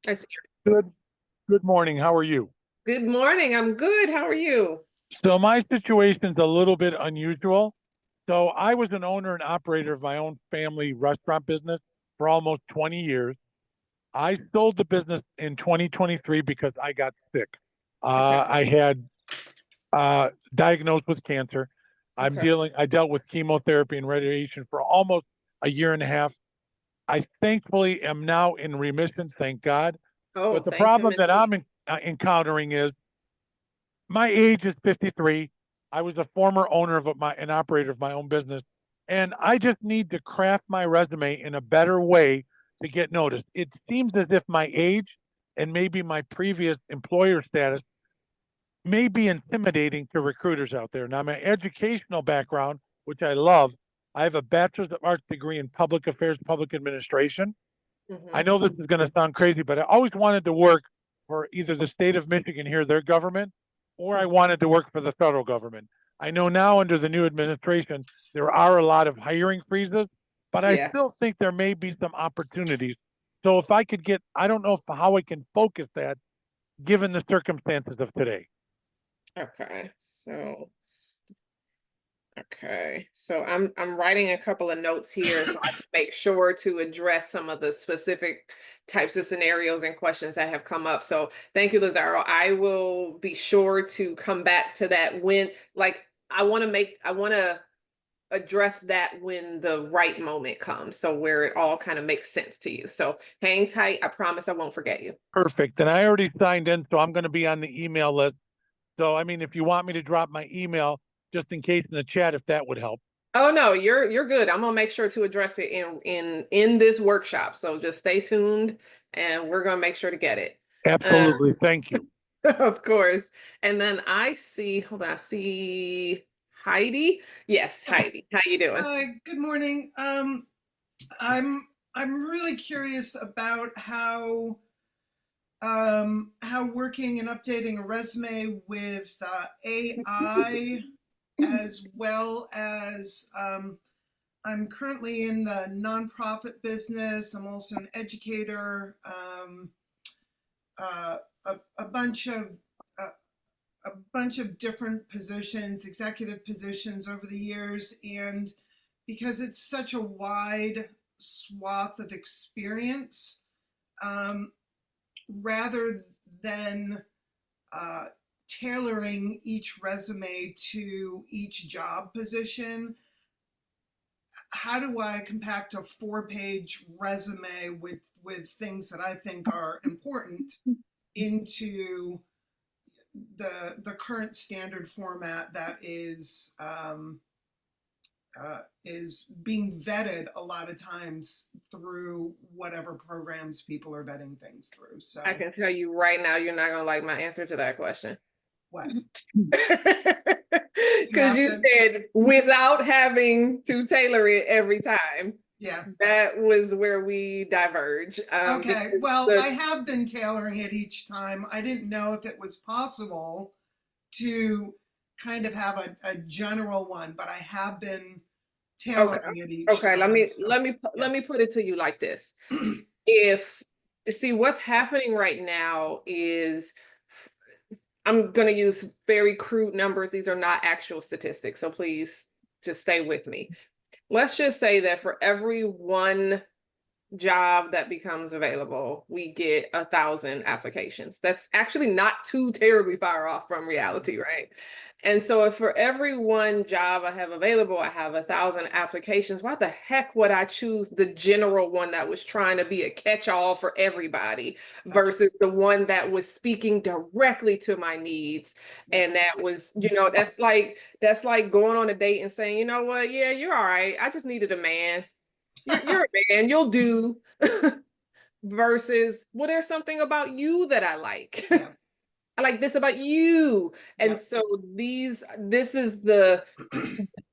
I see. Good, good morning. How are you? Good morning. I'm good. How are you? So my situation's a little bit unusual. So I was an owner and operator of my own family restaurant business for almost 20 years. I sold the business in 2023 because I got sick. Okay. I had diagnosed with cancer. Okay. I dealt with chemotherapy and radiation for almost a year and a half. I thankfully am now in remission, thank God. Oh, But the thank him problem that indeed. encountering is my age is 53. I was a former owner of an operator of my own business, and I just need to craft my resume in a better way to get noticed. It seems as if my age and maybe my previous employer status may be intimidating to recruiters out there. Now, my educational background, which I love, I have a bachelor's of arts degree in public affairs, public administration. I Hmm. know this is going to sound crazy, but I always wanted to work for either the state of Michigan here, their government, or I wanted to work for the federal government. I know now under the new administration, there are a lot of hiring freezes, but I Yeah. still think there may be some opportunities. So if I could get, I don't know how I can focus that given the circumstances of today. Okay. So I'm writing a couple of notes here so I can make sure to address some of the specific types of scenarios and questions that have come up. So thank you, Lazaro. I will be sure to come back to that when I want to address that when the right moment comes. So where it all kind of makes sense to you. So hang tight. I promise I won't forget you. Perfect. And I already signed in, so I'm going to be on the email list. So, I mean, if you want me to drop my email just in case in the chat, if that would help. Oh no, you're good. I'm gonna make sure to address it in this workshop. So just stay tuned and we're gonna make sure to get it. Um, Absolutely. Thank you. of course. And then I see, hold on, I see Heidi. Yes, Heidi. How you doing? Good morning. I'm I'm really curious about how working and updating a resume with AI, as well as I'm currently in the nonprofit business. I'm also an educator. Uh, a bunch of uh, a bunch of different positions, executive positions over the years, and because it's such a wide swath of experience, um, rather than uh, tailoring each resume to each job position, how do I compact a 4-page resume with things that I think are important into the current standard format that is being vetted a lot of times through whatever programs people are vetting things through. I So can tell you right now, you're not gonna like my answer to that question. what you Because have you to, said without having to tailor it every time. yeah. That was where we diverge. Okay. Because Well, I the have been tailoring it each time. I didn't know if it was possible to kind of have a general one, but I have been okay, tailoring it each okay. Let time. me So let me yeah. let me put it to you like this. If see what's happening right now is I'm going to use very crude numbers. These are not actual statistics, so please just stay with me. Let's just say that for every one job that becomes available, we get 1,000 applications. That's actually not too terribly far off from reality, right? And so if for every one job I have available, I have 1,000 applications, why the heck would I choose the general one that was trying to be a catch-all for everybody Okay. versus the one that was speaking directly to my needs? Yeah. And that was, that's like going on a date and saying, you know what, yeah, you're all right. I just needed a man. You're a man, you'll do. Versus, well, there's something about you that I like. Yeah. I like this about you. And Yeah. so this is the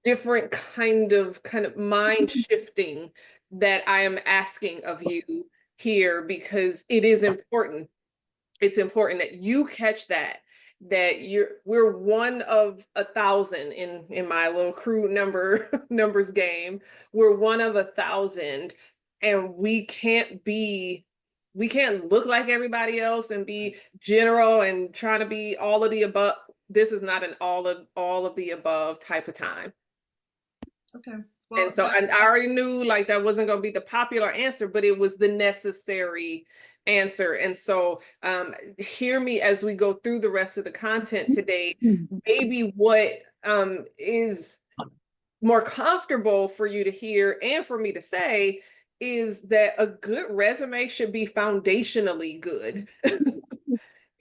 different kind of mind shifting that I am asking of you here because it is important. It's important that you catch that we're one of 1,000 in my little crude numbers game. We're one of 1,000 and we can't be we can't look like everybody else and be general and trying to be all of the above. This is not an all of the above type of time. Okay. Well, And so I already knew like that wasn't going to be the popular answer, but it was the necessary answer. And so hear me as we go through the rest of the content today. Maybe what is more comfortable for you to hear and for me to say is that a good resume should be foundationally good.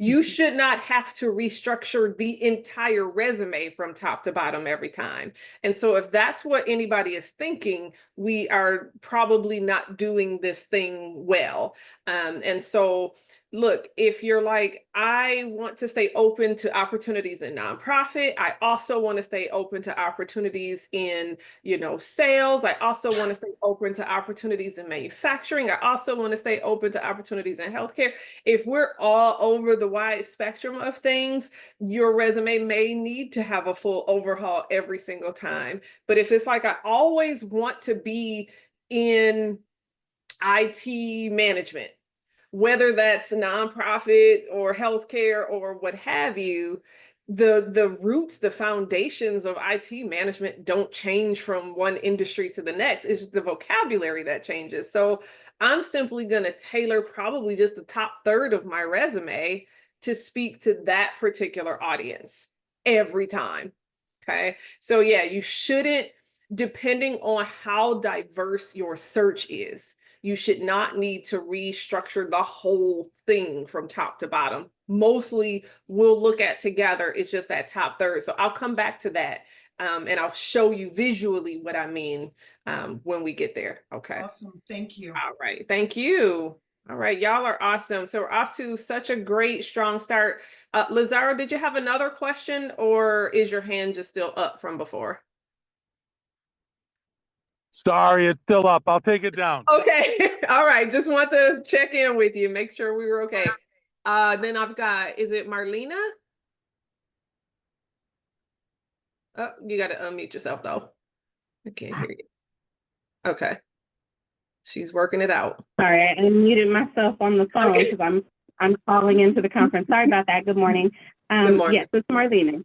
You should not have to restructure the entire resume from top to bottom every time. And so if that's what anybody is thinking, we are probably not doing this thing well. And so look, if you're like, I want to stay open to opportunities in nonprofit, I also want to stay open to opportunities in, sales. I also want to stay open to opportunities in manufacturing. I also want to stay open to opportunities in healthcare. If we're all over the wide spectrum of things, your resume may need to have a full overhaul every single time. But if it's like, I always want to be in IT management, whether that's nonprofit or healthcare or what have you, the roots, the foundations of IT management don't change from one industry to the next. It's the vocabulary that changes. So I'm simply going to tailor probably just the top third of my resume to speak to that particular audience every time. Okay. So yeah, you shouldn't, depending on how diverse your search is, you should not need to restructure the whole thing from top to bottom. Mostly we'll look at together is just that top third. So I'll come back to that and I'll show you visually what I mean when we get there. Okay. Awesome. Thank you. All right. Thank you. All right. Y'all are awesome. So we're off to such a great, strong start. Lazaro, did you have another question or is your hand just still up from before? Sorry, it's still up. I'll take it down. Okay. All right. Just want to check in with you, make sure we were okay. Then I've got, is it Marlena? Oh, you got to unmute yourself though. I can't hear you. Okay. She's working it out. Sorry, I unmuted myself on the phone because I'm calling into the conference. Sorry about that. Good morning. Good morning. Yes, it's Marlena.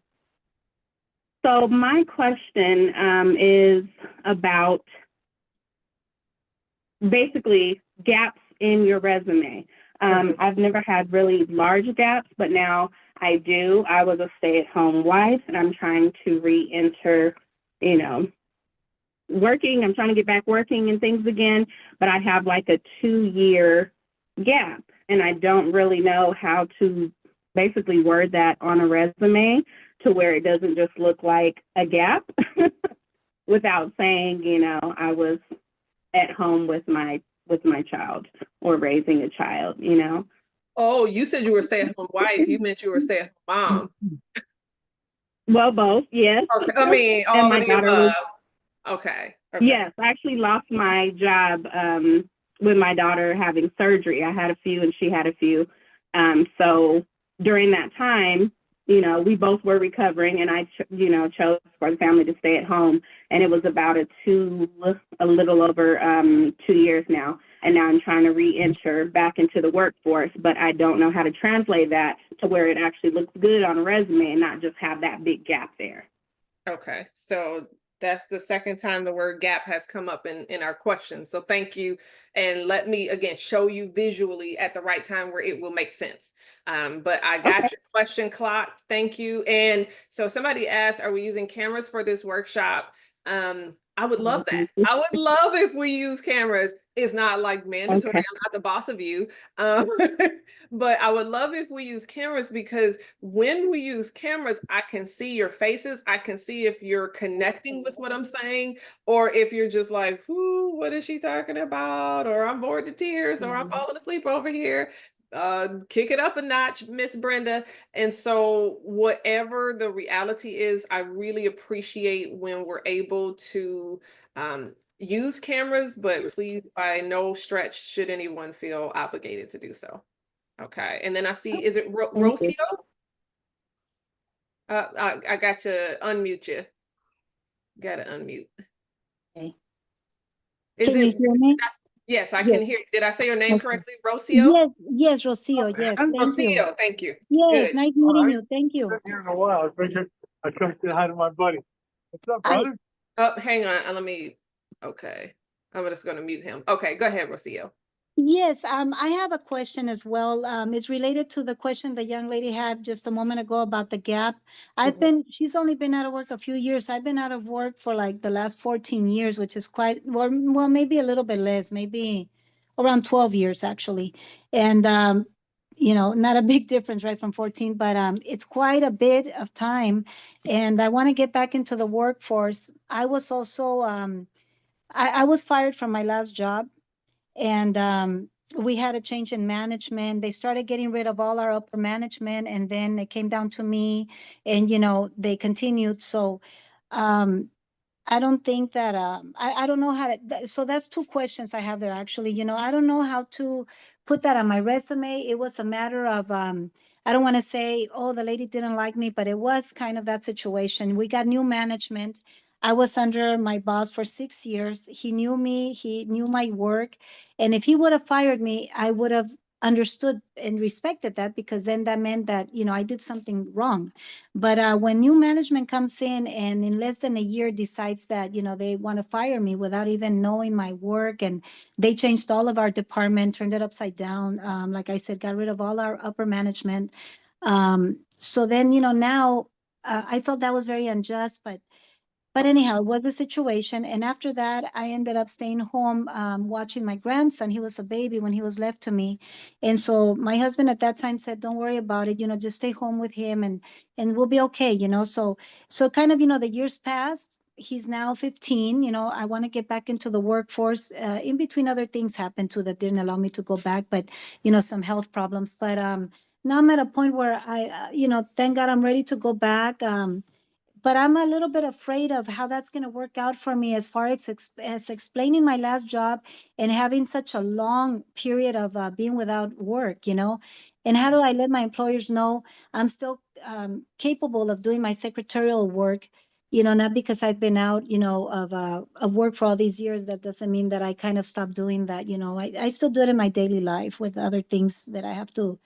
So my question is about basically gaps in your resume. I've never had really large gaps, but now I do. I was a stay-at-home wife, and I'm trying to re-enter, working. I'm trying to get back working and things again, but I have like a 2-year gap, and I don't really know how to basically word that on a resume to where it doesn't just look like a gap without saying, I was at home with my child or raising a child, Oh, you said you were a stay-at-home wife. You meant you were a stay-at-home mom. Well, both, yes. Okay. I mean, all of the above. Okay. Yes, I actually lost my job with my daughter having surgery. I had a few and she had a few. So during that time, we both were recovering, and I, chose for the family to stay at home. And it was about a little over 2 years now. And now I'm trying to re-enter back into the workforce, but I don't know how to translate that to where it actually looks good on a resume and not just have that big gap there. Okay. So that's the second time the word gap has come up in our questions. So thank you. And let me, again, show you visually at the right time where it will make sense. But I got your question clocked. Thank you. And so somebody asked, are we using cameras for this workshop? I would love that. I would love if we use cameras. It's not like mandatory. Okay. I'm not the boss of you. But I would love if we use cameras, because when we use cameras, I can see your faces. I can see if you're connecting with what I'm saying, or if you're just like, whoo, what is she talking about? Or I'm bored to tears, or I'm falling asleep over here. Kick it up a notch, Miss Brenda. And so whatever the reality is, I really appreciate when we're able to use cameras, but please, by no stretch should anyone feel obligated to do so. Okay. And then I see, is it Rocio? I got to unmute you. Got to unmute. Okay. Is Can you it? hear me? Yes, I can Yes. hear you. Did I say your name Okay. correctly? Rocio? Yes, yes, Rocio. Yes, I'm thank you. Rocio, thank you. Yes, Good. nice All meeting right. you. Thank you. Been here in a while. I tried to say hi to my buddy. What's up, I, brother? Oh, hang on. Let me, okay. I'm just gonna mute him. Okay, go ahead, Rocio. yes, I have a question as well. It's related to the question the young lady had just a moment ago about the gap. Mhm. She's only been out of work a few years. I've been out of work for like the last 14 years, which is quite, well, maybe a little bit less, maybe around 12 years actually. And, not a big difference, right, from 14, but it's quite a bit of time. And I want to get back into the workforce. I was also, I was fired from my last job, and we had a change in management. They started getting rid of all our upper management, and then it came down to me, and they continued. So um, I don't think that I don't know how to so that's two questions I have there actually. I don't know how to put that on my resume. It was a matter of I don't want to say, oh, the lady didn't like me, but it was kind of that situation. We got new management. I was under my boss for 6 years. He knew me, he knew my work. And if he would have fired me, I would have understood and respected that, because then that meant that, I did something wrong. But when new management comes in and in less than a year decides that, they want to fire me without even knowing my work, and they changed all of our department, turned it upside down. Like I said, got rid of all our upper management. So then, now I thought that was very unjust, but anyhow, it was the situation. And after that, I ended up staying home, watching my grandson. He was a baby when he was left to me. And so my husband at that time said, don't worry about it, just stay home with him, and we'll be okay, So kind of, the years passed. He's now 15. I want to get back into the workforce. In between, other things happened too that didn't allow me to go back, but, some health problems. But now I'm at a point where thank God I'm ready to go back. But I'm a little bit afraid of how that's going to work out for me, as far as explaining my last job and having such a long period of being without work, And how do I let my employers know I'm still capable of doing my secretarial work, not because I've been out, of work for all these years. That doesn't mean that I kind of stopped doing that. I still do it in my daily life with other things that I have to,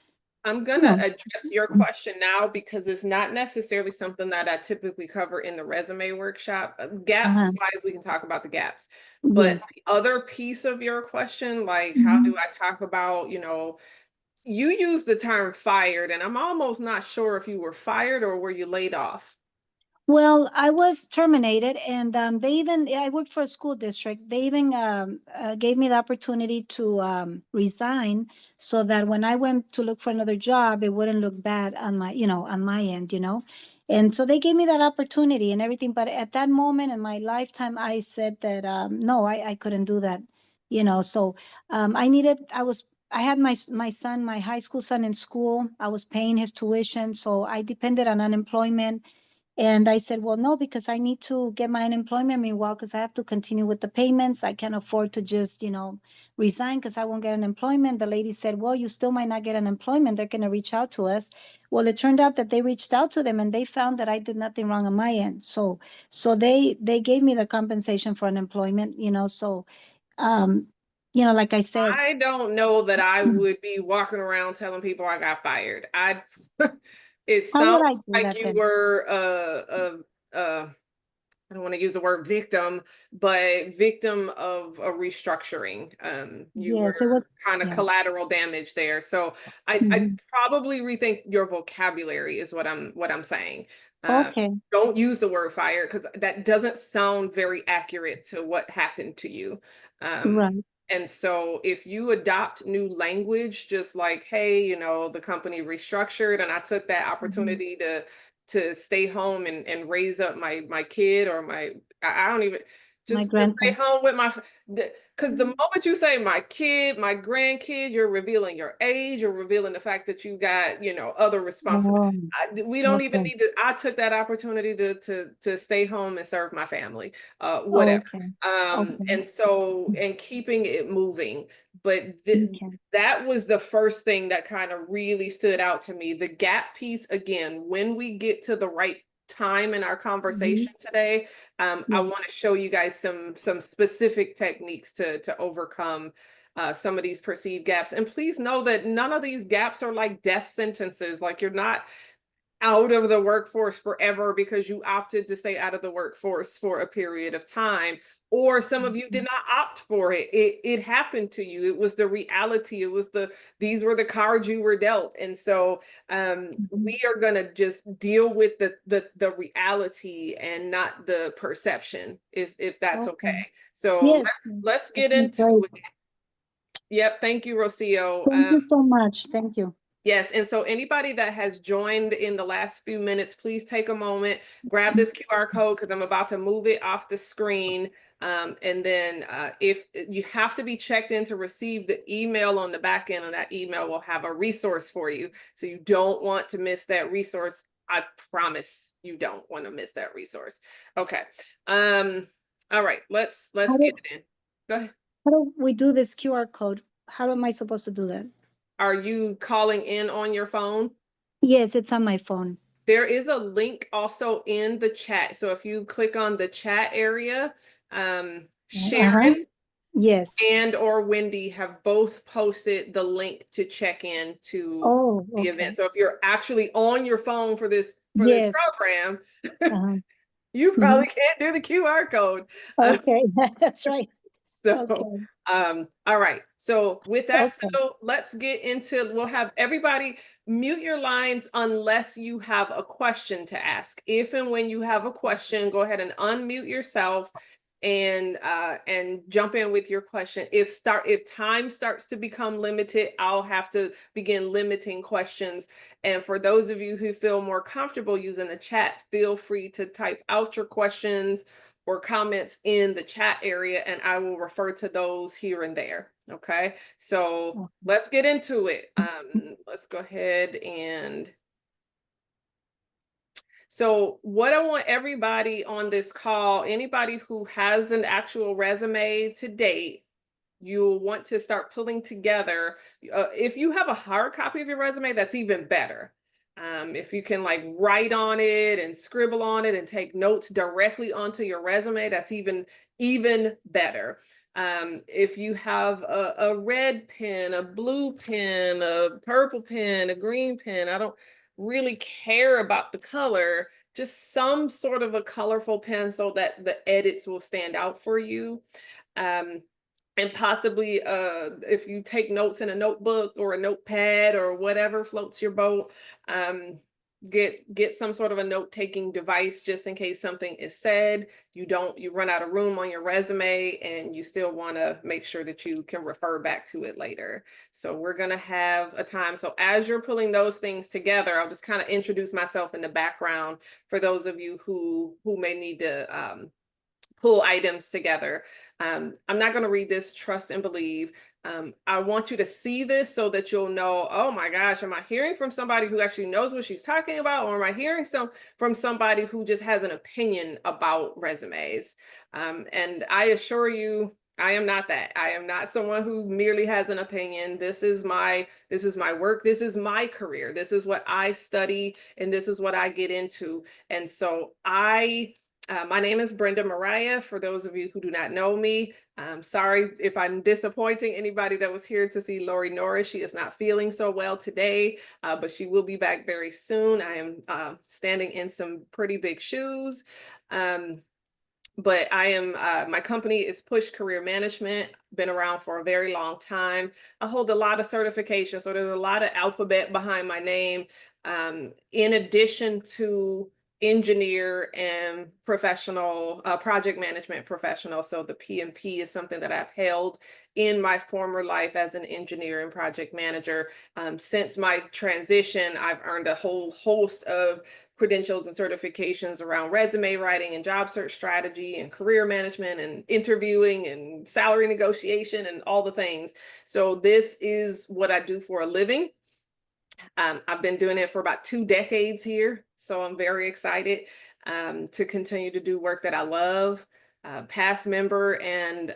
I'm you gonna know. address your question now because it's not necessarily something that I typically cover in the resume workshop. Gaps Uh-huh. wise, we can talk about the gaps. Yes. But the other piece of your question, like how Mhm. do I talk about, you use the term fired, and I'm almost not sure if you were fired or were you laid off. Well, I was terminated, and I worked for a school district. They even gave me the opportunity to resign, so that when I went to look for another job, it wouldn't look bad on my end. And so they gave me that opportunity and everything. But at that moment in my lifetime, I said that no, I couldn't do that. So I had my son, my high school son, in school. I was paying his tuition, so I depended on unemployment. And I said, well, no, because I need to get my unemployment meanwhile, because I have to continue with the payments. I can't afford to just, resign because I won't get unemployment. The lady said, well, you still might not get unemployment. They're going to reach out to us. Well, it turned out that they reached out to them and they found that I did nothing wrong on my end. So they gave me the compensation for unemployment, So, um, like I said, I don't know that I would be walking around telling people I got fired. It how would I sounds do like that you then? were I don't want to use the word victim, but victim of a restructuring. You Yes, it was, were kind of yeah. collateral damage there. So I Mhm. probably rethink your vocabulary is what I'm saying. Uh, Okay. don't use the word fire because that doesn't sound very accurate to what happened to you. Right. And so if you adopt new language, just like, hey, the company restructured and I took that Mhm. opportunity to stay home and raise up my kid or I don't even My just to stay grandson. home with because the moment you say my kid, my grandkid, you're revealing your age, you're revealing the fact that you got, other responsibilities. Oh, We don't even okay. need to. I took that opportunity to stay home and serve my family, whatever. Okay. Okay. And so, and keeping it moving. But Okay. that was the first thing that kind of really stood out to me. The gap piece, again, when we get to the right time in our conversation today, I Yeah. want to show you guys some specific techniques to overcome some of these perceived gaps. And please know that none of these gaps are like death sentences. Like, you're not out of the workforce forever because you opted to stay out of the workforce for a period of time, or some of you did not opt for it. It happened to you. It was the reality. It was these were the cards you were dealt. And so we are going to just deal with the reality and not the perception, if that's okay. So Yes. let's get That's into great. it. Yep. Thank you, Rocio. Thank you so much. Thank you. Yes, and so anybody that has joined in the last few minutes, please take a moment, grab this QR code because I'm about to move it off the screen. And then if you have to be checked in to receive the email on the back end, and that email will have a resource for you. So you don't want to miss that resource. I promise you don't want to miss that resource. Okay. All right, let's get it in. Go ahead. How do we do this QR code? How am I supposed to do that? Are you calling in on your phone? Yes, it's on my phone. There is a link also in the chat. So if you click on the chat area, Sharon Yes. and or Wendy have both posted the link to check in to Oh, the okay. event. So if you're actually on your phone for this Yes. program, Uh-huh. you probably can't do the QR code. Okay, that's right. So, Okay. all right. So with that, Okay. so let's get into, we'll have everybody mute your lines unless you have a question to ask. If and when you have a question, go ahead and unmute yourself and jump in with your question. If time starts to become limited, I'll have to begin limiting questions. And for those of you who feel more comfortable using the chat, feel free to type out your questions or comments in the chat area, and I will refer to those here and there. Okay, so let's get into it. Let's go ahead and so what I want everybody on this call, anybody who has an actual resume to date, you'll want to start pulling together. If you have a hard copy of your resume, that's even better. If you can like write on it and scribble on it and take notes directly onto your resume, that's even better. If you have a red pen, a blue pen, a purple pen, a green pen, I don't really care about the color, just some sort of a colorful pen so that the edits will stand out for you. And possibly if you take notes in a notebook or a notepad or whatever floats your boat, get some sort of a note-taking device just in case something is said. You run out of room on your resume and you still want to make sure that you can refer back to it later. So we're going to have a time. So as you're pulling those things together, I'll just kind of introduce myself in the background for those of you who may need to pull items together. I'm not going to read this, trust and believe. I want you to see this so that you'll know, oh my gosh, am I hearing from somebody who actually knows what she's talking about? Or am I hearing from somebody who just has an opinion about resumes? And I assure you, I am not that. I am not someone who merely has an opinion. This is my work. This is my career. This is what I study and this is what I get into. And so my name is Brenda Mariah. For those of you who do not know me, I'm sorry if I'm disappointing anybody that was here to see Lori Norris. She is not feeling so well today, but she will be back very soon. I am standing in some pretty big shoes. But I am, my company is Push Career Management, been around for a very long time. I hold a lot of certifications, so there's a lot of alphabet behind my name. In addition to engineer and professional, project management professional. So the PMP is something that I've held in my former life as an engineer and project manager. Since my transition, I've earned a whole host of credentials and certifications around resume writing and job search strategy and career management and interviewing and salary negotiation and all the things. So this is what I do for a living. I've been doing it for about 2 decades here, so I'm very excited to continue to do work that I love. Current member and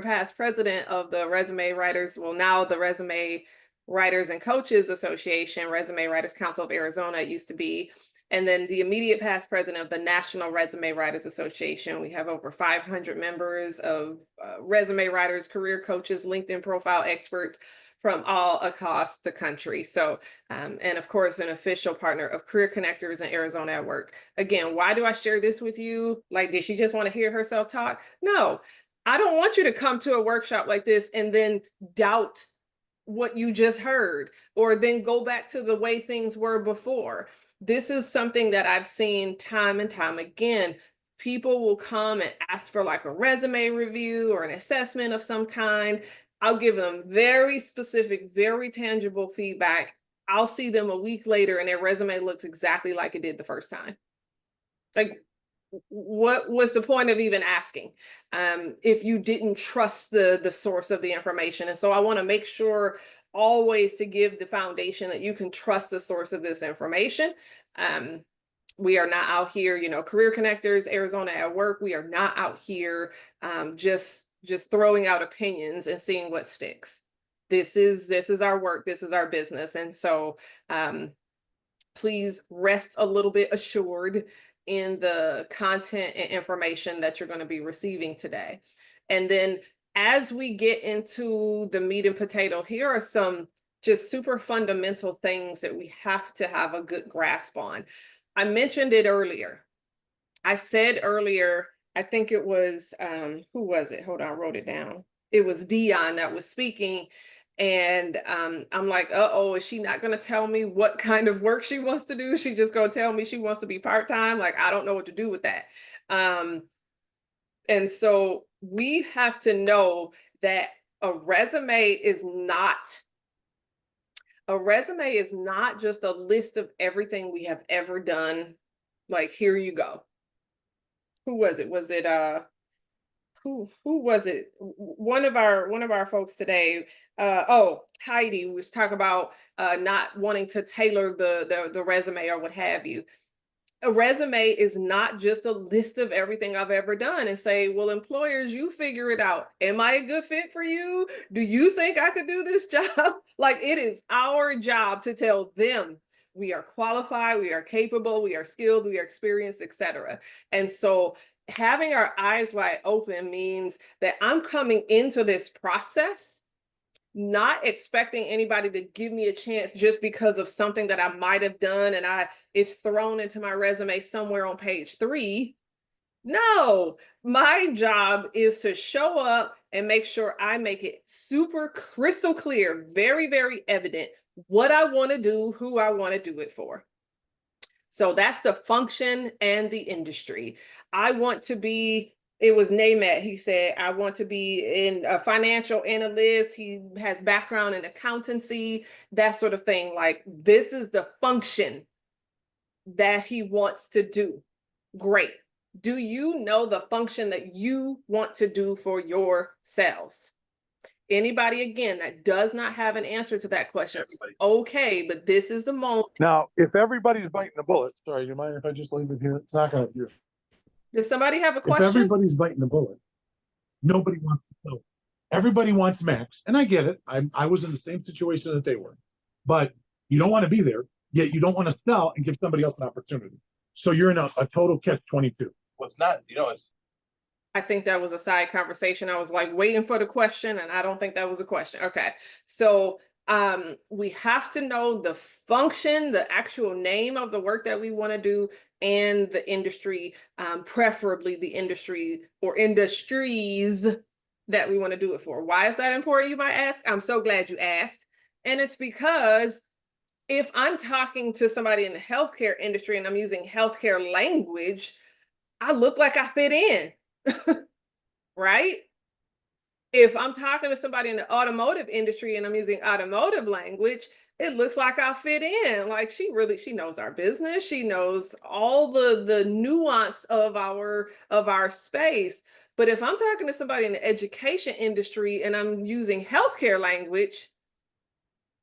past president of the Resume Writers, well, now the Resume Writers and Coaches Association, Resume Writers Council of Arizona, it used to be. And then the immediate past president of the National Resume Writers Association. We have over 500 members of resume writers, career coaches, LinkedIn profile experts from all across the country. So, and of course, an official partner of Career Connectors and Arizona at Work. Again, why do I share this with you? Like, did she just want to hear herself talk? No, I don't want you to come to a workshop like this and then doubt what you just heard, or then go back to the way things were before. This is something that I've seen time and time again. People will come and ask for like a resume review or an assessment of some kind. I'll give them very specific, very tangible feedback. I'll see them a week later and their resume looks exactly like it did the first time. Like, what was the point of even asking if you didn't trust the source of the information? And so I want to make sure always to give the foundation that you can trust the source of this information. We are not out here, you know, Career Connectors, Arizona at Work. We are not out here just throwing out opinions and seeing what sticks. This is our work. This is our business. And so please rest a little bit assured in the content and information that you're going to be receiving today. And then as we get into the meat and potato, here are some just super fundamental things that we have to have a good grasp on. I mentioned it earlier. I said earlier, I think it was, who was it? Hold on, I wrote it down. It was Dion that was speaking. And I'm like, uh-oh, is she not going to tell me what kind of work she wants to do? She just going to tell me she wants to be part-time? Like, I don't know what to do with that. And so we have to know that a resume is not just a list of everything we have ever done. Like, here you go. Who was it? Was it who was it? One of our folks today, Heidi was talking about not wanting to tailor the resume or what have you. A resume is not just a list of everything I've ever done and say, well, employers, you figure it out. Am I a good fit for you? Do you think I could do this job? Like, it is our job to tell them we are qualified, we are capable, we are skilled, we are experienced, etc. And so having our eyes wide open means that I'm coming into this process not expecting anybody to give me a chance just because of something that I might have done and it's thrown into my resume somewhere on page 3. No, my job is to show up and make sure I make it super crystal clear, very, very evident what I want to do, who I want to do it for. So that's the function and the industry. I want to be, it was Namet, he said, I want to be in a financial analyst. He has background in accountancy, that sort of thing. Like, this is the function that he wants to do. Great. Do you know the function that you want to do for yourselves? Anybody, again, that does not have an answer to that question, it's okay, but this is the moment. Now, if everybody's biting the bullet, sorry, do you mind if I just leave it here? It's not going to do. Does somebody have a If question? everybody's biting the bullet, nobody wants to know. Everybody wants max, and I get it. I was in the same situation that they were, but you don't want to be there, yet you don't want to sell and give somebody else an opportunity. So you're in a total catch-22. Well, it's not, you know, it's. I think that was a side conversation. I was like waiting for the question, and I don't think that was a question. Okay, so we have to know the function, the actual name of the work that we want to do, and the industry, preferably the industry or industries that we want to do it for. Why is that important, you might ask? I'm so glad you asked. And it's because if I'm talking to somebody in the healthcare industry and I'm using healthcare language, I look like I fit in. Right? If I'm talking to somebody in the automotive industry and I'm using automotive language, it looks like I fit in. Like, she knows our business. She knows all the nuance of our space. But if I'm talking to somebody in the education industry and I'm using healthcare language,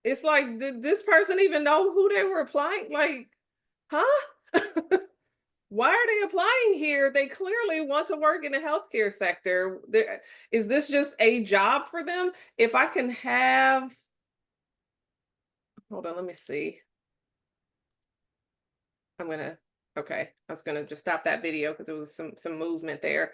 it's like, did this person even know who they were applying? Like, huh? Why are they applying here? They clearly want to work in the healthcare sector. Is this just a job for them? If I can have, hold on, let me see. okay, I was gonna just stop that video because there was some movement there.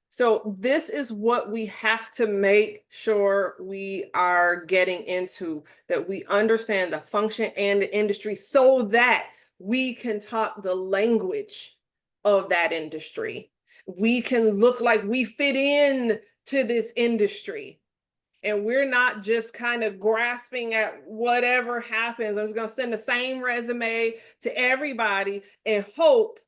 So this is what we have to make sure we are getting into, that we understand the function and the industry so that we can talk the language of that industry. We can look like we fit in to this industry. And we're not just kind of grasping at whatever happens. I'm just going to send the same resume to everybody and hope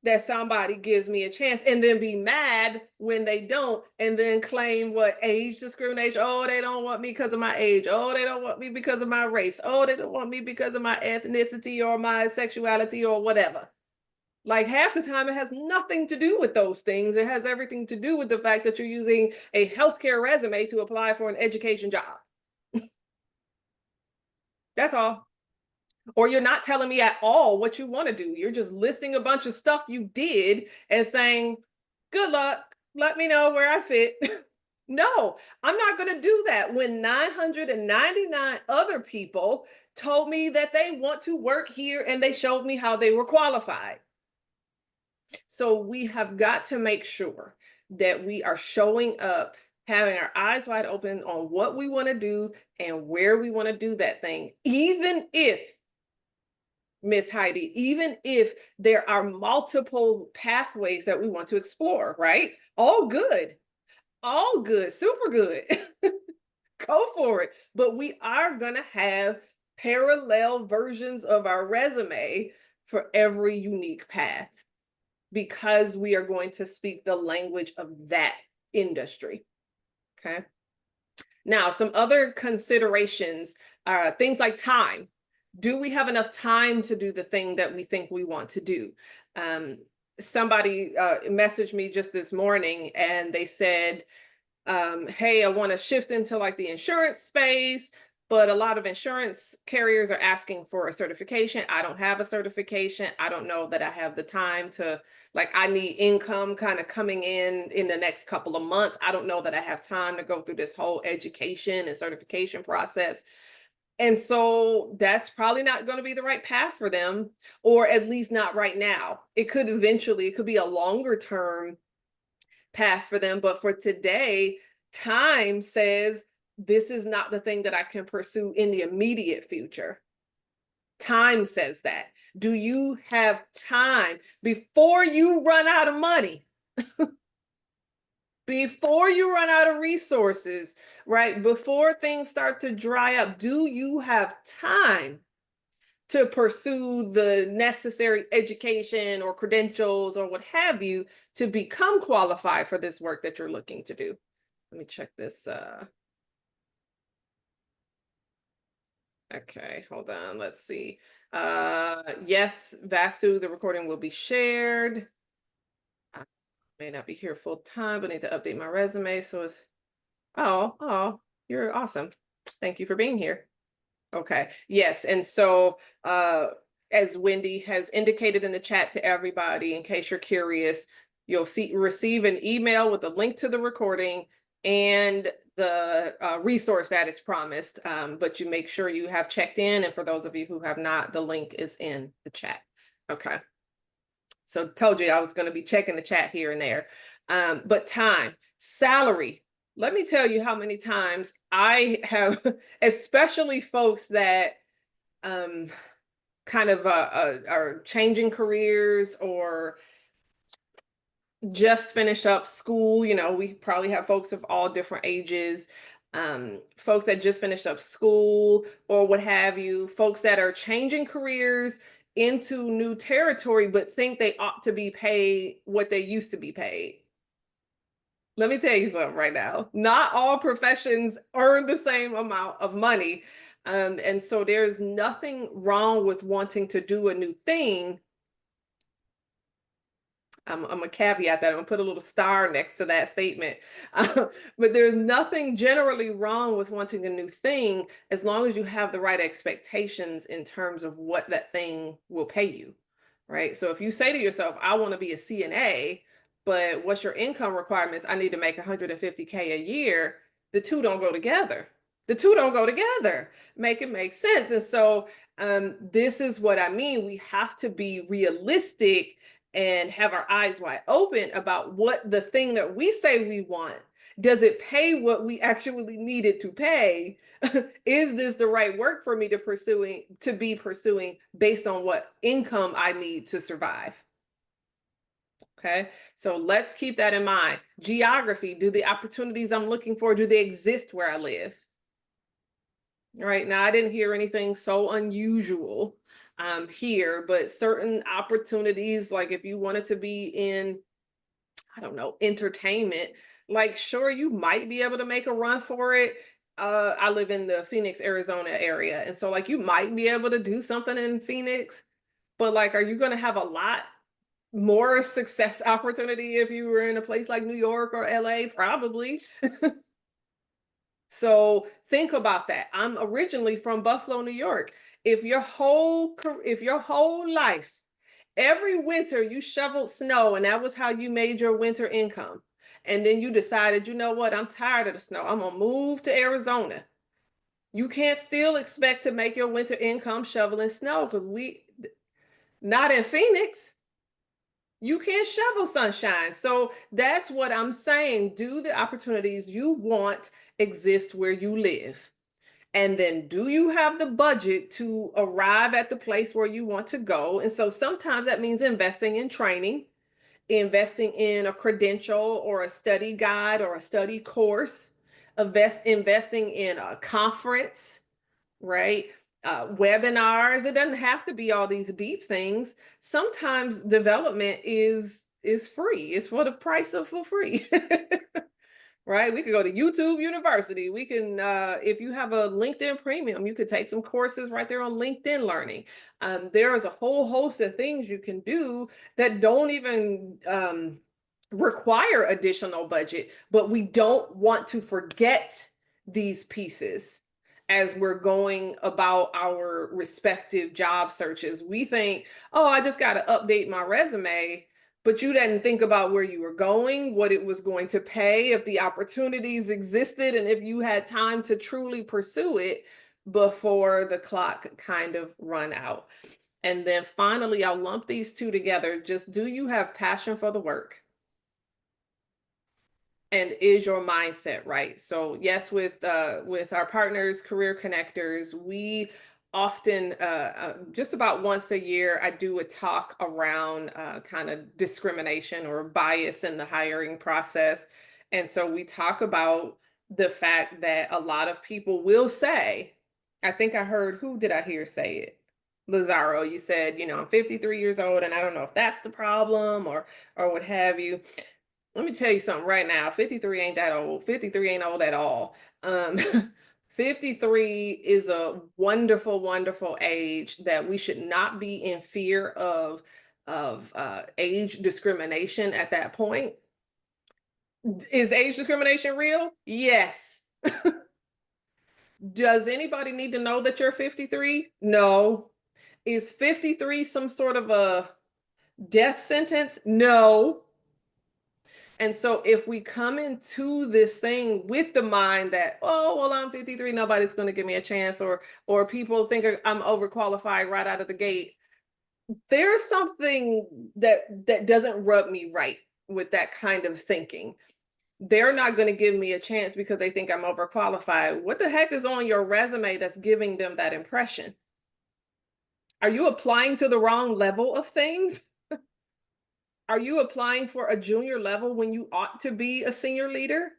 that somebody gives me a chance, and then be mad when they don't, and then claim what, age discrimination. Oh, they don't want me because of my age. Oh, they don't want me because of my race. Oh, they don't want me because of my ethnicity or my sexuality or whatever. Like, half the time it has nothing to do with those things. It has everything to do with the fact that you're using a healthcare resume to apply for an education job. That's all. Or you're not telling me at all what you want to do. You're just listing a bunch of stuff you did and saying, good luck, let me know where I fit. No, I'm not going to do that when 999 other people told me that they want to work here and they showed me how they were qualified. So we have got to make sure that we are showing up, having our eyes wide open on what we want to do and where we want to do that thing, even if, Miss Heidi, even if there are multiple pathways that we want to explore, right? All good, super good. Go for it. But we are going to have parallel versions of our resume for every unique path, because we are going to speak the language of that industry. Okay. Now, some other considerations are things like time. Do we have enough time to do the thing that we think we want to do? Somebody messaged me just this morning and they said, hey, I want to shift into like the insurance space, but a lot of insurance carriers are asking for a certification. I don't have a certification. I don't know that I have the time to, like, I need income kind of coming in the next couple of months. I don't know that I have time to go through this whole education and certification process. And so that's probably not going to be the right path for them, or at least not right now. It could eventually, it could be a longer term path for them. But for today, time says this is not the thing that I can pursue in the immediate future. Time says that. Do you have time before you run out of money? Before you run out of resources, right? Before things start to dry up, do you have time to pursue the necessary education or credentials or what have you to become qualified for this work that you're looking to do? Let me check this. Okay, hold on. Let's see. Yes, Vasu, the recording will be shared. I may not be here full time, but need to update my resume. So it's, oh, you're awesome. Thank you for being here. Okay, yes. And so as Wendy has indicated in the chat to everybody, in case you're curious, you'll receive an email with a link to the recording and the resource that is promised, but you make sure you have checked in. And for those of you who have not, the link is in the chat. Okay. So told you I was going to be checking the chat here and there. But time, salary. Let me tell you how many times I have, especially folks that kind of are changing careers or just finish up school. You know, we probably have folks of all different ages, folks that just finished up school or what have you, folks that are changing careers into new territory, but think they ought to be paid what they used to be paid. Let me tell you something right now. Not all professions earn the same amount of money. And so there's nothing wrong with wanting to do a new thing. I'm gonna caveat that. I'm gonna put a little star next to that statement. But there's nothing generally wrong with wanting a new thing as long as you have the right expectations in terms of what that thing will pay you, right? So if you say to yourself, I want to be a CNA, but what's your income requirements? I need to make 150K a year. The two don't go together. The two don't go together. Make it make sense. And so this is what I mean. We have to be realistic and have our eyes wide open about what the thing that we say we want, does it pay what we actually need it to pay? Is this the right work for me to be pursuing based on what income I need to survive? Okay, so let's keep that in mind. Geography, do the opportunities I'm looking for, do they exist where I live? All right, now I didn't hear anything so unusual here, but certain opportunities, like if you wanted to be in, I don't know, entertainment, like sure, you might be able to make a run for it. I live in the Phoenix, Arizona area. And so like you might be able to do something in Phoenix, but like, are you going to have a lot more success opportunity if you were in a place like New York or LA? Probably. So think about that. I'm originally from Buffalo, New York. If your whole life, every winter you shoveled snow and that was how you made your winter income, and then you decided, you know what, I'm tired of the snow, I'm gonna move to Arizona. You can't still expect to make your winter income shoveling snow because not in Phoenix. You can't shovel sunshine. So that's what I'm saying. Do the opportunities you want exist where you live? And then do you have the budget to arrive at the place where you want to go? And so sometimes that means investing in training, investing in a credential or a study guide or a study course, investing in a conference, right? Webinars. It doesn't have to be all these deep things. Sometimes development is free. It's for the price of for free. Right? We could go to YouTube University. We can, if you have a LinkedIn Premium, you could take some courses right there on LinkedIn Learning. There is a whole host of things you can do that don't even require additional budget, but we don't want to forget these pieces as we're going about our respective job searches. We think, oh, I just got to update my resume. But you didn't think about where you were going, what it was going to pay, if the opportunities existed, and if you had time to truly pursue it before the clock kind of run out. And then finally, I'll lump these two together. Just, do you have passion for the work? And is your mindset right? So yes, with our partners, career connectors, we often just about once a year I do a talk around kind of discrimination or bias in the hiring process. And so we talk about the fact that a lot of people will say, I think I heard, who did I hear say it? Lazaro, you said, you know, I'm 53 years old and I don't know if that's the problem or what have you. Let me tell you something right now. 53 ain't that old. 53 ain't old at all. 53 is a wonderful, wonderful age that we should not be in fear of age discrimination at that point. Is age discrimination real? Yes. Does anybody need to know that you're 53? No. Is 53 some sort of a death sentence? No. And so if we come into this thing with the mind that, oh, well, I'm 53, nobody's going to give me a chance, or people think I'm overqualified right out of the gate, there's something that doesn't rub me right with that kind of thinking. They're not going to give me a chance because they think I'm overqualified. What the heck is on your resume that's giving them that impression? Are you applying to the wrong level of things? Are you applying for a junior level when you ought to be a senior leader?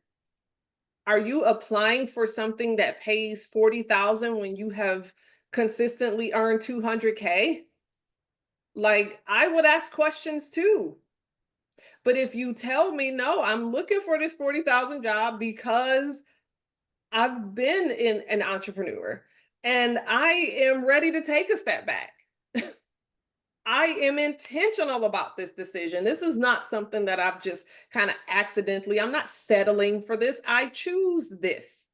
Are you applying for something that pays 40,000 when you have consistently earned 200K? Like, I would ask questions too. But if you tell me, no, I'm looking for this 40,000 job because I've been an entrepreneur and I am ready to take a step back. I am intentional about this decision. This is not something that I've just kind of accidentally, I'm not settling for this. I choose this.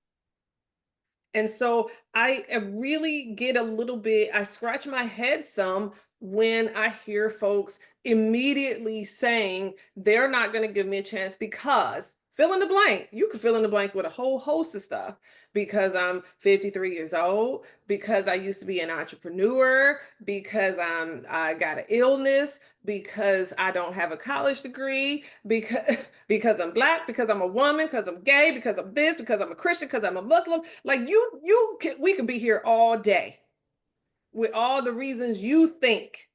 And so I really get a little bit, I scratch my head some when I hear folks immediately saying they're not going to give me a chance because Fill in the blank. You can fill in the blank with a whole host of stuff. Because I'm 53 years old, because I used to be an entrepreneur, because I got an illness, because I don't have a college degree, because because I'm Black, because I'm a woman, because I'm gay, because I'm this, because I'm a Christian, because I'm a Muslim. Like we could be here all day with all the reasons you think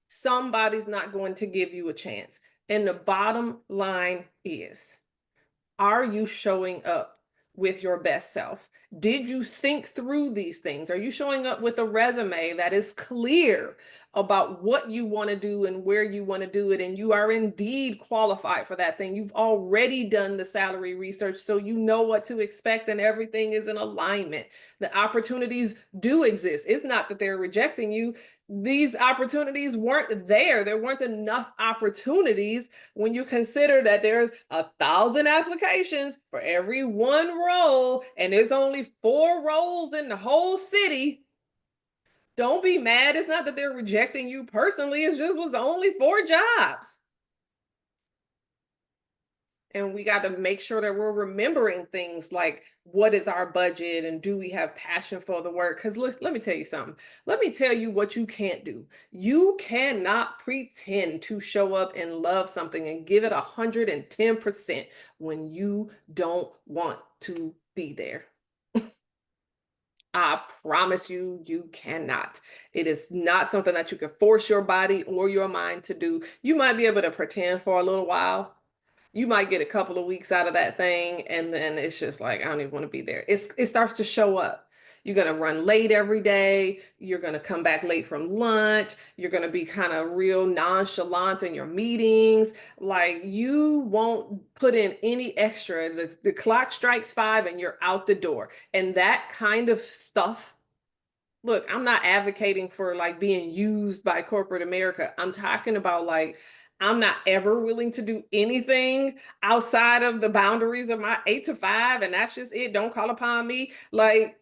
somebody's not going to give you a chance. And the bottom line is, are you showing up with your best self? Did you think through these things? Are you showing up with a resume that is clear about what you want to do and where you want to do it? And you are indeed qualified for that thing. You've already done the salary research, so you know what to expect and everything is in alignment. The opportunities do exist. It's not that they're rejecting you. These opportunities weren't there. There weren't enough opportunities when you consider that there's 1,000 applications for every one role, and there's only 4 roles in the whole city. Don't be mad. It's not that they're rejecting you personally. It just was only 4 jobs. And we got to make sure that we're remembering things like, what is our budget and do we have passion for the work? Because let me tell you something. Let me tell you what you can't do. You cannot pretend to show up and love something and give it 110% when you don't want to be there. I promise you, you cannot. It is not something that you can force your body or your mind to do. You might be able to pretend for a little while. You might get a couple of weeks out of that thing, and then it's just like, I don't even want to be there. It starts to show up. You're going to run late every day. You're going to come back late from lunch. You're going to be kind of real nonchalant in your meetings. Like, you won't put in any extra. The clock strikes 5 and you're out the door. And that kind of stuff. Look, I'm not advocating for like being used by corporate America. I'm talking about like, I'm not ever willing to do anything outside of the boundaries of my 8 to 5, and that's just it. Don't call upon me. Like,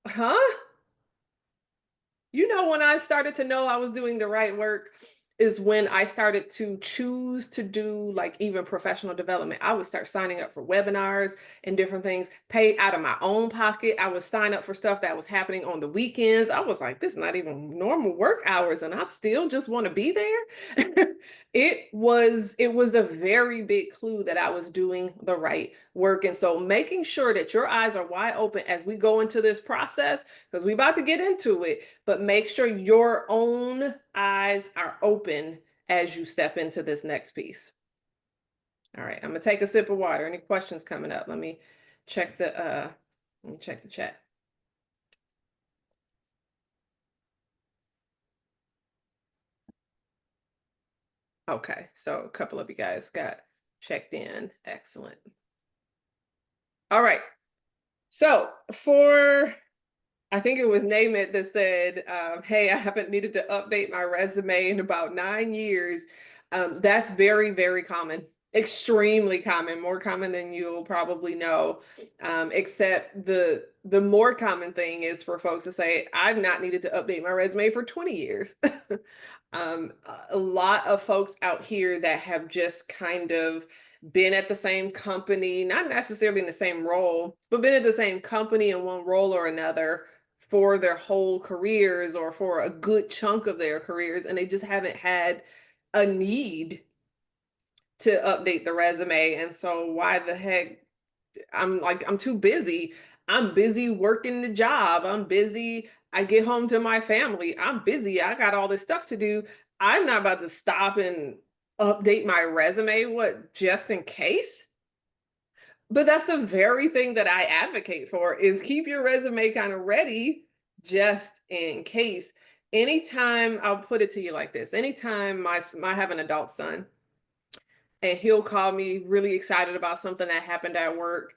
huh? You know, when I started to know I was doing the right work is when I started to choose to do like even professional development. I would start signing up for webinars and different things, pay out of my own pocket. I would sign up for stuff that was happening on the weekends. I was like, this is not even normal work hours, and I still just want to be there. It was a very big clue that I was doing the right work. And so making sure that your eyes are wide open as we go into this process, because we're about to get into it, but make sure your own eyes are open as you step into this next piece. All right, I'm gonna take a sip of water. Any questions coming up? Let me check the chat. Okay, so a couple of you guys got checked in. Excellent. All right. So I think it was Name It that said, hey, I haven't needed to update my resume in about 9 years. That's very, very common, extremely common, more common than you'll probably know. Except the more common thing is for folks to say, I've not needed to update my resume for 20 years. A lot of folks out here that have just kind of been at the same company, not necessarily in the same role, but been at the same company in one role or another for their whole careers or for a good chunk of their careers, and they just haven't had a need to update the resume. And so why the heck? I'm too busy. I'm busy working the job. I'm busy. I get home to my family. I'm busy. I got all this stuff to do. I'm not about to stop and update my resume, what, just in case? But that's the very thing that I advocate for, is keep your resume kind of ready just in case. Anytime, I'll put it to you like this. Anytime I have an adult son and he'll call me really excited about something that happened at work,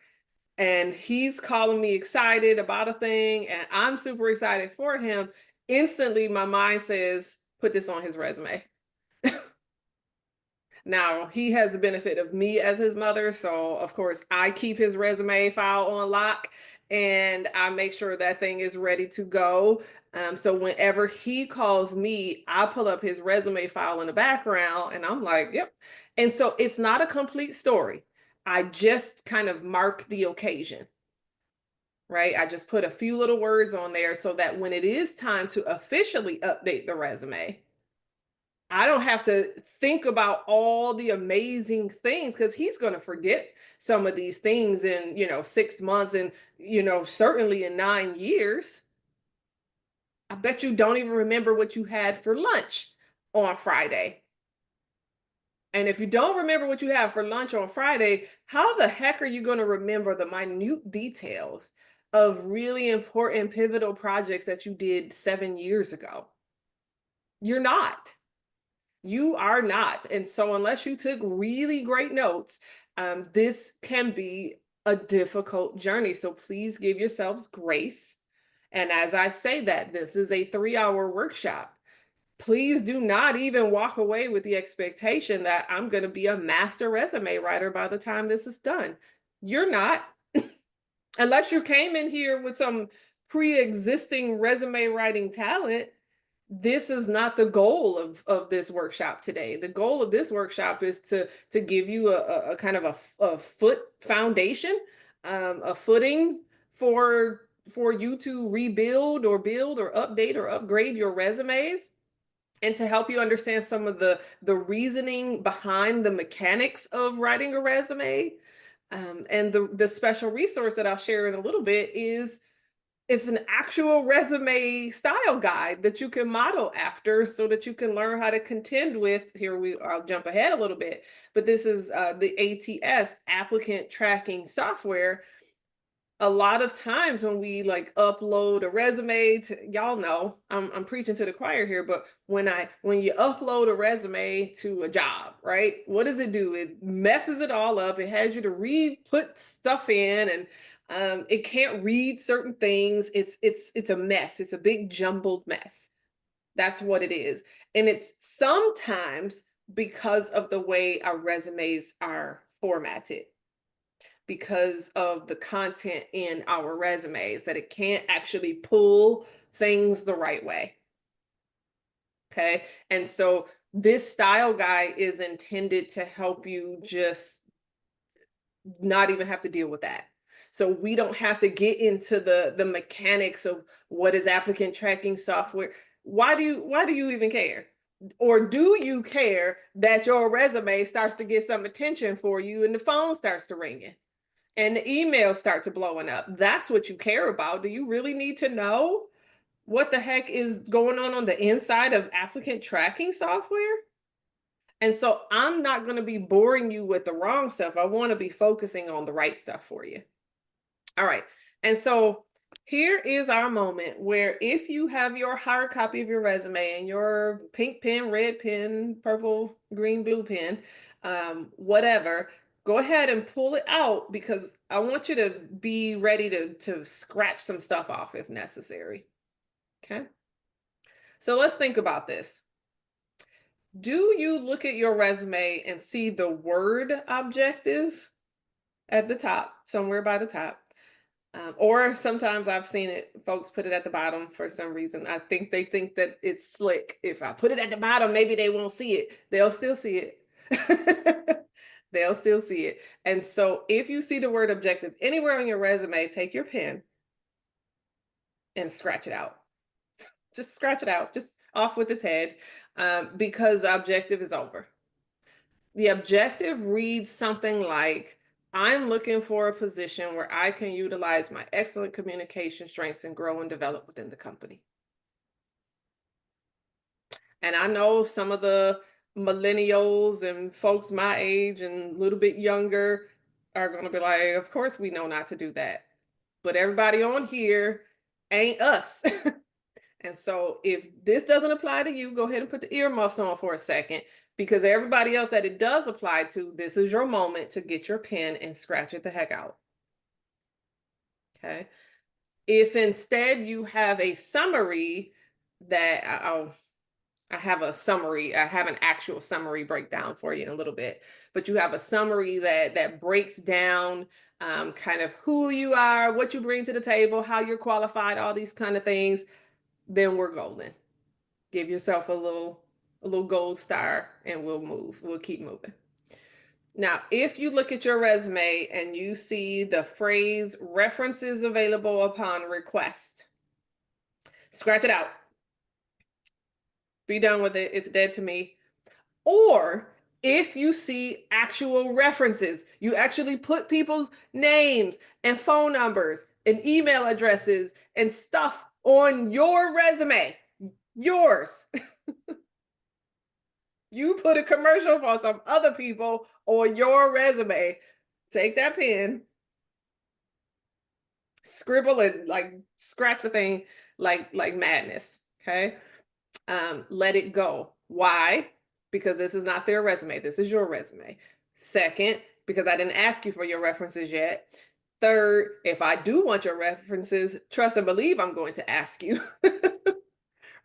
and he's calling me excited about a thing and I'm super excited for him, instantly my mind says, put this on his resume. Now, he has the benefit of me as his mother, so of course I keep his resume file on lock and I make sure that thing is ready to go. So whenever he calls me, I pull up his resume file in the background and I'm like, yep. And so it's not a complete story. I just kind of mark the occasion, right? I just put a few little words on there so that when it is time to officially update the resume, I don't have to think about all the amazing things, because he's going to forget some of these things in, 6 months, and, certainly in 9 years. I bet you don't even remember what you had for lunch on Friday. And if you don't remember what you had for lunch on Friday, how the heck are you going to remember the minute details of really important pivotal projects that you did 7 years ago? You're not. You are not. And so unless you took really great notes, this can be a difficult journey. So please give yourselves grace. And as I say that, this is a 3-hour workshop. Please do not even walk away with the expectation that I'm going to be a master resume writer by the time this is done. You're not. Unless you came in here with some pre-existing resume writing talent. This is not the goal of this workshop today. The goal of this workshop is to give you a kind of a foot foundation, a footing for you to rebuild or build or update or upgrade your resumes, and to help you understand some of the reasoning behind the mechanics of writing a resume. And the special resource that I'll share in a little bit is it's an actual resume style guide that you can model after, so that you can learn how to contend with. I'll jump ahead a little bit, but this is the ATS Applicant Tracking Software. A lot of times when we like upload a resume to, y'all know, I'm preaching to the choir here, but when you upload a resume to a job, right? What does it do? It messes it all up. It has you to put stuff in, and it can't read certain things. It's a mess. It's a big jumbled mess. That's what it is. And it's sometimes because of the way our resumes are formatted, because of the content in our resumes, that it can't actually pull things the right way. Okay. And so this style guide is intended to help you just not even have to deal with that. So we don't have to get into the mechanics of what is applicant tracking software. Why do you even care? Or do you care that your resume starts to get some attention for you and the phone starts to ringing and the emails start to blowing up? That's what you care about. Do you really need to know what the heck is going on the inside of applicant tracking software? And so I'm not going to be boring you with the wrong stuff. I want to be focusing on the right stuff for you. All right. And so here is our moment where, if you have your hard copy of your resume and your pink pen, red pen, purple, green, blue pen, whatever, go ahead and pull it out, because I want you to be ready to scratch some stuff off if necessary. Okay. So let's think about this. Do you look at your resume and see the word objective at the top, somewhere by the top? Or sometimes I've seen it, folks put it at the bottom for some reason. I think they think that it's slick. If I put it at the bottom, maybe they won't see it. They'll still see it. They'll still see it. And so if you see the word objective anywhere on your resume, take your pen and scratch it out. Just scratch it out, just off with its head, because the objective is over. The objective reads something like, I'm looking for a position where I can utilize my excellent communication strengths and grow and develop within the company. And I know some of the millennials and folks my age and a little bit younger are going to be like, of course we know not to do that. But everybody on here ain't us. And so if this doesn't apply to you, go ahead and put the earmuffs on for a second, because everybody else that it does apply to, this is your moment to get your pen and scratch it the heck out. Okay. If instead you have a summary that I have a summary, I have an actual summary breakdown for you in a little bit, but you have a summary that breaks down kind of who you are, what you bring to the table, how you're qualified, all these kind of things, then we're golden. Give yourself a little gold star and we'll keep moving. Now, if you look at your resume and you see the phrase references available upon request, scratch it out. Be done with it. It's dead to me. Or if you see actual references, you actually put people's names and phone numbers and email addresses and stuff on your resume, yours. You put a commercial for some other people on your resume. Take that pen, scribble and like scratch the thing like madness. Okay. Let it go. Why? Because this is not their resume. This is your resume. Second, because I didn't ask you for your references yet. Third, if I do want your references, trust and believe I'm going to ask you.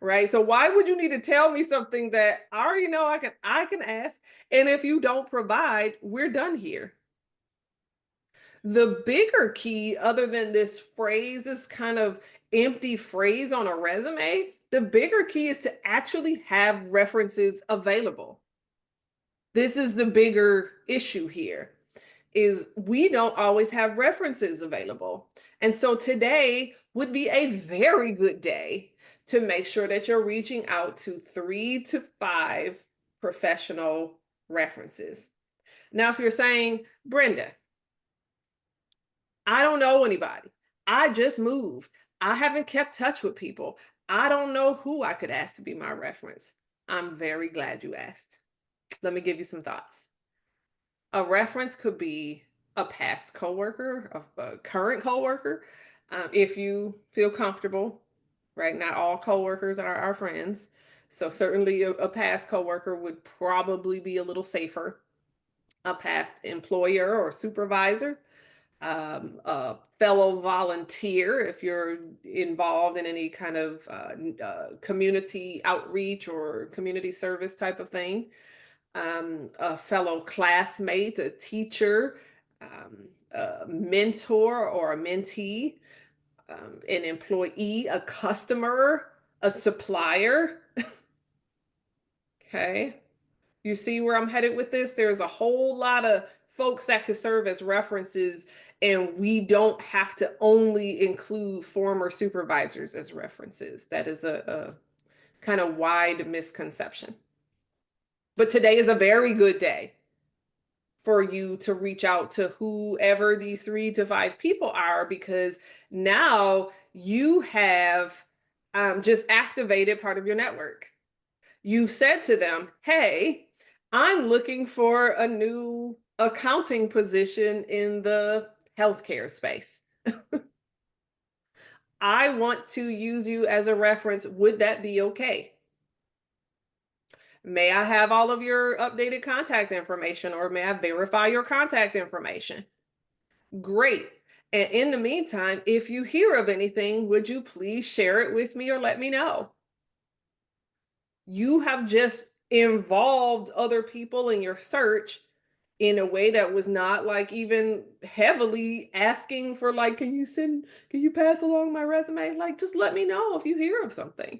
Right? So why would you need to tell me something that I already know I can ask? And if you don't provide, we're done here. The bigger key, other than this phrase, this kind of empty phrase on a resume, the bigger key is to actually have references available. This is the bigger issue here, is we don't always have references available. And so today would be a very good day to make sure that you're reaching out to 3 to 5 professional references. Now, if you're saying, Brenda, I don't know anybody. I just moved. I haven't kept touch with people. I don't know who I could ask to be my reference. I'm very glad you asked. Let me give you some thoughts. A reference could be a past coworker, a current coworker, if you feel comfortable. Right? Not all coworkers are our friends. So certainly a past coworker would probably be a little safer. A past employer or supervisor, a fellow volunteer, if you're involved in any kind of community outreach or community service type of thing, a fellow classmate, a teacher, a mentor or a mentee, an employee, a customer, a supplier. Okay. You see where I'm headed with this? There's a whole lot of folks that could serve as references, and we don't have to only include former supervisors as references. That is a kind of wide misconception. But today is a very good day for you to reach out to whoever these 3 to 5 people are, because now you have just activated part of your network. You've said to them, hey, I'm looking for a new accounting position in the healthcare space. I want to use you as a reference. Would that be okay? May I have all of your updated contact information, or may I verify your contact information? Great. And in the meantime, if you hear of anything, would you please share it with me or let me know? You have just involved other people in your search in a way that was not like even heavily asking for like, can you pass along my resume? Like, just let me know if you hear of something.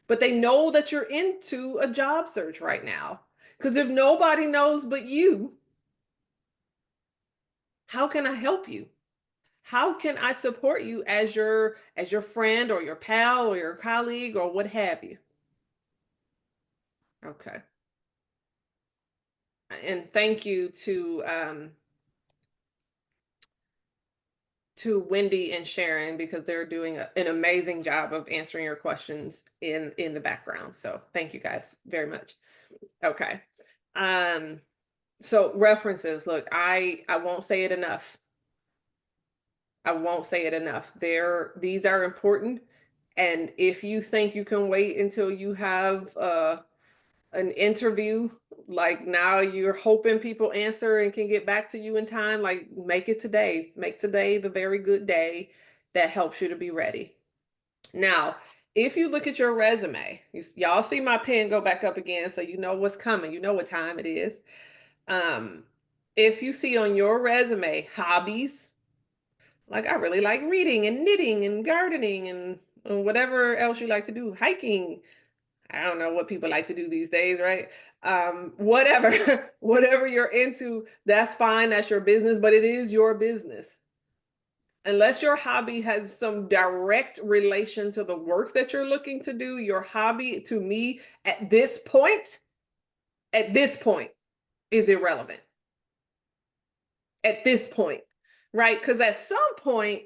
But they know that you're into a job search right now. Because if nobody knows but you, how can I help you? How can I support you as your friend or your pal or your colleague or what have you? Okay. And thank you to Wendy and Sharon, because they're doing an amazing job of answering your questions in the background. So thank you guys very much. Okay. So references, look, I won't say it enough. I won't say it enough. These are important. And if you think you can wait until you have an interview, like now you're hoping people answer and can get back to you in time, like make it today. Make today the very good day that helps you to be ready. Now, if you look at your resume, y'all see my pen go back up again, so you know what's coming. You know what time it is. If you see on your resume hobbies, like I really like reading and knitting and gardening and whatever else you like to do, hiking, I don't know what people like to do these days, right? Whatever, whatever you're into, that's fine. That's your business, but it is your business. Unless your hobby has some direct relation to the work that you're looking to do, your hobby to me at this point is irrelevant. At this point, right? Because at some point,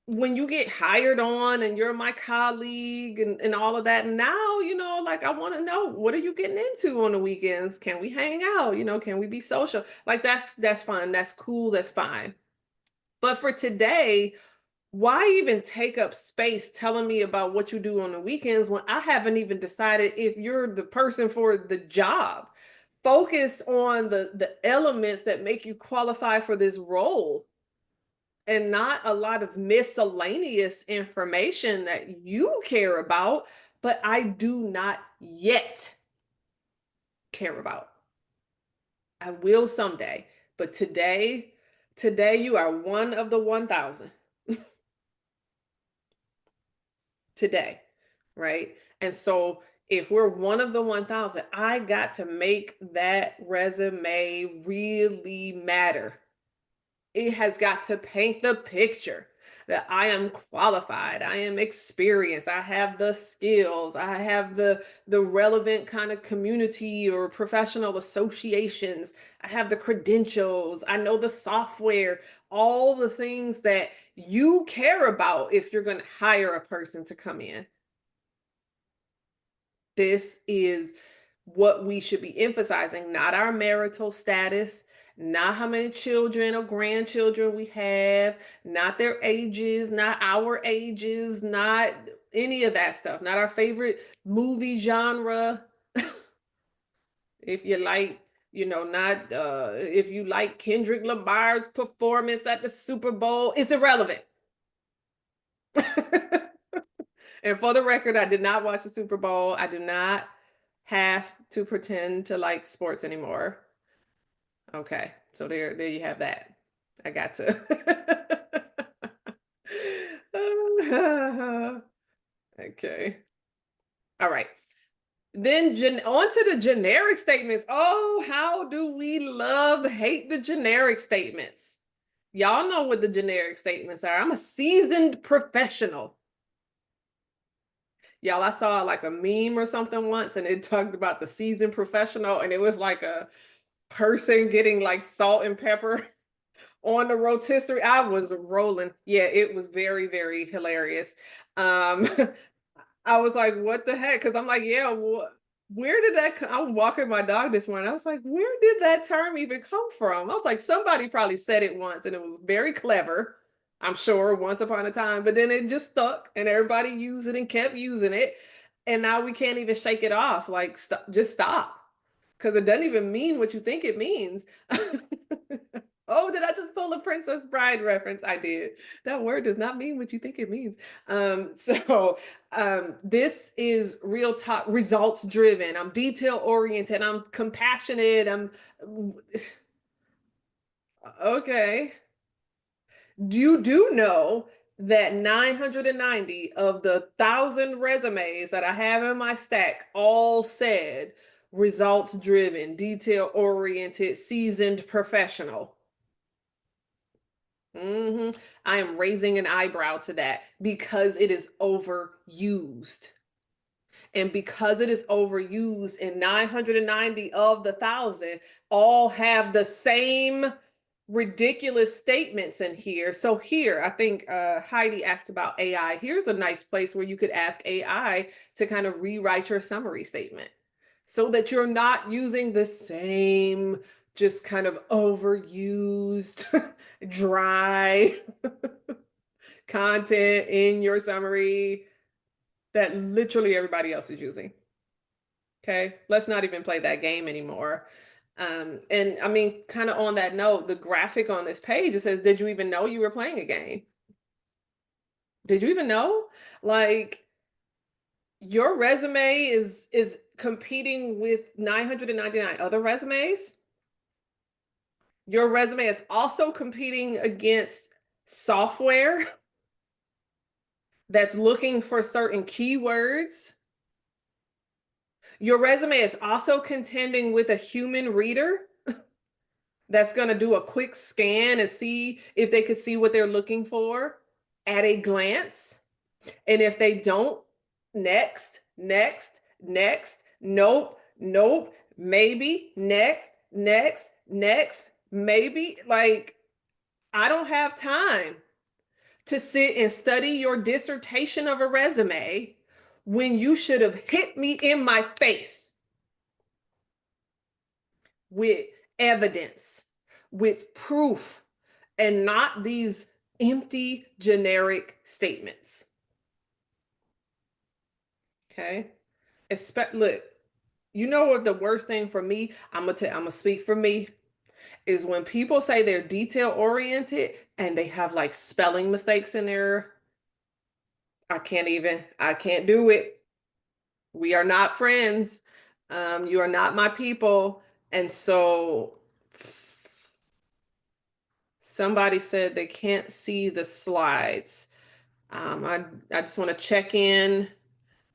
when you get hired on and you're my colleague and all of that, now, like I want to know, what are you getting into on the weekends? Can we hang out? Can we be social? Like that's fine. That's cool. That's fine. But for today, why even take up space telling me about what you do on the weekends when I haven't even decided if you're the person for the job? Focus on the elements that make you qualify for this role, and not a lot of miscellaneous information that you care about, but I do not yet care about. I will someday, but today you are one of the 1,000. Today, right? And so if we're one of the 1,000, I got to make that resume really matter. It has got to paint the picture that I am qualified, I am experienced, I have the skills, I have the relevant kind of community or professional associations, I have the credentials, I know the software, all the things that you care about if you're going to hire a person to come in. This is what we should be emphasizing, not our marital status, not how many children or grandchildren we have, not their ages, not our ages, not any of that stuff, not our favorite movie genre. If you like, not if you like Kendrick Lamar's performance at the Super Bowl, it's irrelevant. And for the record, I did not watch the Super Bowl. I do not have to pretend to like sports anymore. Okay, so there you have that. I got to. Okay. All right. Then on to the generic statements. Oh, how do we hate the generic statements? Y'all know what the generic statements are. I'm a seasoned professional. Y'all, I saw like a meme or something once, and it talked about the seasoned professional, and it was like a person getting like salt and pepper on the rotisserie. I was rolling. Yeah, it was very, very hilarious. I was like, what the heck? Because I'm like, yeah, where did that come? I'm walking my dog this morning. I was like, where did that term even come from? I was like, somebody probably said it once and it was very clever. I'm sure once upon a time, but then it just stuck and everybody used it and kept using it. And now we can't even shake it off. Like, just stop. Because it doesn't even mean what you think it means. Oh, did I just pull a Princess Bride reference? I did. That word does not mean what you think it means. This is real talk, results driven. I'm detail oriented. I'm compassionate. I'm okay. You do know that 990 of the 1,000 resumes that I have in my stack all said results driven, detail oriented, seasoned professional. I am raising an eyebrow to that because it is overused. And because it is overused, and 990 of the 1,000 all have the same ridiculous statements in here. So here, I think Heidi asked about AI. Here's a nice place where you could ask AI to kind of rewrite your summary statement so that you're not using the same just kind of overused, dry content in your summary that literally everybody else is using. Okay, let's not even play that game anymore. And I mean, kind of on that note, the graphic on this page, it says, did you even know you were playing a game? Did you even know? Like, your resume is competing with 999 other resumes. Your resume is also competing against software that's looking for certain keywords. Your resume is also contending with a human reader that's going to do a quick scan and see if they could see what they're looking for at a glance. And if they don't, next, next, next, nope, nope, maybe, next, next, next, maybe. Like, I don't have time to sit and study your dissertation of a resume when you should have hit me in my face with evidence, with proof, and not these empty generic statements. Okay. Look, you know what the worst thing for me, I'm gonna speak for me, is when people say they're detail oriented and they have like spelling mistakes in there. I can't do it. We are not friends. You are not my people. And so somebody said they can't see the slides. I just want to check in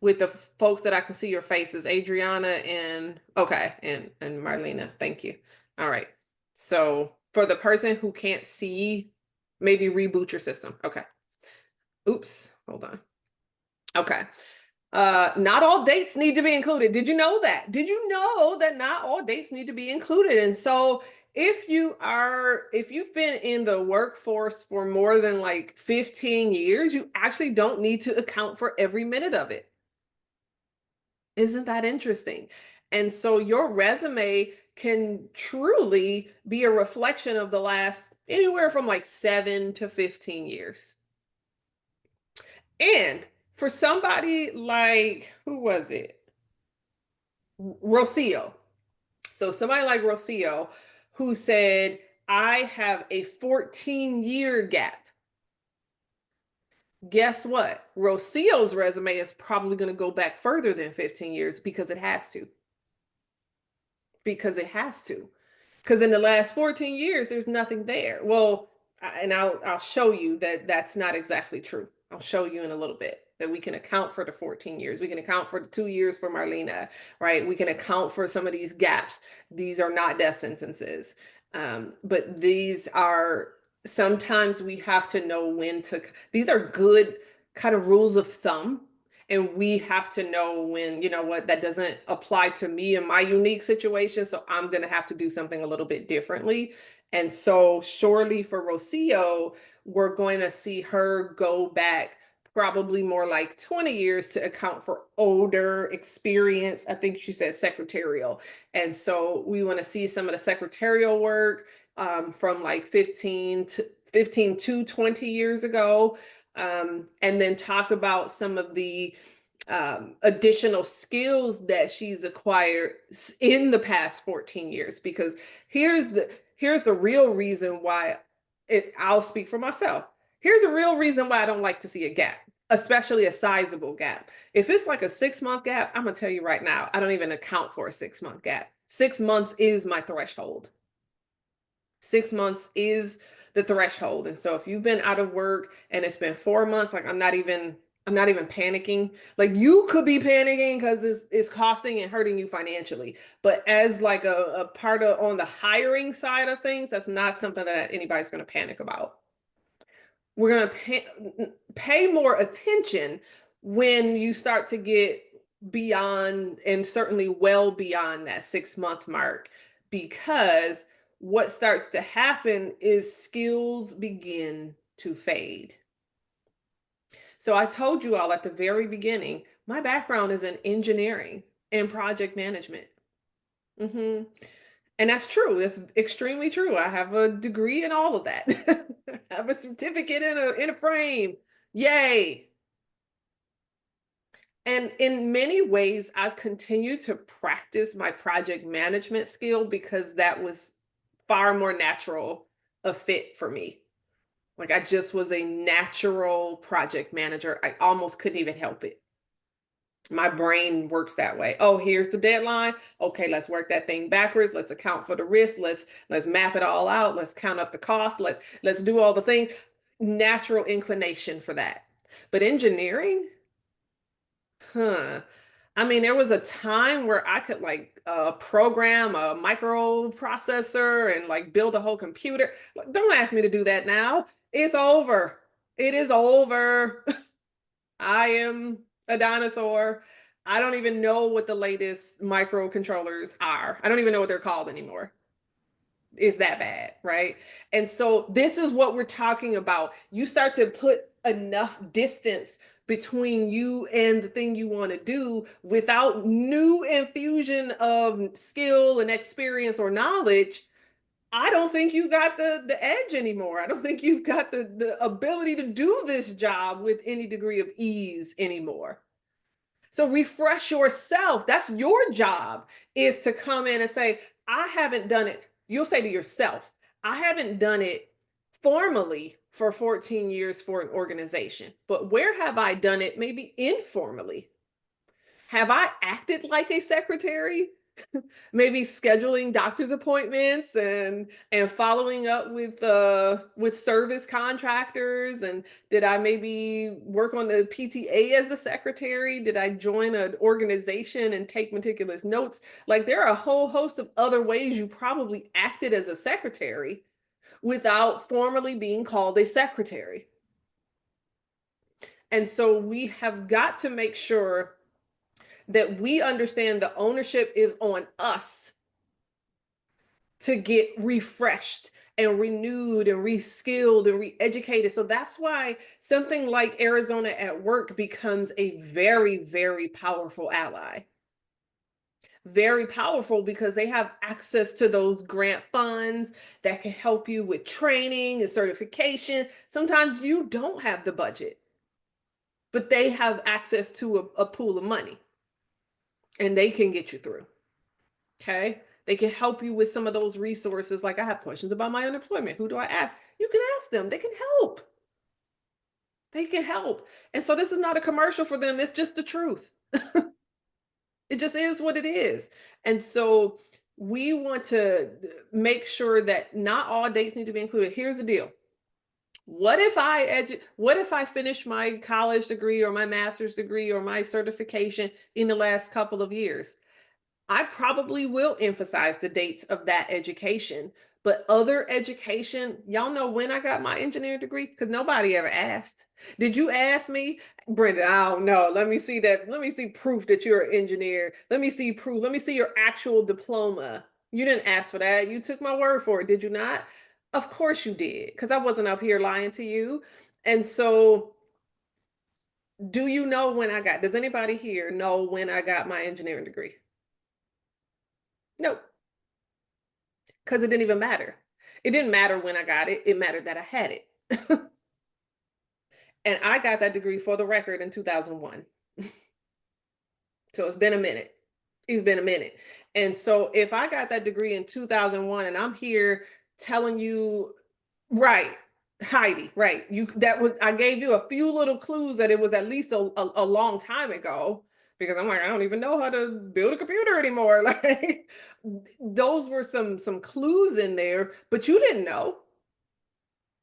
with the folks that I can see your faces, Adriana and Marlena. Thank you. All right. So for the person who can't see, maybe reboot your system. Okay. Oops. Hold on. Okay. Not all dates need to be included. Did you know that? Did you know that not all dates need to be included? And so if you've been in the workforce for more than like 15 years, you actually don't need to account for every minute of it. Isn't that interesting? And so your resume can truly be a reflection of the last anywhere from like 7 to 15 years. And for somebody like, who was it? Rocio. So somebody like Rocio who said, I have a 14-year gap. Guess what? Rocio's resume is probably going to go back further than 15 years because it has to. Because it has to. Because in the last 14 years, there's nothing there. Well, and I'll show you that that's not exactly true. I'll show you in a little bit that we can account for the 14 years. We can account for the 2 years for Marlena, right? We can account for some of these gaps. These are not death sentences. But these are, sometimes we have to know when to, these are good kind of rules of thumb. And we have to know when, you know what, that doesn't apply to me in my unique situation. So I'm going to have to do something a little bit differently. And so surely for Rocio, we're going to see her go back probably more like 20 years to account for older experience. I think she said secretarial. And so we want to see some of the secretarial work from like 15 to 20 years ago. And then talk about some of the additional skills that she's acquired in the past 14 years. Because here's the real reason why I'll speak for myself. Here's a real reason why I don't like to see a gap, especially a sizable gap. If it's like a 6-month gap, I'm gonna tell you right now, I don't even account for a 6-month gap. 6 months is my threshold. 6 months is the threshold. And so if you've been out of work and it's been 4 months, like I'm not even panicking. Like you could be panicking because it's costing and hurting you financially. But as like a part of on the hiring side of things, that's not something that anybody's going to panic about. We're going to pay more attention when you start to get beyond, and certainly well beyond that 6-month mark, because what starts to happen is skills begin to fade. So I told you all at the very beginning, my background is in engineering and project management. And that's true. It's extremely true. I have a degree in all of that. I have a certificate in a frame. Yay. And in many ways, I've continued to practice my project management skill because that was far more natural a fit for me. Like I just was a natural project manager. I almost couldn't even help it. My brain works that way. Oh, here's the deadline. Okay, let's work that thing backwards. Let's account for the risk. Let's map it all out. Let's count up the cost. Let's do all the things. Natural inclination for that. But engineering, I mean, there was a time where I could like program a microprocessor and like build a whole computer. Like, don't ask me to do that now. It's over. It is over. I am a dinosaur. I don't even know what the latest microcontrollers are. I don't even know what they're called anymore. Is that bad, right? And so this is what we're talking about. You start to put enough distance between you and the thing you want to do without new infusion of skill and experience or knowledge. I don't think you got the edge anymore. I don't think you've got the ability to do this job with any degree of ease anymore. So refresh yourself. That's your job, is to come in and say, I haven't done it. You'll say to yourself, I haven't done it formally for 14 years for an organization, but where have I done it maybe informally? Have I acted like a secretary? Maybe scheduling doctor's appointments and following up with service contractors, and did I maybe work on the PTA as the secretary? Did I join an organization and take meticulous notes? Like, there are a whole host of other ways you probably acted as a secretary without formally being called a secretary. And so we have got to make sure that we understand the ownership is on us to get refreshed and renewed and reskilled and re-educated. So that's why something like Arizona at Work becomes a very, very powerful ally. Very powerful because they have access to those grant funds that can help you with training and certification. Sometimes you don't have the budget, but they have access to a pool of money and they can get you through. Okay. They can help you with some of those resources. Like, I have questions about my unemployment. Who do I ask? You can ask them. They can help. They can help. And so this is not a commercial for them. It's just the truth. It just is what it is. And so we want to make sure that not all dates need to be included. Here's the deal. What if I finish my college degree or my master's degree or my certification in the last couple of years? I probably will emphasize the dates of that education, but other education, y'all know when I got my engineering degree? Because nobody ever asked. Did you ask me, Brenda? I don't know. Let me see that. Let me see proof that you're an engineer. Let me see proof. Let me see your actual diploma. You didn't ask for that. You took my word for it, did you not? Of course you did, because I wasn't up here lying to you. And so, do you know when does anybody here know when I got my engineering degree? No, because it didn't even matter. It didn't matter when I got it. It mattered that I had it. And I got that degree, for the record, in 2001. So it's been a minute. It's been a minute. And so if I got that degree in 2001 and I'm here telling you, right, Heidi, right, I gave you a few little clues that it was at least a long time ago, because I'm like, I don't even know how to build a computer anymore. Like, those were some clues in there, but you didn't know.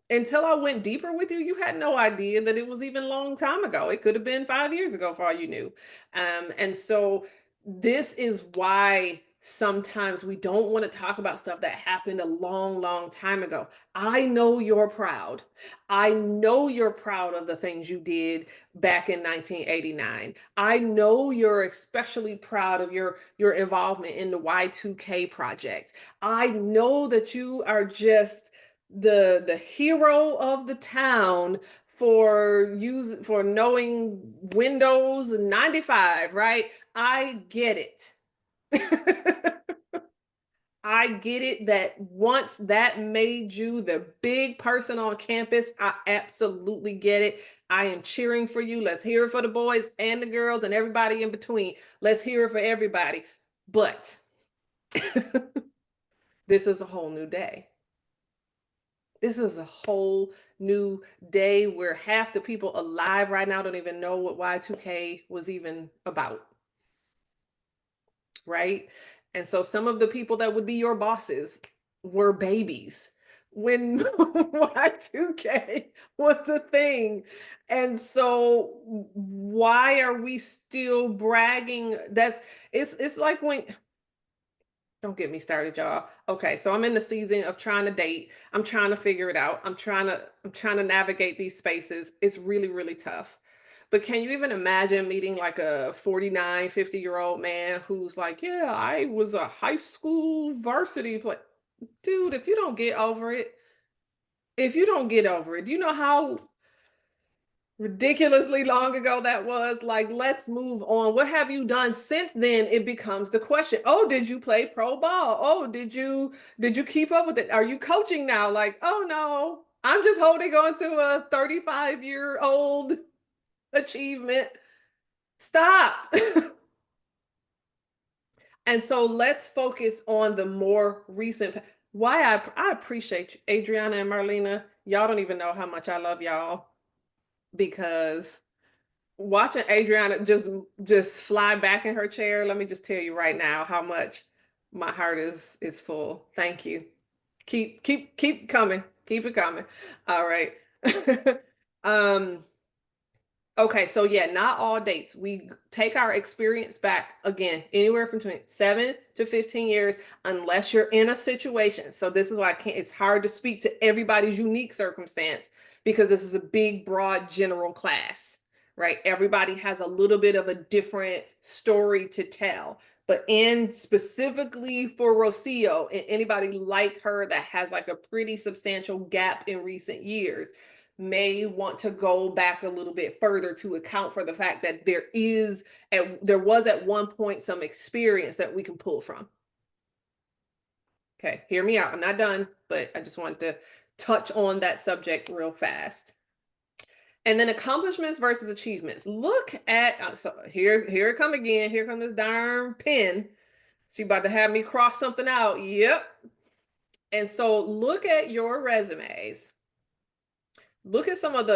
Until I went deeper with you, you had no idea that it was even a long time ago. It could have been 5 years ago for all you knew. And so this is why sometimes we don't want to talk about stuff that happened a long, long time ago. I know you're proud. I know you're proud of the things you did back in 1989. I know you're especially proud of your involvement in the Y2K project. I know that you are just the hero of the town for knowing Windows 95, right? I get it. I get it that once that made you the big person on campus. I absolutely get it. I am cheering for you. Let's hear it for the boys and the girls and everybody in between. Let's hear it for everybody. But this is a whole new day. This is a whole new day where half the people alive right now don't even know what Y2K was even about. Right? And so some of the people that would be your bosses were babies when Y2K was a thing. And so why are we still bragging? It's like when, don't get me started, y'all. Okay, so I'm in the season of trying to date. I'm trying to figure it out. I'm trying to navigate these spaces. It's really, really tough. But can you even imagine meeting like a 49, 50-year-old man who's like, yeah, I was a high school varsity player. Dude, if you don't get over it, do you know how ridiculously long ago that was? Like, let's move on. What have you done since then? It becomes the question. Oh, did you play pro ball? Oh, did you keep up with it? Are you coaching now? Like, oh no, I'm just holding on to a 35-year-old achievement. Stop. And so let's focus on the more recent. Why I appreciate you, Adriana and Marlena. Y'all don't even know how much I love y'all, because watching Adriana just fly back in her chair, let me just tell you right now how much my heart is full. Thank you. Keep coming. Keep it coming. All right. um Okay, so yeah, not all dates. We take our experience back again, anywhere from 7 to 15 years, unless you're in a situation. So this is why it's hard to speak to everybody's unique circumstance, because this is a big, broad, general class, right? Everybody has a little bit of a different story to tell. But in specifically for Rocio and anybody like her that has like a pretty substantial gap in recent years, may want to go back a little bit further to account for the fact that there was at one point some experience that we can pull from. Okay, hear me out. I'm not done, but I just wanted to touch on that subject real fast. And then accomplishments versus achievements. Look at, so here it come again. Here come this darn pen. She about to have me cross something out. Yep. And so look at your resumes. Look at some of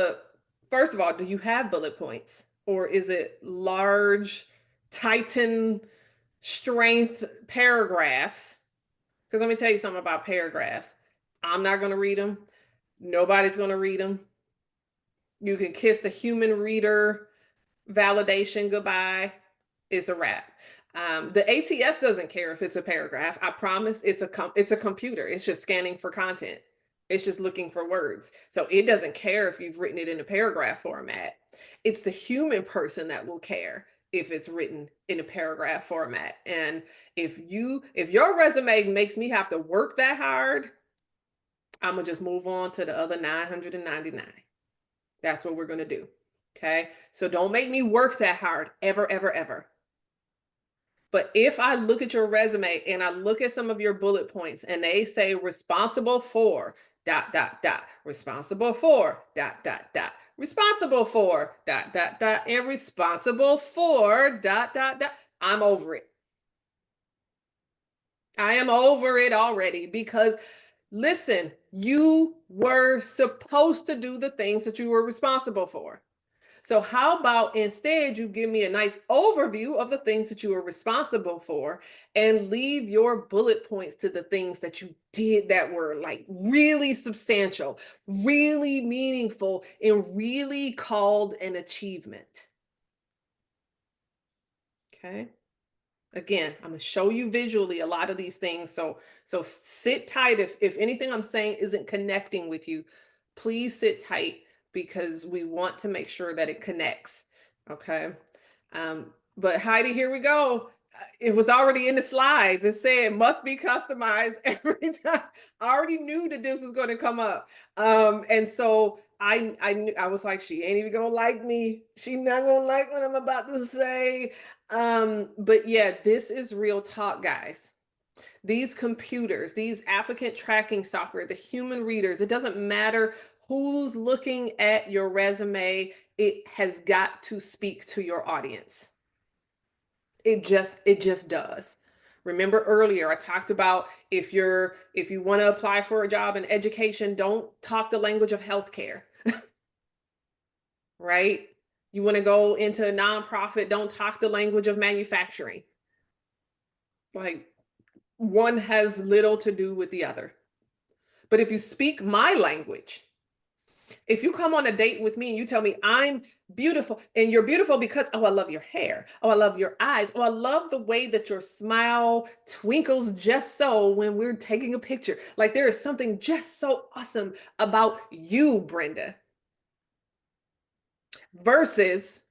first of all, do you have bullet points, or is it large Titan strength paragraphs? Because let me tell you something about paragraphs. I'm not going to read them. Nobody's going to read them. You can kiss the human reader validation goodbye. It's a wrap. The ATS doesn't care if it's a paragraph. I promise. It's a computer. It's just scanning for content. It's just looking for words. So it doesn't care if you've written it in a paragraph format. It's the human person that will care if it's written in a paragraph format. And if your resume makes me have to work that hard, I'm gonna just move on to the other 999. That's what we're gonna do. Okay. So don't make me work that hard ever, ever, ever. But if I look at your resume and I look at some of your bullet points and they say responsible for ... responsible for ... responsible for ... and responsible for ... I'm over it. I am over it already, because listen, you were supposed to do the things that you were responsible for. So how about instead you give me a nice overview of the things that you are responsible for, and leave your bullet points to the things that you did that were like really substantial, really meaningful, and really called an achievement. Okay. Again, I'm going to show you visually a lot of these things. So sit tight. If anything I'm saying isn't connecting with you, please sit tight, because we want to make sure that it connects. Okay. But Heidi, here we go. It was already in the slides. It said must be customized every time. I already knew that this was going to come up. And so I knew, I was like, she ain't even gonna like me. She not gonna like what I'm about to say. But yeah, this is real talk, guys. These computers, these applicant tracking software, the human readers, it doesn't matter who's looking at your resume, it has got to speak to your audience. It just does. Remember earlier, I talked about if you want to apply for a job in education, don't talk the language of healthcare. Right? You want to go into a nonprofit, don't talk the language of manufacturing. Like, one has little to do with the other. But if you speak my language, if you come on a date with me and you tell me I'm beautiful and you're beautiful because, oh, I love your hair. Oh, I love your eyes. Oh, I love the way that your smile twinkles just so when we're taking a picture. Like there is something just so awesome about you, Brenda. Versus,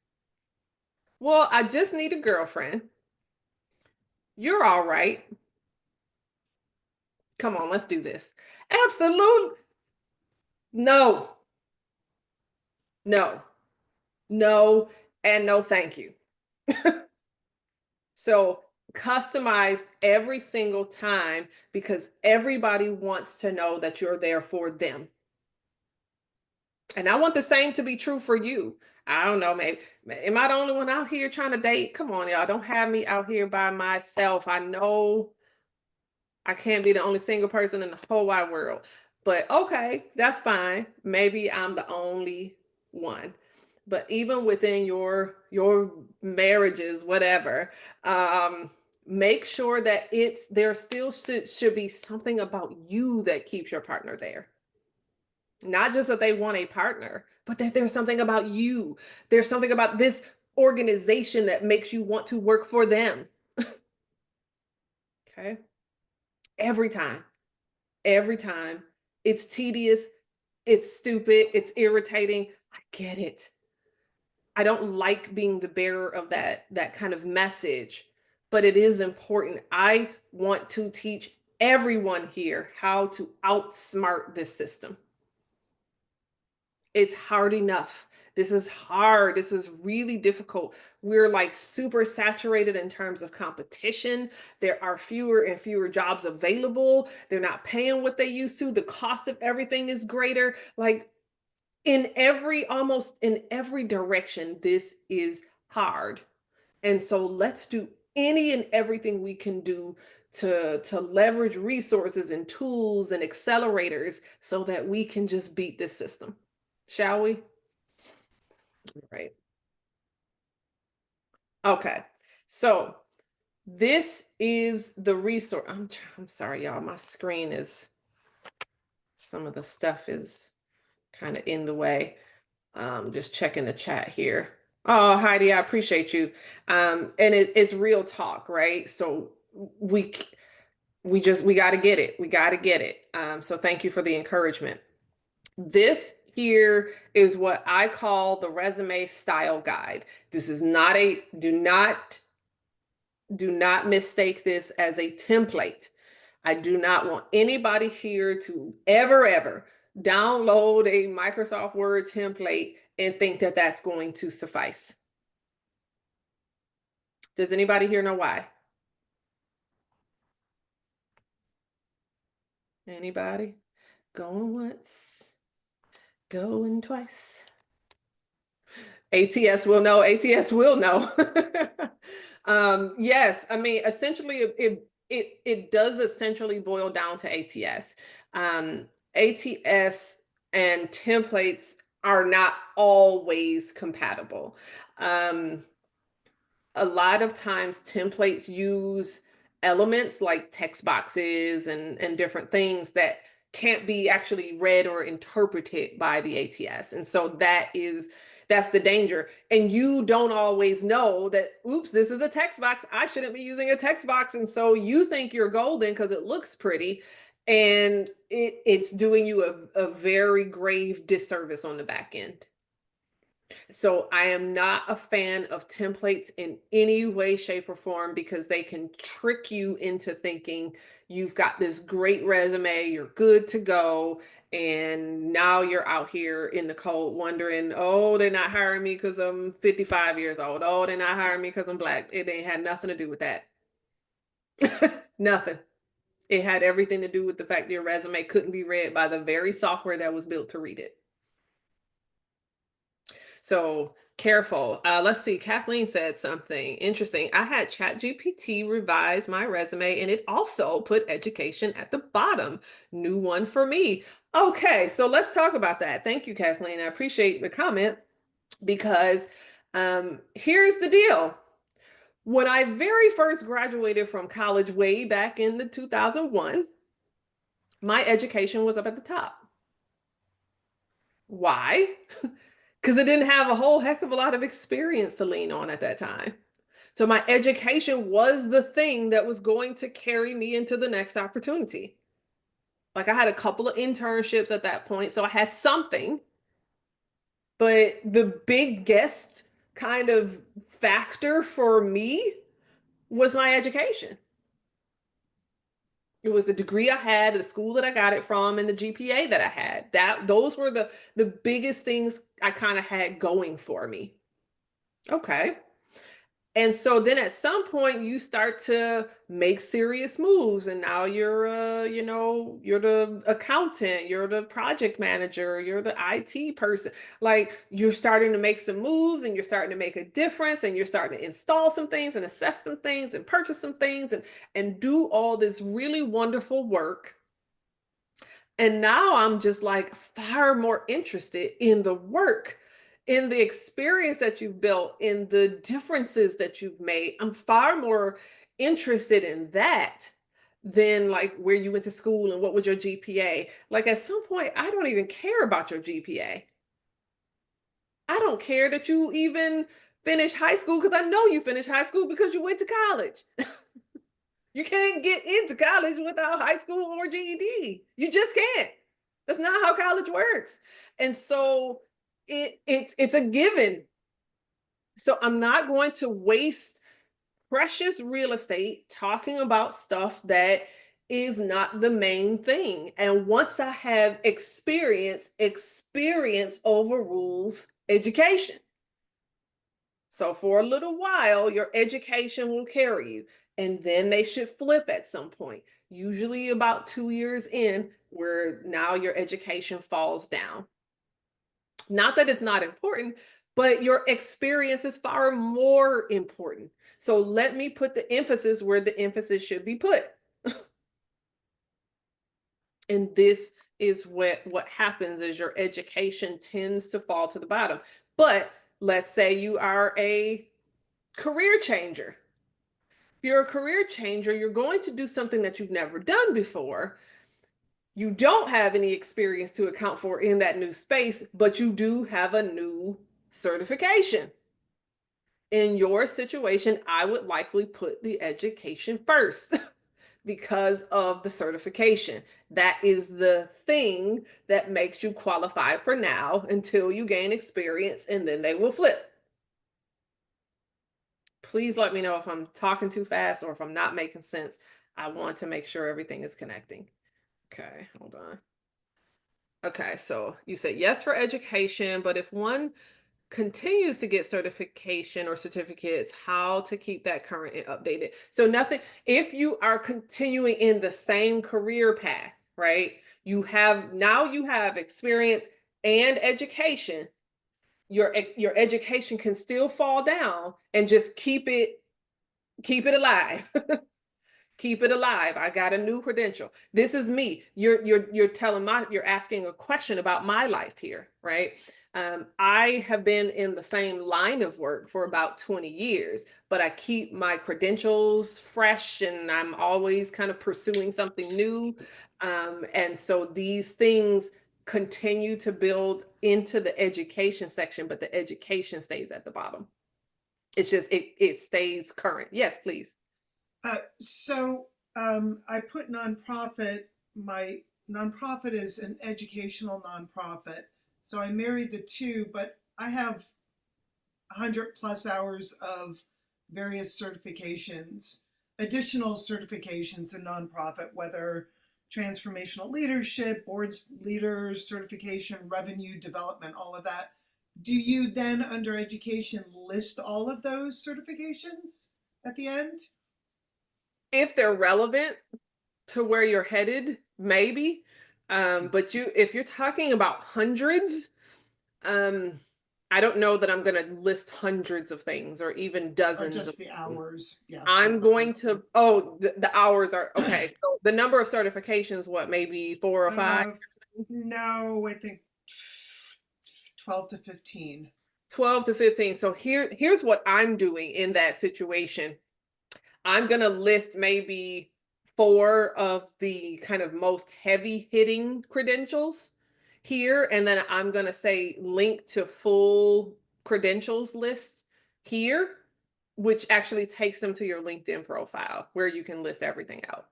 well, I just need a girlfriend. You're all right. Come on, let's do this. Absolute. No, no, no, and no, thank you. So customized every single time because everybody wants to know that you're there for them. And I want the same to be true for you. I don't know, maybe am I the only one out here trying to date? Come on, y'all. Don't have me out here by myself. I know I can't be the only single person in the whole wide world. But okay, that's fine. Maybe I'm the only one. But even within your marriages, whatever, make sure that there still should be something about you that keeps your partner there. Not just that they want a partner, but that there's something about you. There's something about this organization that makes you want to work for them. Okay. Every time. Every time. It's tedious, it's stupid, it's irritating. I get it. I don't like being the bearer of that kind of message, but it is important. I want to teach everyone here how to outsmart this system. It's hard enough. This is hard. This is really difficult. We're like super saturated in terms of competition. There are fewer and fewer jobs available. They're not paying what they used to. The cost of everything is greater. Like almost in every direction, this is hard. And so let's do any and everything we can do to leverage resources and tools and accelerators so that we can just beat this system. Shall we? Right. Okay. So this is the resource. I'm sorry, y'all. My screen is, some of the stuff is kind of in the way. Just checking the chat here. Oh, Heidi, I appreciate you. And it's real talk, right? So we got to get it. We got to get it. So thank you for the encouragement. This here is what I call the resume style guide. This is not do not mistake this as a template. I do not want anybody here to ever download a Microsoft Word template and think that that's going to suffice. Does anybody here know why? Anybody? Going once, going twice. ATS will know. ATS will know. Yes, I mean, essentially, it does essentially boil down to ATS. ATS and templates are not always compatible. A lot of times templates use elements like text boxes and different things that can't be actually read or interpreted by the ATS. And so that's the danger. And you don't always know that, oops, this is a text box. I shouldn't be using a text box. And so you think you're golden because it looks pretty. And it's doing you a very grave disservice on the back end. So I am not a fan of templates in any way, shape, or form because they can trick you into thinking you've got this great resume, you're good to go, and now you're out here in the cold wondering, oh, they're not hiring me because I'm 55 years old. Oh, they're not hiring me because I'm Black. It ain't had nothing to do with that. Nothing. It had everything to do with the fact that your resume couldn't be read by the very software that was built to read it. So careful. Let's see. Kathleen said something interesting. I had ChatGPT revise my resume and it also put education at the bottom. New one for me. Okay, so let's talk about that. Thank you, Kathleen. I appreciate the comment because here's the deal. When I very first graduated from college way back in the 2001, my education was up at the top. Why? Because I didn't have a whole heck of a lot of experience to lean on at that time. So my education was the thing that was going to carry me into the next opportunity. Like I had a couple of internships at that point, so I had something. But the biggest kind of factor for me was my education. It was a degree I had, the school that I got it from, and the GPA that I had. Those were the biggest things I kind of had going for me. Okay. And so then at some point you start to make serious moves, and now you're you're the accountant, you're the project manager, you're the IT person. Like you're starting to make some moves and you're starting to make a difference, and you're starting to install some things and assess some things and purchase some things and do all this really wonderful work. And now I'm just like far more interested in the work, in the experience that you've built, in the differences that you've made. I'm far more interested in that than like where you went to school and what was your GPA. Like at some point, I don't even care about your GPA. I don't care that you even finished high school because I know you finished high school because you went to college. You can't get into college without high school or GED. You just can't. That's not how college works. And so it's a given. So I'm not going to waste precious real estate talking about stuff that is not the main thing. And once I have experience overrules education. So for a little while, your education will carry you. And then they should flip at some point, usually about 2 years in, where now your education falls down. Not that it's not important, but your experience is far more important. So let me put the emphasis where the emphasis should be put. And this is what happens is your education tends to fall to the bottom. But let's say you are a career changer. If you're a career changer, you're going to do something that you've never done before. You don't have any experience to account for in that new space, but you do have a new certification. In your situation, I would likely put the education first because of the certification. That is the thing that makes you qualified for now until you gain experience, and then they will flip. Please let me know if I'm talking too fast or if I'm not making sense. I want to make sure everything is connecting. Okay, hold on. Okay, so you said yes for education, but if one continues to get certification or certificates, how to keep that current and updated. So nothing, if you are continuing in the same career path, right? You have experience and education. Your education can still fall down, and just keep it alive. Keep it alive. I got a new credential. This is me. You're asking a question about my life here, right? I have been in the same line of work for about 20 years, but I keep my credentials fresh, and I'm always kind of pursuing something new. And so these things continue to build into the education section, but the education stays at the bottom. It's just, it stays current. Yes, please. I put nonprofit. My nonprofit is an educational nonprofit. So I married the two, but I have 100 plus hours of various certifications, additional certifications in nonprofit, whether transformational leadership, boards leaders certification, revenue development, all of that. Do you then, under education, list all of those certifications at the end? If they're relevant to where you're headed, maybe. But if you're talking about hundreds, I don't know that I'm going to list hundreds of things or even dozens. Or just of the things. hours. Yeah. I'm going to, the hours are, okay. So the number of certifications, what, maybe 4 or 5? No, I think 12 to 15. 12 to 15. So here's what I'm doing in that situation. I'm going to list maybe 4 of the kind of most heavy hitting credentials here, and then I'm going to say link to full credentials list here, which actually takes them to your LinkedIn profile where you can list everything out.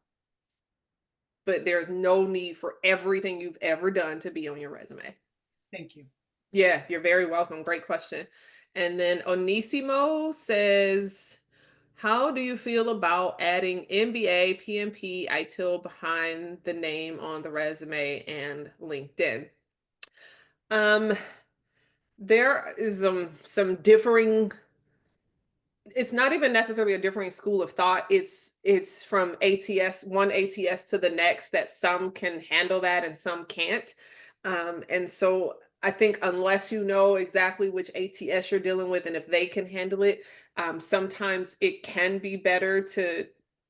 But there's no need for everything you've ever done to be on your resume. Thank you. Yeah, you're very welcome. Great question. And then Onisimo says, how do you feel about adding MBA, PMP, ITIL behind the name on the resume and LinkedIn? There is some differing, it's not even necessarily a differing school of thought. It's from ATS, one ATS to the next, that some can handle that and some can't. And so I think unless you know exactly which ATS you're dealing with and if they can handle it, sometimes it can be better to,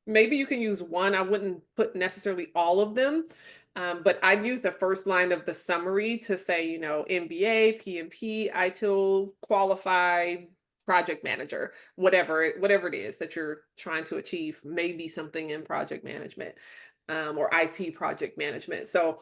maybe you can use one. I wouldn't put necessarily all of them. But I'd use the first line of the summary to say, you know, MBA, PMP, ITIL, qualified project manager, whatever it is that you're trying to achieve, maybe something in project management, or IT project management. So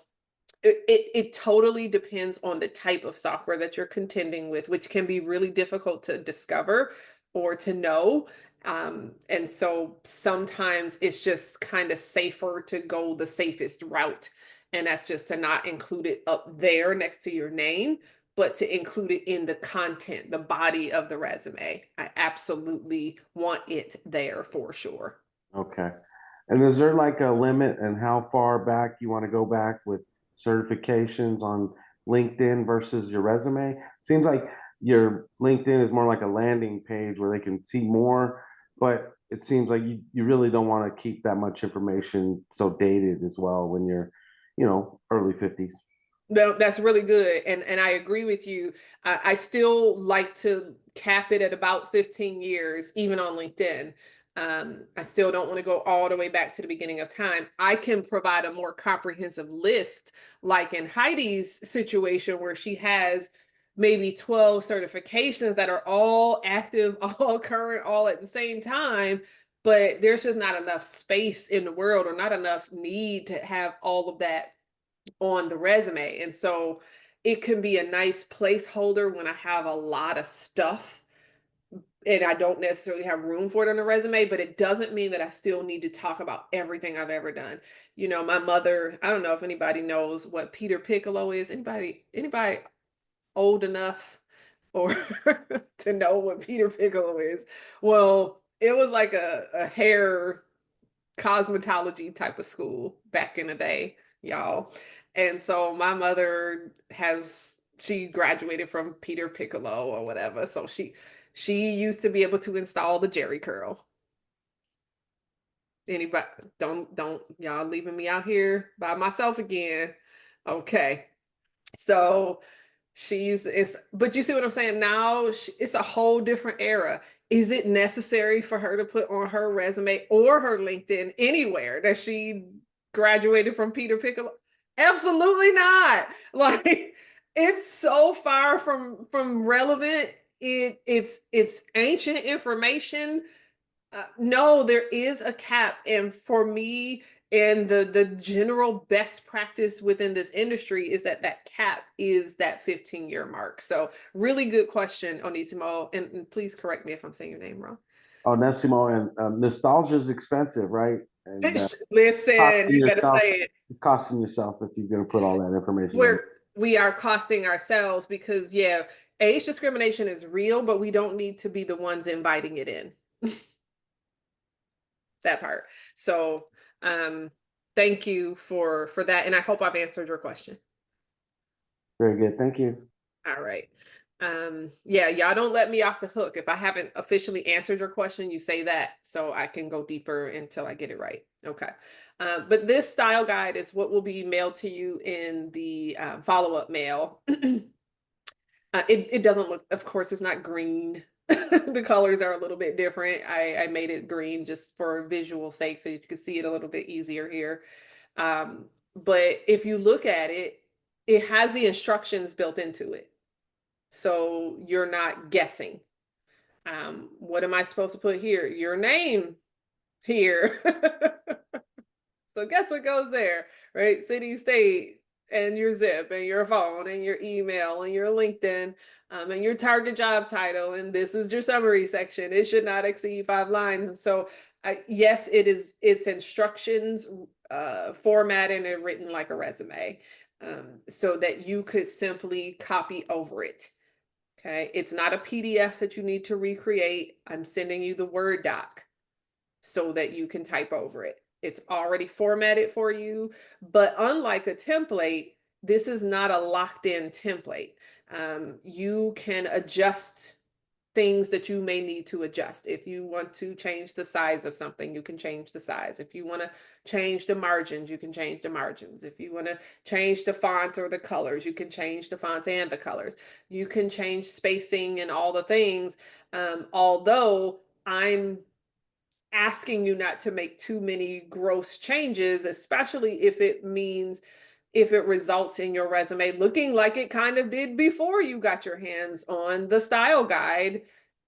it totally depends on the type of software that you're contending with, which can be really difficult to discover or to know. And so sometimes it's just kind of safer to go the safest route. And that's just to not include it up there next to your name, but to include it in the content, the body of the resume. I absolutely want it there for sure. Okay. And is there like a limit and how far back you want to go back with certifications on LinkedIn versus your resume? Seems like your LinkedIn is more like a landing page where they can see more, but it seems like you really don't want to keep that much information so dated as well when you're, early 50s. No, that's really good. And I agree with you. I still like to cap it at about 15 years, even on LinkedIn. I still don't want to go all the way back to the beginning of time. I can provide a more comprehensive list, like in Heidi's situation, where she has maybe 12 certifications that are all active, all current, all at the same time. But there's just not enough space in the world, or not enough need to have all of that on the resume. And so it can be a nice placeholder when I have a lot of stuff and I don't necessarily have room for it on the resume, but it doesn't mean that I still need to talk about everything I've ever done. You know, my mother, I don't know if anybody knows what Peter Piccolo is. Anybody old enough or to know what Peter Piccolo is? Well, it was like a hair cosmetology type of school back in the day, y'all. And so my mother she graduated from Peter Piccolo or whatever. So she used to be able to install the Jerry curl. Anybody, don't y'all leaving me out here by myself again. Okay. So but you see what I'm saying? Now it's a whole different era. Is it necessary for her to put on her resume or her LinkedIn anywhere that she graduated from Peter Piccolo? Absolutely not. Like, it's so far from relevant. It's ancient information. No, there is a cap, and for me, and the general best practice within this industry is that cap is that 15-year mark. So really good question, Onisimo, and please correct me if I'm saying your name wrong. Onessimo, and nostalgia is expensive, right? And Listen, you better say it. costing yourself if you're going to put all that information on. We are costing ourselves because, yeah, age discrimination is real, but we don't need to be the ones inviting it in. That part. So thank you for that, and I hope I've answered your question. Very good, thank you. All right. Yeah, y'all don't let me off the hook. If I haven't officially answered your question, you say that so I can go deeper until I get it right. Okay. But this style guide is what will be mailed to you in the follow-up mail. It doesn't look, of course, it's not green. The colors are a little bit different. I made it green just for visual sake so you can see it a little bit easier here. But if you look at it, it has the instructions built into it. So you're not guessing. What am I supposed to put here? Your name here. So guess what goes there, right? City, state, and your zip, and your phone, and your email, and your LinkedIn, and your target job title. And this is your summary section. It should not exceed 5 lines. And so, yes, it's instructions formatted and written like a resume, so that you could simply copy over it. Okay, it's not a PDF that you need to recreate. I'm sending you the Word doc so that you can type over it. It's already formatted for you, but unlike a template, this is not a locked in template. You can adjust things that you may need to adjust. If you want to change the size of something, you can change the size. If you want to change the margins, you can change the margins. If you want to change the font or the colors, you can change the fonts and the colors. You can change spacing and all the things. Although I'm asking you not to make too many gross changes, especially if it results in your resume looking like it kind of did before you got your hands on the style guide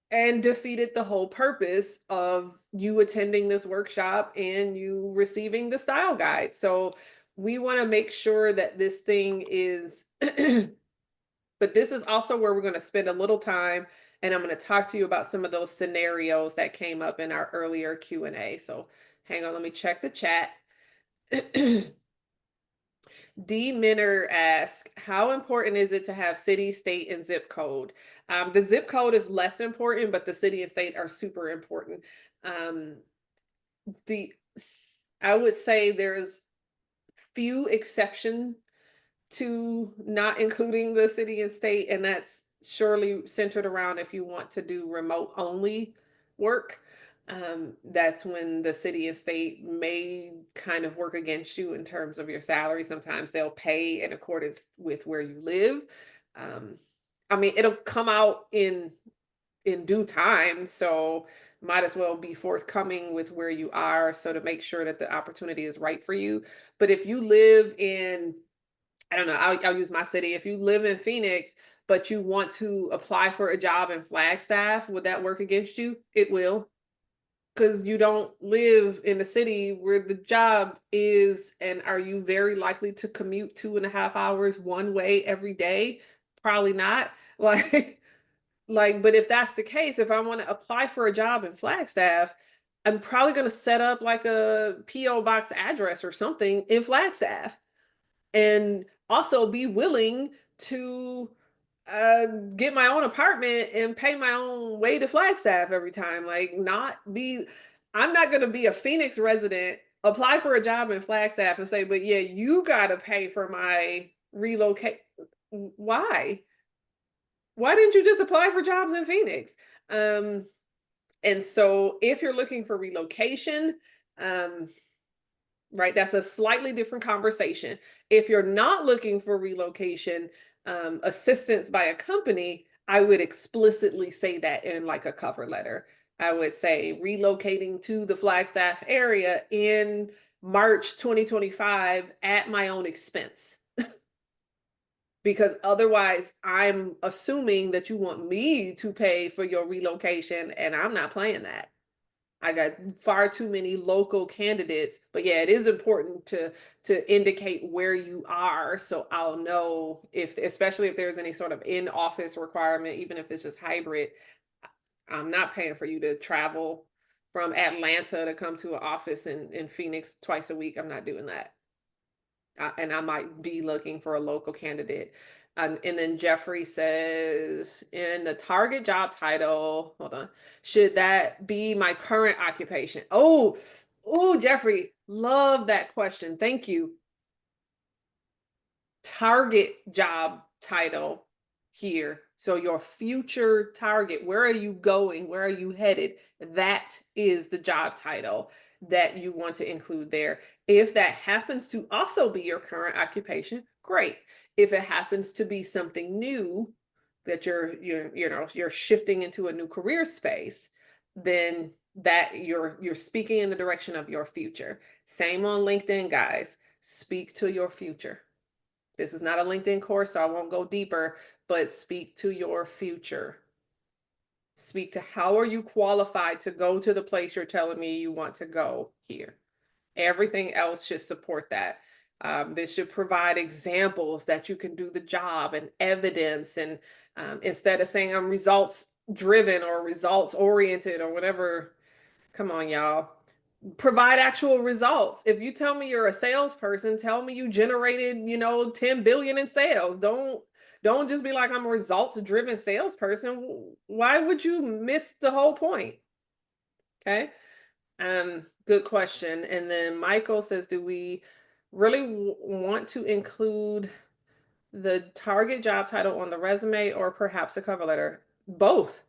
and defeated the whole purpose of you attending this workshop and you receiving the style guide. So we want to make sure that this thing is, but this is also where we're going to spend a little time, and I'm going to talk to you about some of those scenarios that came up in our earlier Q&A. So hang on, let me check the chat. D. Minner asks, how important is it to have city, state, and zip code? The zip code is less important, but the city and state are super important. I would say there's few exceptions to not including the city and state, and that's surely centered around if you want to do remote only work. That's when the city and state may kind of work against you in terms of your salary. Sometimes they'll pay in accordance with where you live. I mean, it'll come out in due time, so might as well be forthcoming with where you are, so to make sure that the opportunity is right for you. But if you live in, I don't know, I'll use my city. If you live in Phoenix, but you want to apply for a job in Flagstaff, would that work against you? It will, because you don't live in the city where the job is. And are you very likely to commute 2.5 hours one way every day? Probably not. But if that's the case, if I want to apply for a job in Flagstaff, I'm probably going to set up like a PO box address or something in Flagstaff, and also be willing to get my own apartment and pay my own way to Flagstaff every time. I'm not going to be a Phoenix resident, apply for a job in Flagstaff and say, but yeah, you got to pay for my relocate. Why? Why didn't you just apply for jobs in Phoenix? And so if you're looking for relocation, right, that's a slightly different conversation. If you're not looking for relocation assistance by a company, I would explicitly say that in like a cover letter. I would say relocating to the Flagstaff area in March 2025 at my own expense. Because otherwise, I'm assuming that you want me to pay for your relocation, and I'm not playing that. I got far too many local candidates, but yeah, it is important to indicate where you are, so I'll know if, especially if there's any sort of in-office requirement, even if it's just hybrid. I'm not paying for you to travel from Atlanta to come to an office in Phoenix twice a week. I'm not doing that. And I might be looking for a local candidate. And then Jeffrey says, in the target job title, hold on, should that be my current occupation? Oh, Jeffrey, love that question. Thank you. Target job title here. So your future target, where are you going? Where are you headed? That is the job title that you want to include there. If that happens to also be your current occupation, great. If it happens to be something new that you're shifting into a new career space, then that you're speaking in the direction of your future. Same on LinkedIn, guys. Speak to your future. This is not a LinkedIn course, so I won't go deeper, but speak to your future. Speak to how are you qualified to go to the place you're telling me you want to go here. Everything else should support that. This should provide examples that you can do the job and evidence. And instead of saying I'm results driven or results oriented or whatever, come on, y'all. Provide actual results. If you tell me you're a salesperson, tell me you generated, 10 billion in sales. Don't just be like I'm a results driven salesperson. Why would you miss the whole point? Okay. Good question. And then Michael says, do we really want to include the target job title on the resume or perhaps a cover letter? Both.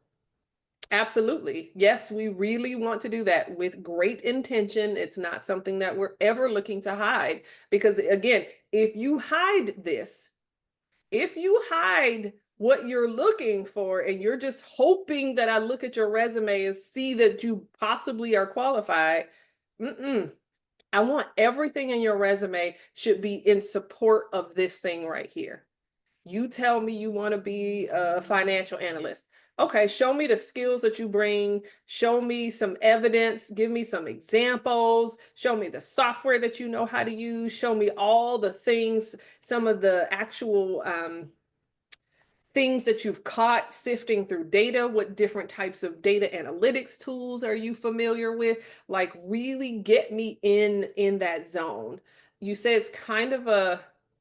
Absolutely. Yes, we really want to do that with great intention. It's not something that we're ever looking to hide. Because again, if you hide this, if you hide what you're looking for and you're just hoping that I look at your resume and see that you possibly are qualified, I want everything in your resume should be in support of this thing right here. You tell me you want to be a financial analyst. Okay, show me the skills that you bring. Show me some evidence. Give me some examples. Show me the software that you know how to use. Show me all the things, some of the actual things that you've caught sifting through data. What different types of data analytics tools are you familiar with? Like really get me in that zone. You say it's kind of a,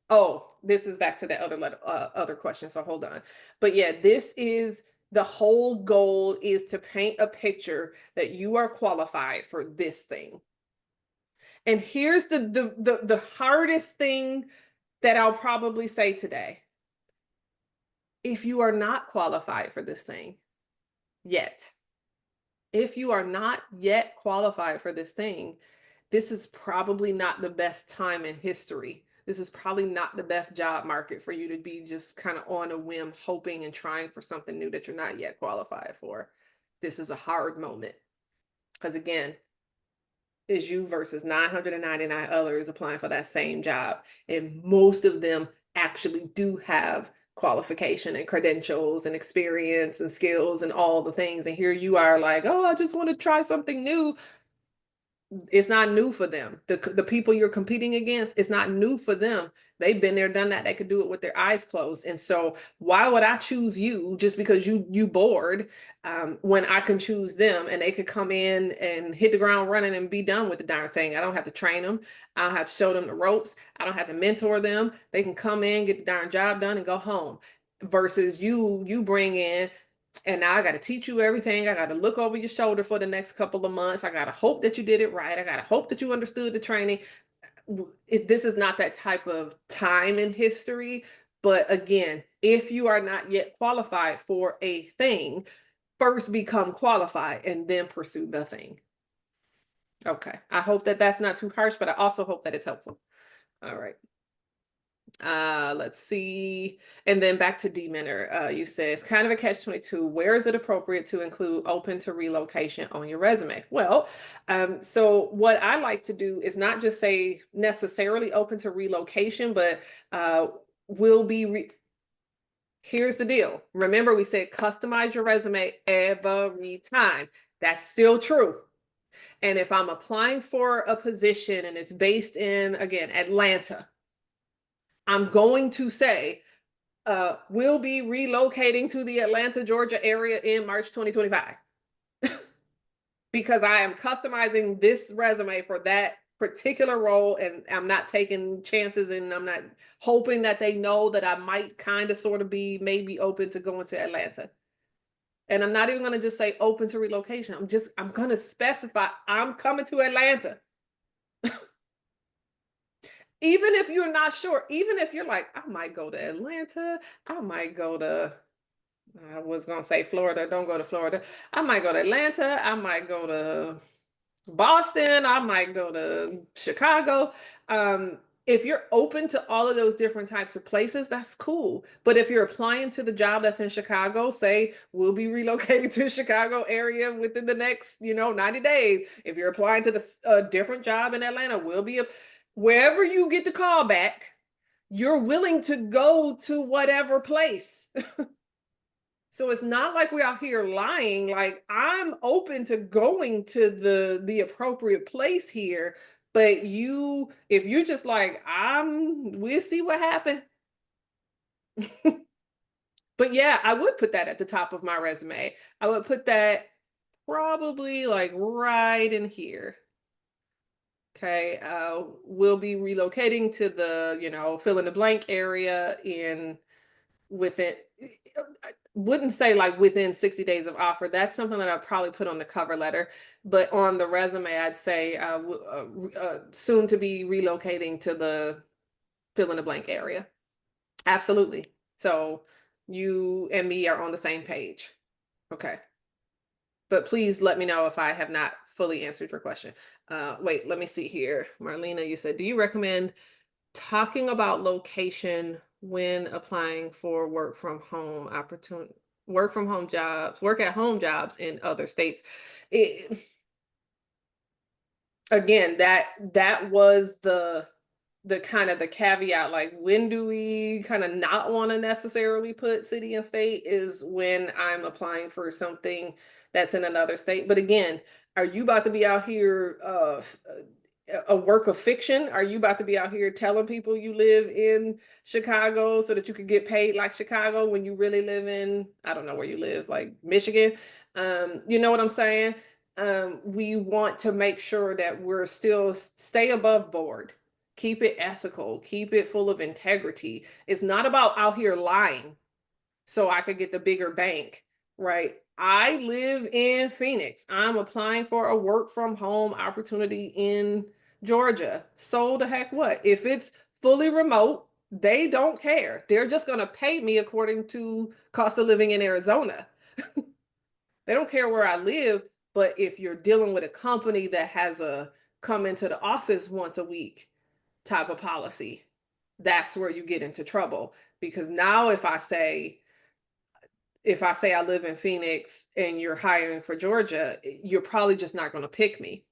oh, this is back to that other question, so hold on. But yeah, this is the whole goal, is to paint a picture that you are qualified for this thing. And here's the hardest thing that I'll probably say today. If you are not qualified for this thing yet, if you are not yet qualified for this thing, this is probably not the best time in history. This is probably not the best job market for you to be just kind of on a whim, hoping and trying for something new that you're not yet qualified for. This is a hard moment. Because again, it's you versus 999 others applying for that same job. And most of them actually do have qualification and credentials and experience and skills and all the things. And here you are like, oh, I just want to try something new. It's not new for them. The people you're competing against, it's not new for them. They've been there, done that. They could do it with their eyes closed. And so why would I choose you just because you bored, when I can choose them and they could come in and hit the ground running and be done with the darn thing? I don't have to train them. I don't have to show them the ropes. I don't have to mentor them. They can come in, get the darn job done and go home. Versus you bring in, and now I got to teach you everything. I got to look over your shoulder for the next couple of months. I got to hope that you did it right. I got to hope that you understood the training. This is not that type of time in history. But again, if you are not yet qualified for a thing, first become qualified and then pursue the thing. Okay. I hope that that's not too harsh, but I also hope that it's helpful. All right. Let's see. And then back to D-Mentor, you say it's kind of a catch-22. Where is it appropriate to include open to relocation on your resume? Well, so what I like to do is not just say necessarily open to relocation, but will be here's the deal. Remember, we said customize your resume every time. That's still true. And if I'm applying for a position and it's based in, again, Atlanta, I'm going to say, we'll be relocating to the Atlanta, Georgia area in March 2025. Because I am customizing this resume for that particular role, and I'm not taking chances, and I'm not hoping that they know that I might kind of sort of be maybe open to going to Atlanta. And I'm not even going to just say open to relocation. I'm going to specify I'm coming to Atlanta. Even if you're not sure, even if you're like, I might go to Atlanta, I might go to, I was going to say Florida, don't go to Florida. I might go to Atlanta, I might go to Boston, I might go to Chicago. If you're open to all of those different types of places, that's cool. But if you're applying to the job that's in Chicago, say we'll be relocating to the Chicago area within the next, 90 days. If you're applying to the different job in Atlanta, we'll be wherever you get the call back, you're willing to go to whatever place. So it's not like we're out here lying. Like, I'm open to going to the appropriate place here, But if you're just like, we'll see what happens. But yeah, I would put that at the top of my resume. I would put that probably like right in here. Okay, we'll be relocating to the, fill in the blank area within, I wouldn't say like within 60 days of offer. That's something that I'd probably put on the cover letter, but on the resume, I'd say soon to be relocating to the fill in the blank area. Absolutely. So you and me are on the same page. Okay. But please let me know if I have not fully answered your question. Wait, let me see here. Marlena, you said, do you recommend talking about location when applying for work from home opportunity, work from home jobs, work at home jobs in other states? Again, that was the kind of the caveat, like when do we kind of not want to necessarily put city and state is when I'm applying for something that's in another state. But again, are you about to be out here a work of fiction? Are you about to be out here telling people you live in Chicago so that you could get paid like Chicago when you really live in, I don't know where you live, like Michigan? You know what I'm saying? We want to make sure that we're still stay above board, keep it ethical, keep it full of integrity. It's not about out here lying so I could get the bigger bank, right? I live in Phoenix. I'm applying for a work from home opportunity in Georgia. So the heck what? If it's fully remote, they don't care. They're just going to pay me according to cost of living in Arizona. They don't care where I live, but if you're dealing with a company that has a come into the office once a week type of policy, that's where you get into trouble. Because now if I say I live in Phoenix and you're hiring for Georgia, you're probably just not going to pick me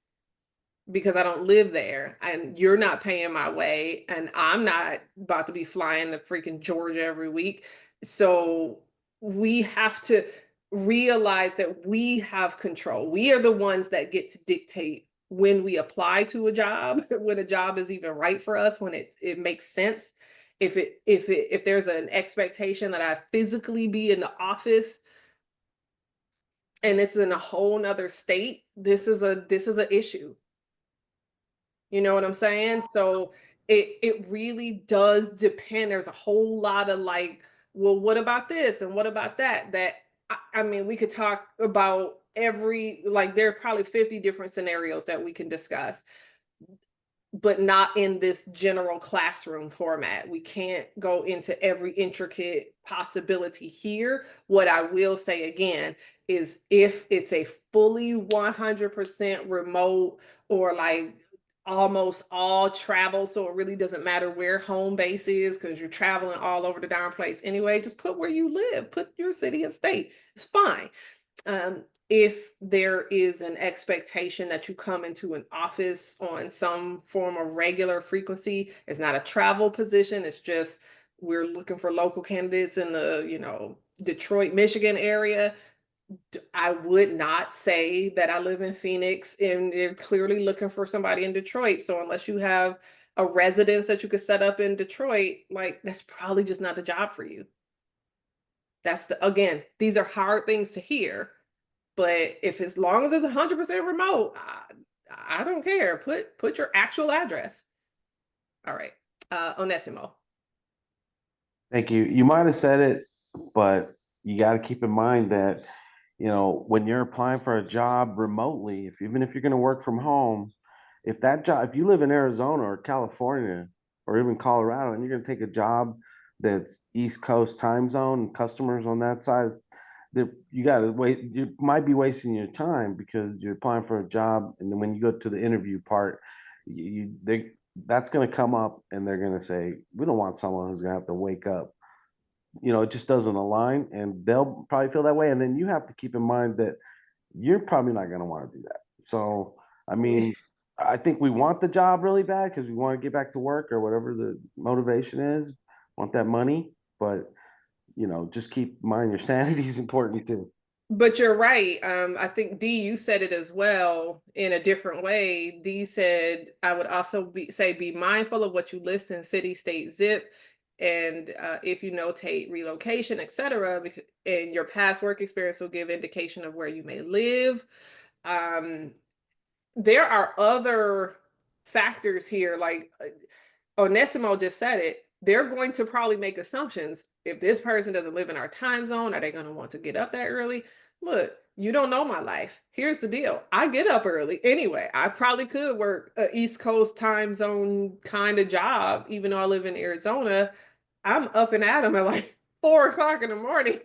because I don't live there and you're not paying my way and I'm not about to be flying to freaking Georgia every week. So we have to realize that we have control. We are the ones that get to dictate when we apply to a job, when a job is even right for us, when it makes sense. If there's an expectation that I physically be in the office and it's in a whole nother state, this is an issue. You know what I'm saying? So it really does depend. There's a whole lot of like, well, what about this and what about that? I mean, we could talk about there are probably 50 different scenarios that we can discuss, but not in this general classroom format. We can't go into every intricate possibility here. What I will say again is if it's a fully 100% remote or like almost all travel, so it really doesn't matter where home base is because you're traveling all over the darn place anyway, just put where you live, put your city and state. It's fine. If there is an expectation that you come into an office on some form of regular frequency, it's not a travel position, it's just we're looking for local candidates in the Detroit, Michigan area. I would not say that I live in Phoenix and they're clearly looking for somebody in Detroit. So unless you have a residence that you could set up in Detroit, like that's probably just not the job for you. Again, these are hard things to hear, but if as long as it's 100% remote, I don't care. Put your actual address. All right. Onesimo. Thank you. You might have said it, but you got to keep in mind that, when you're applying for a job remotely, even if you're going to work from home, if you live in Arizona or California or even Colorado and you're going to take a job that's East Coast time zone, customers on that side, you got to wait. You might be wasting your time because you're applying for a job, and then when you go to the interview part, that's going to come up, and they're going to say, "We don't want someone who's going to have to wake up." It just doesn't align, and they'll probably feel that way. And then you have to keep in mind that you're probably not going to want to do that. So, I mean, I think we want the job really bad because we want to get back to work or whatever the motivation is, want that money, but just keep in mind your sanity is important too. But you're right. I think D, you said it as well in a different way. D said, I would also be mindful of what you list in city, state, zip, and if you notate relocation, etc., because and your past work experience will give indication of where you may live. Um, there are other factors here, like Onesimo just said it. They're going to probably make assumptions. If this person doesn't live in our time zone, are they going to want to get up that early? Look, you don't know my life. Here's the deal. I get up early anyway. I probably could work a East Coast time zone kind of job, even though I live in Arizona. I'm up and at 'em at like 4 o'clock in the morning.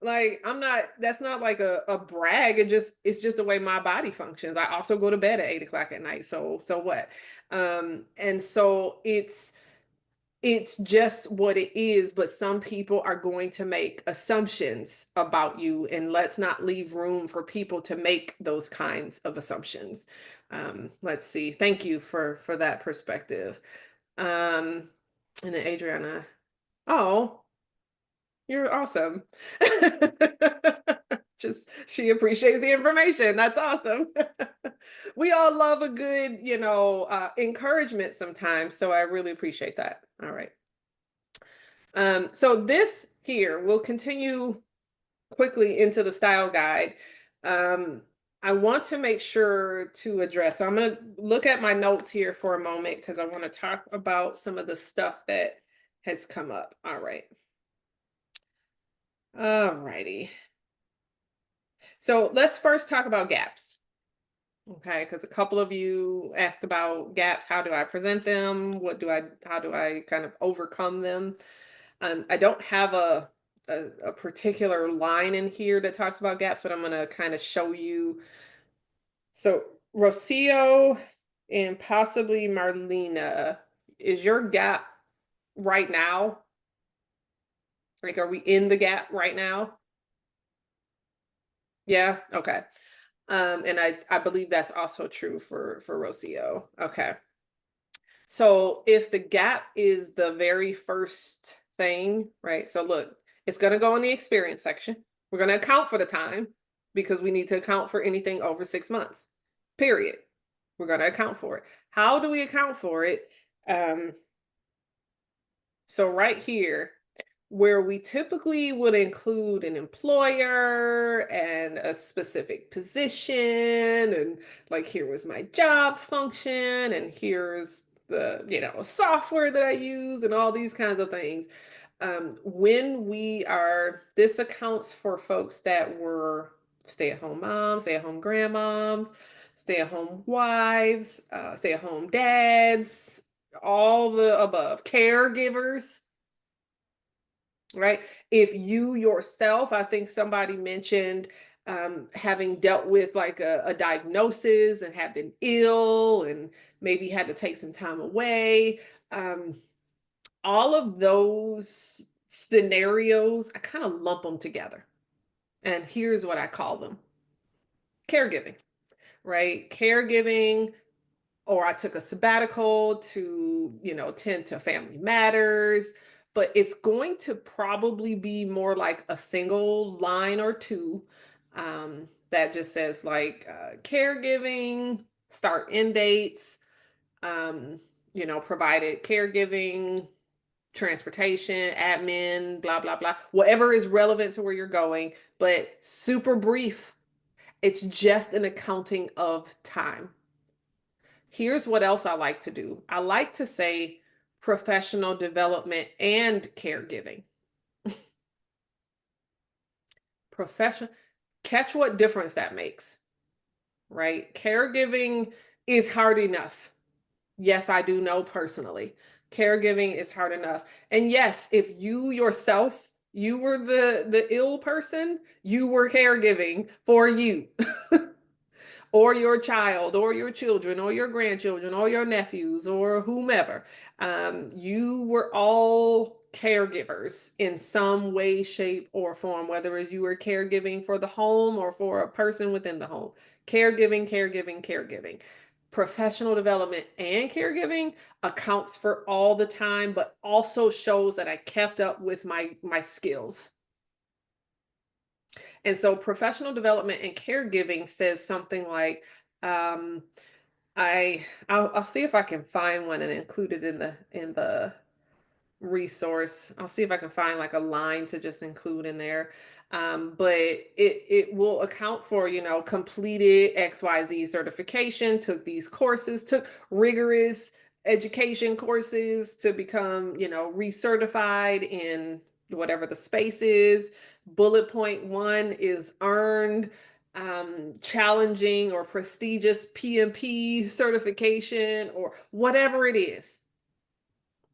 Like I'm not, that's not like a brag. It's just the way my body functions. I also go to bed at 8 o'clock at night. So what? And so it's just what it is, but some people are going to make assumptions about you, and let's not leave room for people to make those kinds of assumptions. Let's see. Thank you for that perspective. And then Adriana, oh, you're awesome. Just she appreciates the information. That's awesome. We all love a good, encouragement sometimes. So I really appreciate that. All right. So this here will continue quickly into the style guide. I want to make sure to address, so I'm going to look at my notes here for a moment because I want to talk about some of the stuff that has come up. All right. All righty. So let's first talk about gaps. Okay, because a couple of you asked about gaps. How do I present them? How do I kind of overcome them? I don't have a particular line in here that talks about gaps, but I'm going to kind of show you. So Rocio and possibly Marlena, is your gap right now? Like, are we in the gap right now? Yeah, okay. And I believe that's also true for Rocio. Okay. So if the gap is the very first thing, right? So look, it's going to go in the experience section. We're going to account for the time because we need to account for anything over 6 months, period. We're going to account for it. How do we account for it? So right here, where we typically would include an employer and a specific position, and like here was my job function, and here's the software that I use, and all these kinds of things. When this accounts for folks that were stay-at-home moms, stay-at-home grandmoms, stay-at-home wives, stay-at-home dads, all the above, caregivers. Right? If you yourself, I think somebody mentioned having dealt with like a diagnosis and have been ill and maybe had to take some time away. All of those scenarios, I kind of lump them together. And here's what I call them: caregiving, right? Caregiving, or I took a sabbatical to, tend to family matters, but it's going to probably be more like a single line or two that just says like caregiving, start end dates, provided caregiving, transportation, admin, blah, blah, blah, whatever is relevant to where you're going, but super brief. It's just an accounting of time. Here's what else I like to do. I like to say professional development and caregiving. Catch what difference that makes, right? Caregiving is hard enough. Yes, I do know personally. Caregiving is hard enough. And yes, if you yourself, you were the ill person, you were caregiving for you. Or your child, or your children, or your grandchildren, or your nephews, or whomever. You were all caregivers in some way, shape, or form, whether you were caregiving for the home or for a person within the home. Caregiving, caregiving, caregiving. Professional development and caregiving accounts for all the time, but also shows that I kept up with my skills. And so professional development and caregiving says something like, um, I'll see if I can find one and include it in the resource. I'll see if I can find like a line to just include in there. But it will account for, completed XYZ certification, took these courses, took rigorous education courses to become, recertified in whatever the space is. Bullet point 1 is earned challenging or prestigious PMP certification or whatever it is,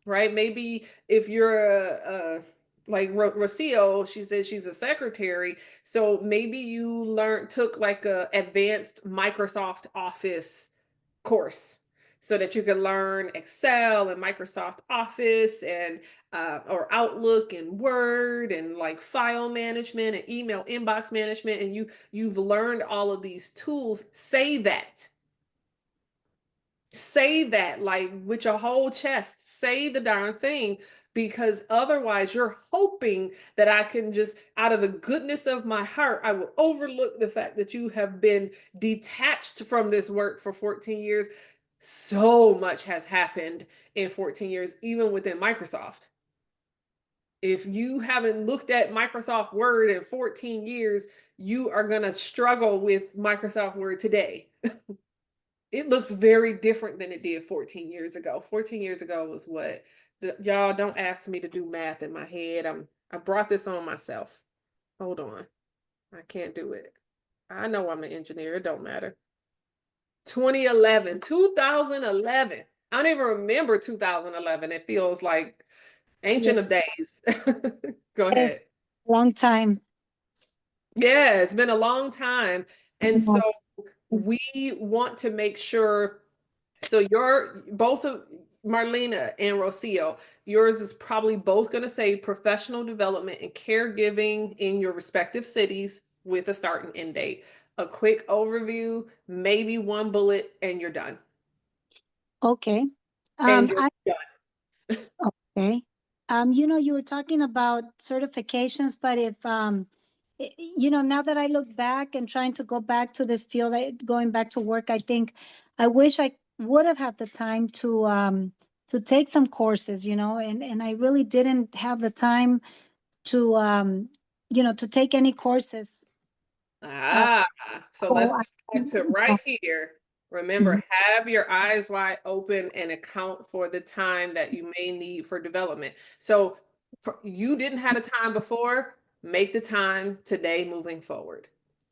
right? Maybe if you're like Rocio, she said she's a secretary, so maybe you took like a advanced Microsoft Office course so that you could learn Excel and Microsoft Office and or Outlook and Word and like file management and email inbox management, and you've learned all of these tools. Say that like with your whole chest, say the darn thing, because otherwise you're hoping that I can just, out of the goodness of my heart, I will overlook the fact that you have been detached from this work for 14 years. So much has happened in 14 years, even within Microsoft. If you haven't looked at Microsoft Word in 14 years, you are going to struggle with Microsoft Word today. It looks very different than it did 14 years ago. 14 years ago was what? Y'all don't ask me to do math in my head. I brought this on myself. Hold on. I can't do it. I know I'm an engineer. It don't matter. 2011. I don't even remember 2011. It feels like ancient of days. Go Yes, ahead. long time. Yeah, it's been a long time. And Yeah. so we want to make sure. So your both of Marlena and Rocio, yours is probably both going to say professional development and caregiving in your respective cities with a start and end date. A quick overview, maybe one bullet, and you're done. Okay. And you're I done. Okay. You were talking about certifications, but if now that I look back and trying to go back to this field, going back to work, I think I wish I would have had the time to take some courses, and I really didn't have the time to take any courses. Ah, so let's So go to right here. Remember, have your eyes wide open and account for the time that you may need for development. So you didn't have a time before, make the time today moving forward,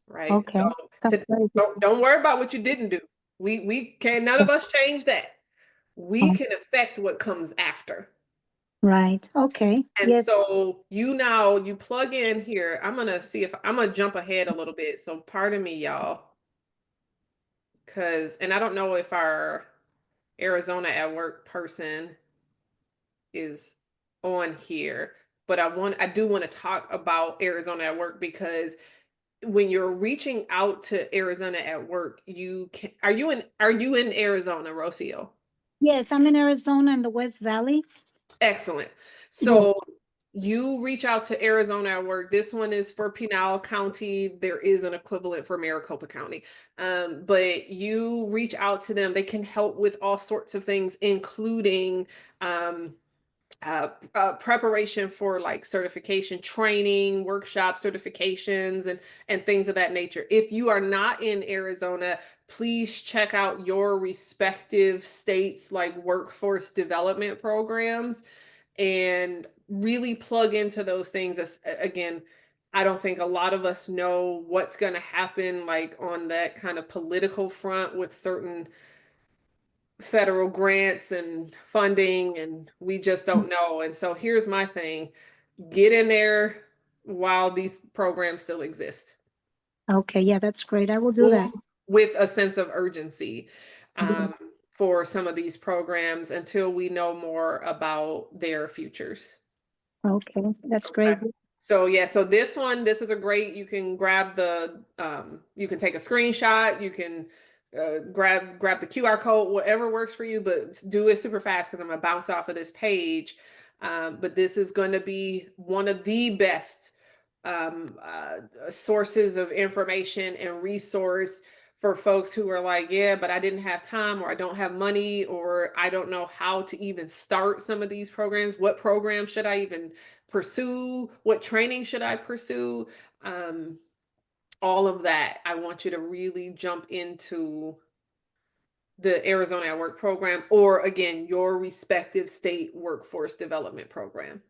right? Okay. So That's very good. don't worry about what you didn't do. We can, none of us change that. We can affect what comes after. Right. Okay. And Yes. so you plug in here. I'm gonna see if I'm gonna jump ahead a little bit. So pardon me, y'all. And I don't know if our Arizona at Work person is on here, but I do want to talk about Arizona at Work, because when you're reaching out to Arizona at Work, are you in Arizona, Rocio? Yes, I'm in Arizona in the West Valley. Excellent. Yes. So you reach out to Arizona at Work. This one is for Pinal County. There is an equivalent for Maricopa County. But you reach out to them. They can help with all sorts of things, including preparation for like certification, training, workshop certifications, and things of that nature. If you are not in Arizona, please check out your respective states like workforce development programs and really plug into those things. Again, I don't think a lot of us know what's going to happen like on that kind of political front with certain federal grants and funding, and we just don't know. And so here's my thing: get in there while these programs still exist. Okay. Yeah, that's great. I will do that. With a sense of urgency Yes. for some of these programs until we know more about their futures. Okay. That's great. Okay. So yeah, so this is a great, you can grab you can take a screenshot, you can grab the QR code, whatever works for you, but do it super fast because I'm gonna bounce off of this page. But this is going to be one of the best sources of information and resource for folks who are like, yeah, but I didn't have time, or I don't have money, or I don't know how to even start some of these programs. What program should I even pursue? What training should I pursue? All of that. I want you to really jump into the Arizona at Work program, or again, your respective state workforce development program.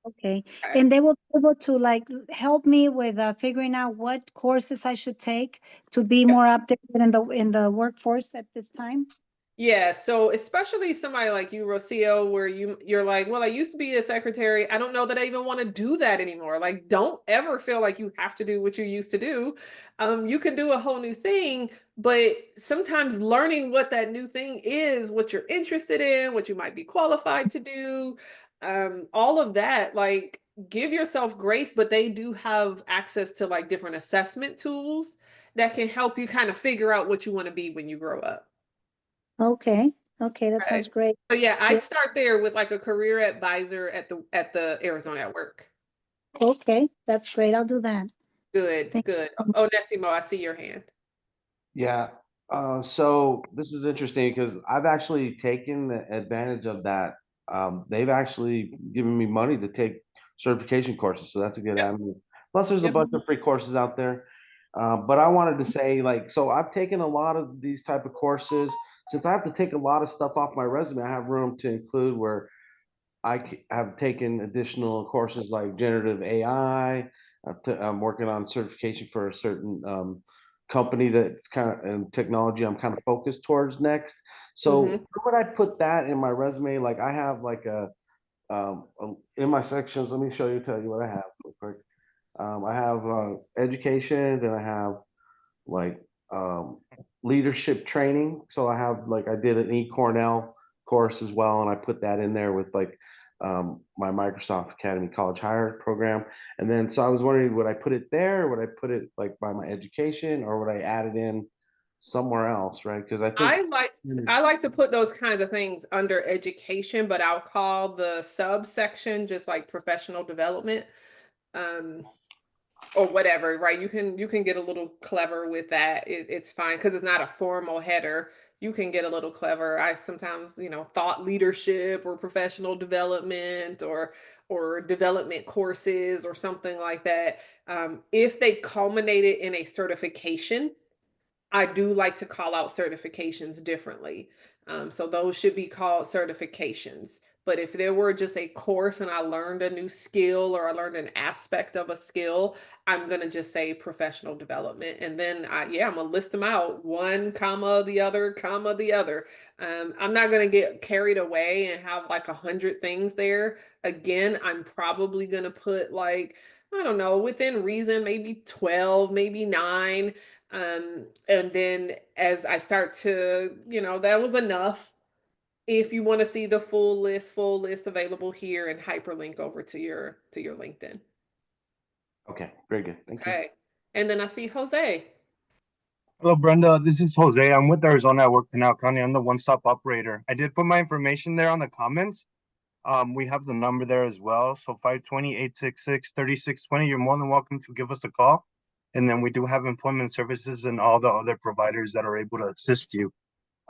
Okay. Okay. And they will be able to like help me with figuring out what courses I should take to be more updated in the workforce at this time. Yeah, so especially somebody like you, Rocio, where you're like, well, I used to be a secretary. I don't know that I even want to do that anymore. Like, don't ever feel like you have to do what you used to do. You can do a whole new thing, but sometimes learning what that new thing is, what you're interested in, what you might be qualified to do, all of that, like give yourself grace, but they do have access to like different assessment tools that can help you kind of figure out what you want to be when you grow up. Okay. Okay, that Right. sounds great. So yeah, Yeah. I'd start there with like a career advisor at the Arizona at Work. Okay, that's great. I'll do that. Good, Thank good. you. Onésimo, I see your hand. Yeah. So this is interesting because I've actually taken the advantage of that. They've actually given me money to take certification courses, so that's a good Yep, avenue. Plus, there's a yep. bunch of free courses out there. But I wanted to say, like, so I've taken a lot of these type of courses. Since I have to take a lot of stuff off my resume, I have room to include where have taken additional courses like generative AI. I'm working on certification for a certain company that's kind of in technology I'm kind of focused towards next. So Mm-hmm. where would I put that in my resume? Like I have like in my sections. Let me tell you what I have real quick. I have education, then I have like leadership training. So I have like I did an eCornell course as well, and I put that in there with like my Microsoft Academy College Hire program. And then so I was wondering, would I put it there? Or would I put it like by my education, or would I add it in somewhere else? Right? Because I think I like to put those kinds of things under education, but I'll call the subsection just like professional development. Um, or whatever, right? You can get a little clever with that. It's fine because it's not a formal header. You can get a little clever. I sometimes, thought leadership or professional development or development courses or something like that. If they culminated in a certification, I do like to call out certifications differently. So those should be called certifications. But if there were just a course and I learned a new skill or I learned an aspect of a skill, I'm going to just say professional development. And then I'm going to list them out, one comma, the other, comma, the other. I'm not going to get carried away and have like 100 things there. Again, I'm probably going to put like, I don't know, within reason, maybe 12, maybe 9. And then as I start to, that was enough. If you want to see the full list available here, and hyperlink over to your LinkedIn. okay, very good. Thank you. Okay. And then I see Jose. Hello, Brenda. This is Jose. I'm with Arizona at Work, Pinal County. I'm the one-stop operator. I did put my information there on the comments. We have the number there as well. So 520-866-3620. You're more than welcome to give us a call. And then we do have employment services and all the other providers that are able to assist you.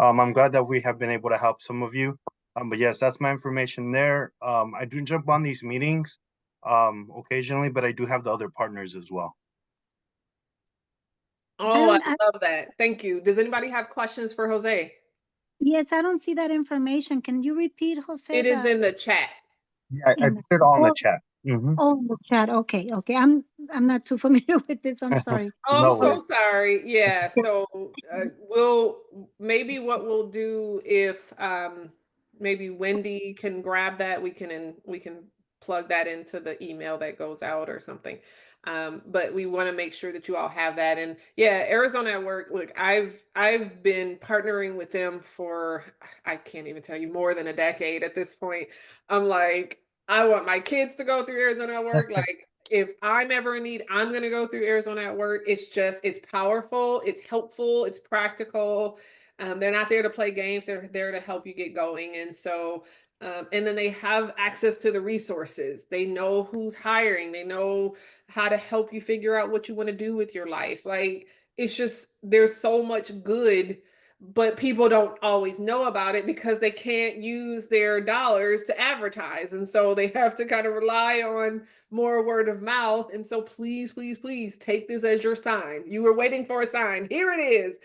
I'm glad that we have been able to help some of you. But yes, that's my information there. I do jump on these meetings occasionally, but I do have the other partners as well. Oh, I love that. Thank you. Does anybody have questions for Jose? Yes, I don't see that information. Can you repeat, Jose? It is in the chat. Yeah, I In put it all in the oh, chat. oh, the chat. Okay, okay. I'm not too familiar with this. I'm sorry. Oh, I'm No so worries. sorry. Yeah. So maybe what we'll do if maybe Wendy can grab that, we can plug that into the email that goes out or something. But we want to make sure that you all have that. And yeah, Arizona at Work. Look, I've been partnering with them for, I can't even tell you, more than a decade at this point. I'm like, I want my kids to go through Arizona at Work. Like, if I'm ever in need, I'm going to go through Arizona at Work. It's powerful, it's helpful, it's practical. They're not there to play games. They're there to help you get going. And so And then they have access to the resources. They know who's hiring. They know how to help you figure out what you want to do with your life. Like, it's just, there's so much good, but people don't always know about it because they can't use their dollars to advertise. And so they have to kind of rely on more word of mouth. And so please, please, please take this as your sign. You were waiting for a sign. Here it is.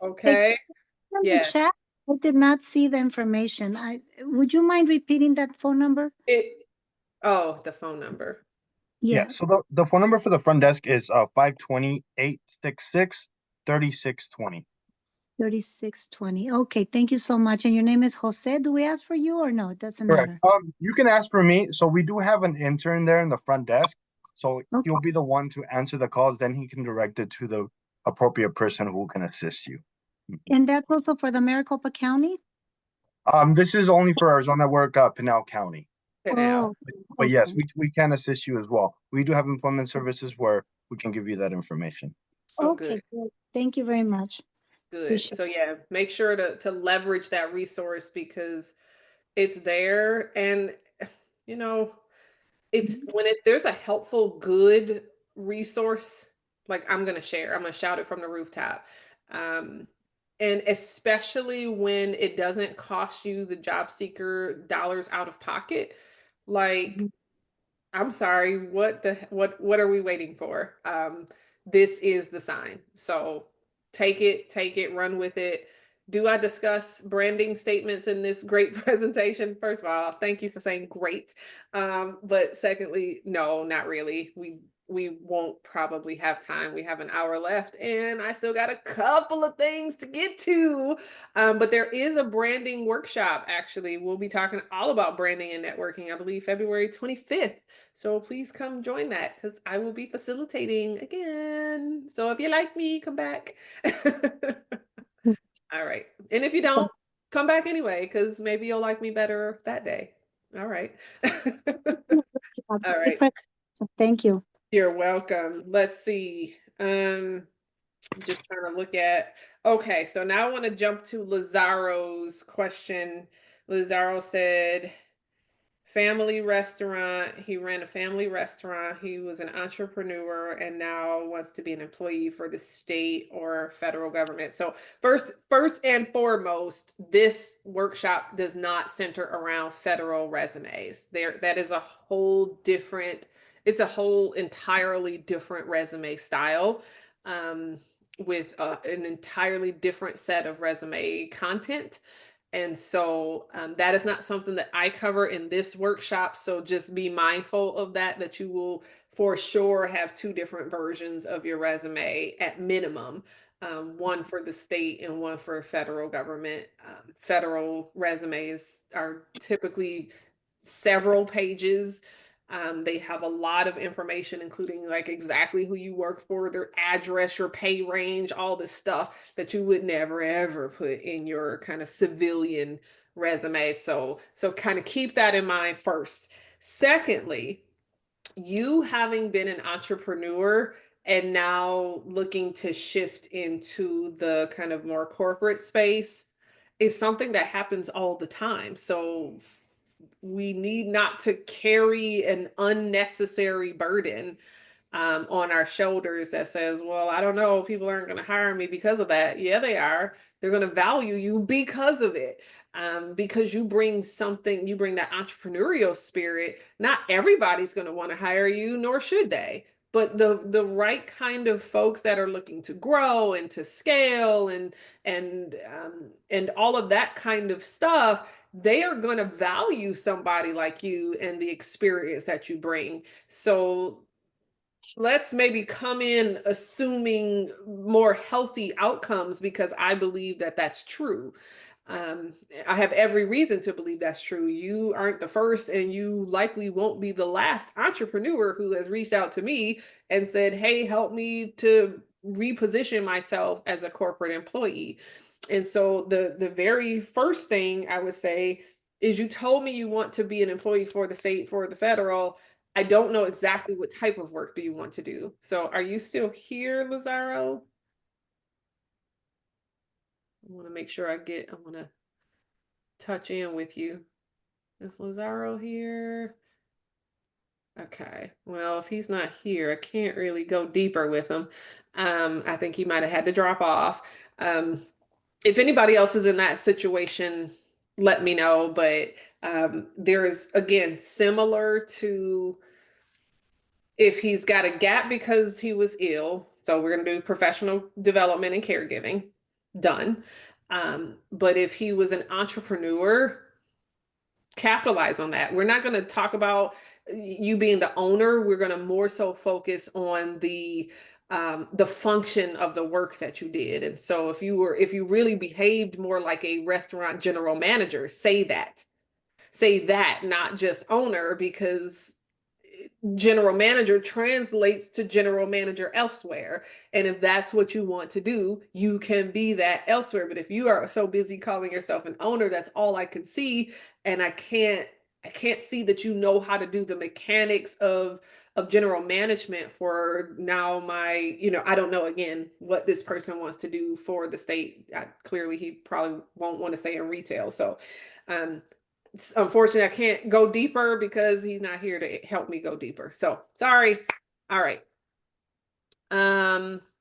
Okay. In the Yes. chat, I did not see the information. Would you mind repeating that phone number? Oh, the phone number. Yeah, Yeah, so the phone number for the front desk is 520-866-3620. 3620. Okay, thank you so much. And your name is Jose. Do we ask for you or no? It doesn't Correct. matter. You can ask for me. So we do have an intern there in the front desk. So Okay. he'll be the one to answer the calls, then he can direct it to the appropriate person who can assist you. And that's also for the Maricopa County? This is only for our zone network, Pinal County. For now. But yes, okay. we can assist you as well. We do have employment services where we can give you that information. Oh, Okay, good. good. Thank you very much. Good. Appreciate So yeah, make sure to leverage that resource because it's there. And you know, it's when there's a helpful, good resource, like I'm gonna shout it from the rooftop. And especially when it doesn't cost you the job seeker dollars out of pocket, like Mhm. I'm sorry, what are we waiting for? This is the sign. So take it, run with it. Do I discuss branding statements in this great presentation? First of all, thank you for saying great. But secondly, no, not really. We won't probably have time. We have an hour left and I still got a couple of things to get to. But there is a branding workshop, actually. We'll be talking all about branding and networking, I believe February 25th. So please come join that because I will be facilitating again. So if you like me, come back. All right. And if you don't, come back anyway, because maybe you'll like me better that day. All right. All right. Thank you. You're welcome. Let's see. Just trying to look at, okay, so now I want to jump to Lazaro's question. Lazaro said, family restaurant. He ran a family restaurant. He was an entrepreneur and now wants to be an employee for the state or federal government. So first and foremost, this workshop does not center around federal resumes. That is a whole different, it's a whole entirely different resume style. With an entirely different set of resume content. And so that is not something that I cover in this workshop. So just be mindful of that you will for sure have two different versions of your resume at minimum. One for the state and one for federal government. Federal resumes are typically several pages. They have a lot of information, including like exactly who you work for, their address, your pay range, all this stuff that you would never ever put in your kind of civilian resume. So kind of keep that in mind first. Secondly, you having been an entrepreneur and now looking to shift into the kind of more corporate space is something that happens all the time. So we need not to carry an unnecessary burden on our shoulders that says, well, I don't know, people aren't going to hire me because of that. Yeah, they are. They're going to value you because of it. Because you bring something, you bring that entrepreneurial spirit. Not everybody's going to want to hire you, nor should they. But the right kind of folks that are looking to grow and to scale and all of that kind of stuff, they are going to value somebody like you and the experience that you bring. So let's maybe come in assuming more healthy outcomes because I believe that that's true. I have every reason to believe that's true. You aren't the first, and you likely won't be the last entrepreneur who has reached out to me and said, hey, help me to reposition myself as a corporate employee. And so the very first thing I would say is you told me you want to be an employee for the state, for the federal. I don't know exactly what type of work do you want to do. So are you still here, Lazaro? I want to make sure I want to touch in with you. Is Lazaro here? Okay, well, if he's not here, I can't really go deeper with him. I think he might have had to drop off. If anybody else is in that situation, let me know. But there is, again, similar to if he's got a gap because he was ill. So we're going to do professional development and caregiving. Done. But if he was an entrepreneur, capitalize on that. We're not going to talk about you being the owner. We're going to more so focus on the function of the work that you did. And so if you really behaved more like a restaurant general manager, say that, not just owner, because general manager translates to general manager elsewhere. And if that's what you want to do, you can be that elsewhere. But if you are so busy calling yourself an owner, that's all I can see. And I can't see that you know how to do the mechanics of general management for now. I don't know, again, what this person wants to do for the state. Clearly he probably won't want to stay in retail. So unfortunately, I can't go deeper because he's not here to help me go deeper. So sorry. All right.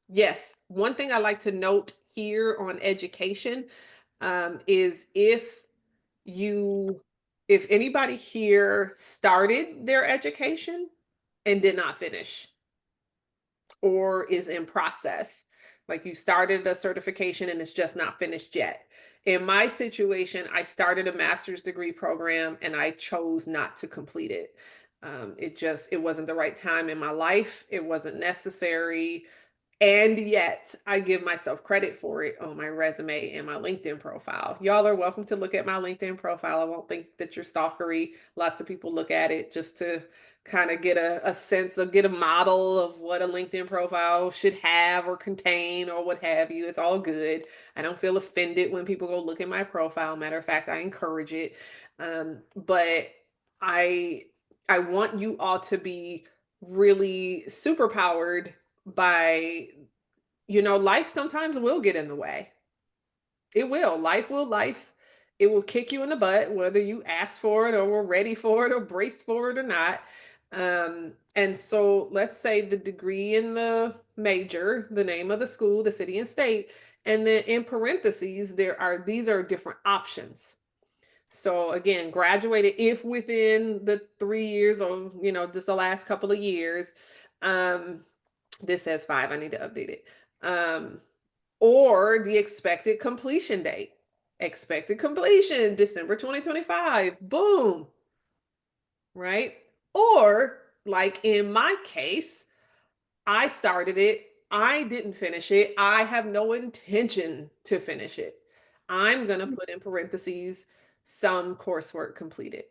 Yes, one thing I like to note here on education is if anybody here started their education and did not finish, or is in process, like you started a certification and it's just not finished yet. In my situation, I started a master's degree program and I chose not to complete it. It wasn't the right time in my life. It wasn't necessary. And yet I give myself credit for it on my resume and my LinkedIn profile. Y'all are welcome to look at my LinkedIn profile. I won't think that you're stalkery. Lots of people look at it just to kind of get a sense of, get a model of what a LinkedIn profile should have or contain or what have you. It's all good. I don't feel offended when people go look at my profile. Matter of fact, I encourage it. But I want you all to be really superpowered by, life sometimes will get in the way. It will. Life. It will kick you in the butt, whether you ask for it or were ready for it or braced for it or not. And so let's say the degree in the major, the name of the school, the city and state, and then in parentheses, these are different options. So again, graduated if within the 3 years or, just the last couple of years. This says 5, I need to update it. Or the expected completion date. Expected completion, December 2025, boom. Right? Or like in my case, I started it, I didn't finish it, I have no intention to finish it. I'm going to put in parentheses, some coursework completed.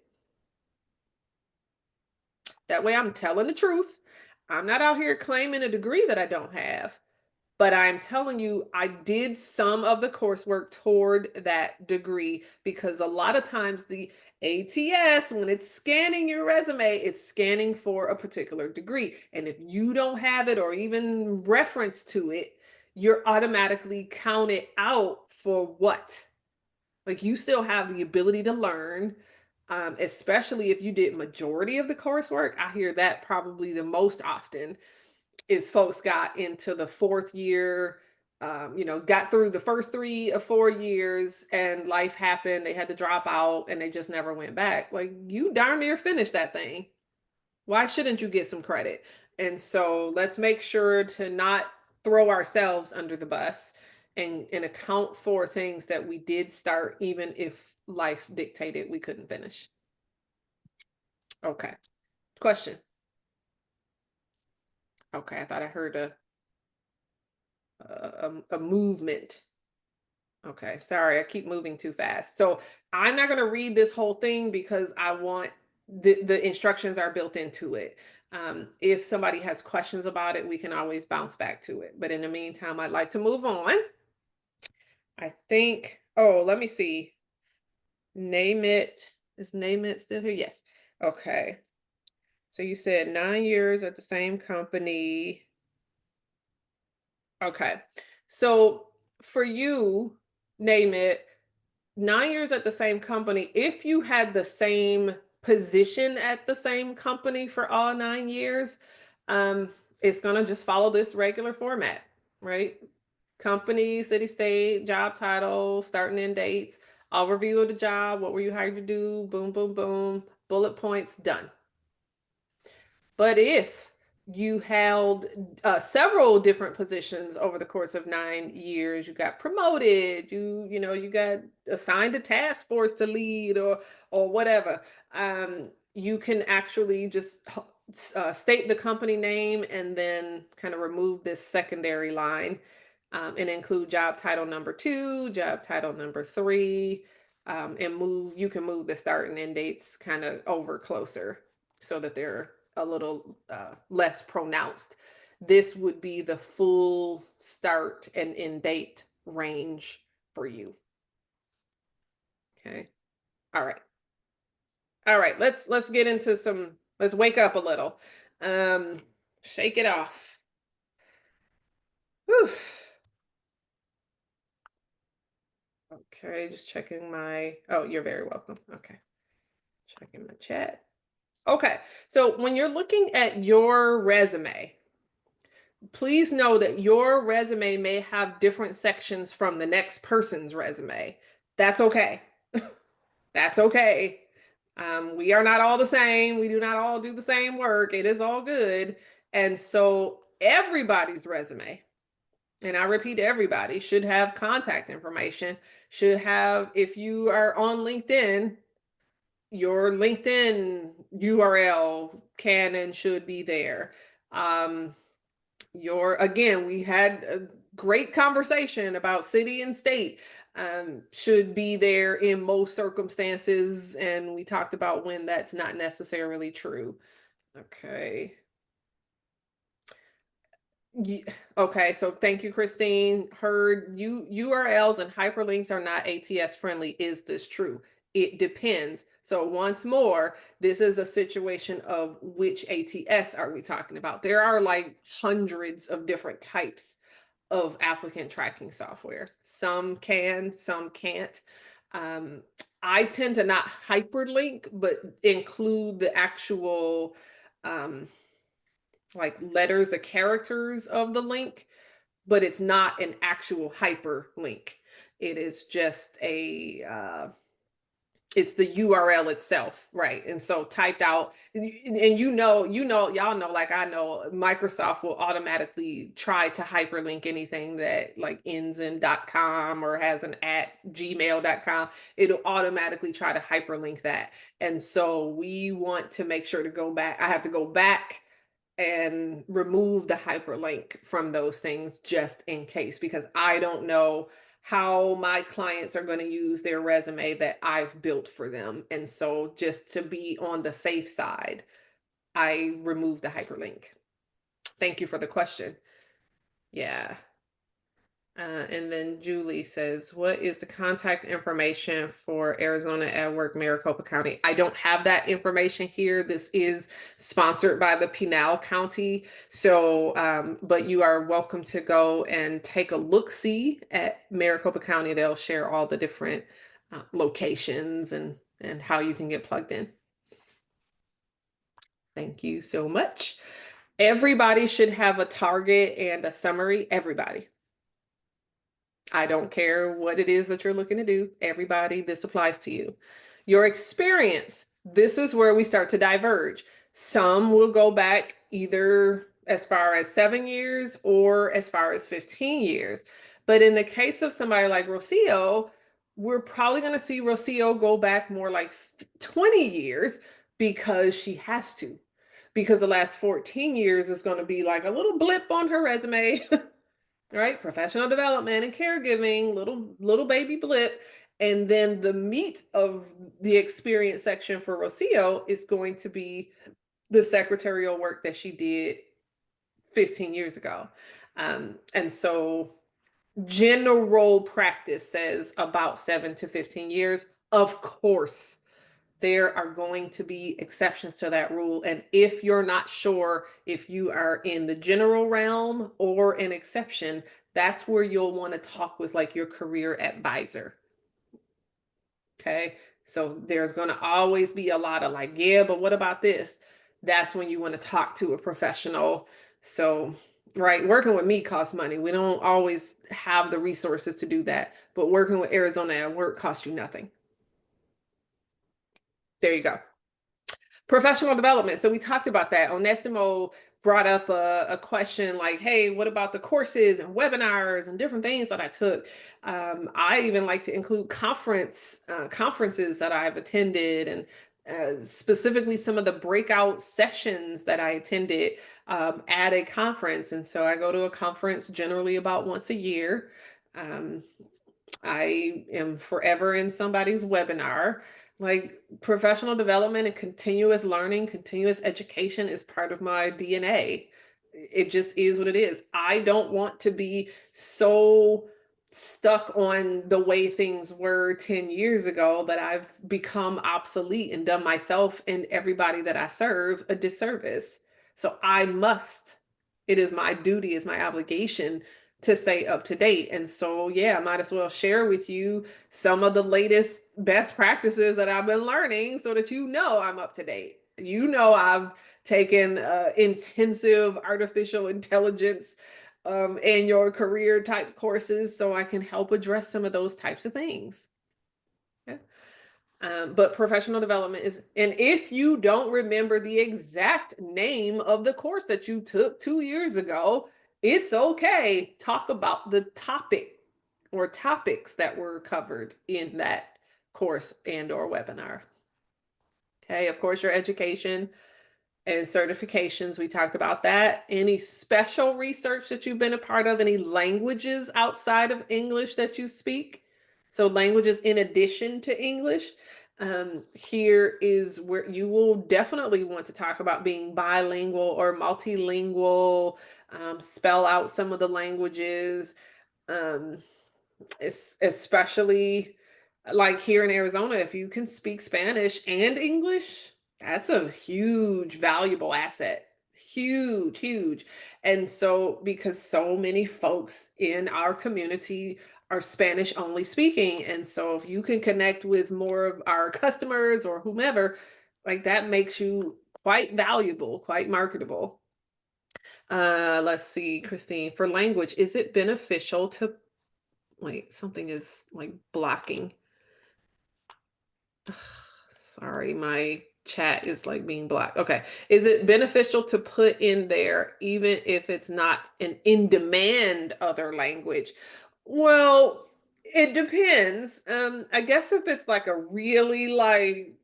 That way I'm telling the truth. I'm not out here claiming a degree that I don't have, but I'm telling you, I did some of the coursework toward that degree, because a lot of times the ATS, when it's scanning your resume, it's scanning for a particular degree. And if you don't have it or even reference to it, you're automatically counted out for what? Like, you still have the ability to learn, especially if you did majority of the coursework. I hear that probably the most often is folks got into the 4th year, got through the first 3 or 4 years and life happened. They had to drop out and they just never went back. Like, you darn near finished that thing. Why shouldn't you get some credit? And so let's make sure to not throw ourselves under the bus and account for things that we did start, even if life dictated we couldn't finish. Okay. Question. Okay, I thought I heard a movement. Okay, sorry, I keep moving too fast. So I'm not going to read this whole thing because I want the instructions are built into it. If somebody has questions about it, we can always bounce back to it. But in the meantime, I'd like to move on. I think, let me see. Name it. Is Name It still here? Yes. Okay. So you said 9 years at the same company. Okay. So for you, Name It, 9 years at the same company, if you had the same position at the same company for all 9 years, it's gonna just follow this regular format, right? Company, city, state, job title, start and end dates, overview of the job, what were you hired to do, boom, boom, boom, bullet points, done. But if you held several different positions over the course of 9 years, you got promoted, you got assigned a task force to lead or whatever, you can actually just state the company name and then kind of remove this secondary line, and include job title number 2, job title number 3, and you can move the start and end dates kind of over closer so that they're a little less pronounced. This would be the full start and end date range for you. Okay. All right. All right. Let's get into let's wake up a little. Shake it off. Whew. Okay, just checking oh, you're very welcome. Okay. Checking my chat. Okay. So when you're looking at your resume, please know that your resume may have different sections from the next person's resume. That's okay. That's okay. We are not all the same. We do not all do the same work. It is all good. And so everybody's resume, and I repeat, everybody should have contact information, should have, if you are on LinkedIn, your LinkedIn URL can and should be there. Again, we had a great conversation about city and state, should be there in most circumstances, and we talked about when that's not necessarily true. Okay. Okay, so thank you, Christine. Heard you, URLs and hyperlinks are not ATS friendly. Is this true? It depends. So once more, this is a situation of which ATS are we talking about? There are like hundreds of different types of applicant tracking software. Some can, some can't. I tend to not hyperlink, but include the actual like letters, the characters of the link, but it's not an actual hyperlink. It is just it's the URL itself, right? And so typed out, and y'all know, like I know, Microsoft will automatically try to hyperlink anything that like ends in .com or has an @gmail.com. It'll automatically try to hyperlink that. And so we want to make sure to go back. I have to go back and remove the hyperlink from those things just in case, because I don't know how my clients are going to use their resume that I've built for them. And so just to be on the safe side, I remove the hyperlink. Thank you for the question. Yeah. And then Julie says, what is the contact information for Arizona at Work, Maricopa County? I don't have that information here. This is sponsored by the Pinal County. So, but you are welcome to go and take a look-see at Maricopa County. They'll share all the different locations and how you can get plugged in. Thank you so much. Everybody should have a target and a summary. Everybody. I don't care what it is that you're looking to do. Everybody, this applies to you. Your experience, this is where we start to diverge. Some will go back either as far as 7 years or as far as 15 years. But in the case of somebody like Rocio, we're probably going to see Rocio go back more like 20 years because she has to. Because the last 14 years is going to be like a little blip on her resume. Right? Professional development and caregiving, little baby blip. And then the meat of the experience section for Rocio is going to be the secretarial work that she did 15 years ago. And so general practice says about 7 to 15 years. Of course, there are going to be exceptions to that rule. And if you're not sure if you are in the general realm or an exception, that's where you'll want to talk with like your career advisor. Okay. So there's going to always be a lot of like, yeah, but what about this? That's when you want to talk to a professional. So, right, working with me costs money. We don't always have the resources to do that, but working with Arizona at Work costs you nothing. There you go. Professional development. So we talked about that. Onésimo brought up a question like, hey, what about the courses and webinars and different things that I took? I even like to include conferences that I've attended, and specifically some of the breakout sessions that I attended at a conference. And so I go to a conference generally about once a year. I am forever in somebody's webinar. Like, professional development and continuous learning, continuous education is part of my DNA. It just is what it is. I don't want to be so stuck on the way things were 10 years ago that I've become obsolete and done myself and everybody that I serve a disservice. So it is my duty, it's my obligation to stay up to date. And so, yeah, I might as well share with you some of the latest best practices that I've been learning so that you know I'm up to date. You know, I've taken intensive artificial intelligence and your career type courses so I can help address some of those types of things. Okay. But professional development is, and if you don't remember the exact name of the course that you took 2 years ago, it's okay. Talk about the topic or topics that were covered in that course and or webinar. Okay, of course, your education and certifications, we talked about that. Any special research that you've been a part of, any languages outside of English that you speak? So languages in addition to English. Here is where you will definitely want to talk about being bilingual or multilingual, spell out some of the languages, especially like here in Arizona, if you can speak Spanish and English, that's a huge, valuable asset. Huge, huge. And so, because so many folks in our community are Spanish only speaking. And so, if you can connect with more of our customers or whomever, like that makes you quite valuable, quite marketable. Let's see, Christine, for language, is it beneficial to wait, something is like blocking. Sorry, my chat is like being blocked. Okay. Is it beneficial to put in there, even if it's not an in-demand other language? Well, it depends. I guess if it's like a really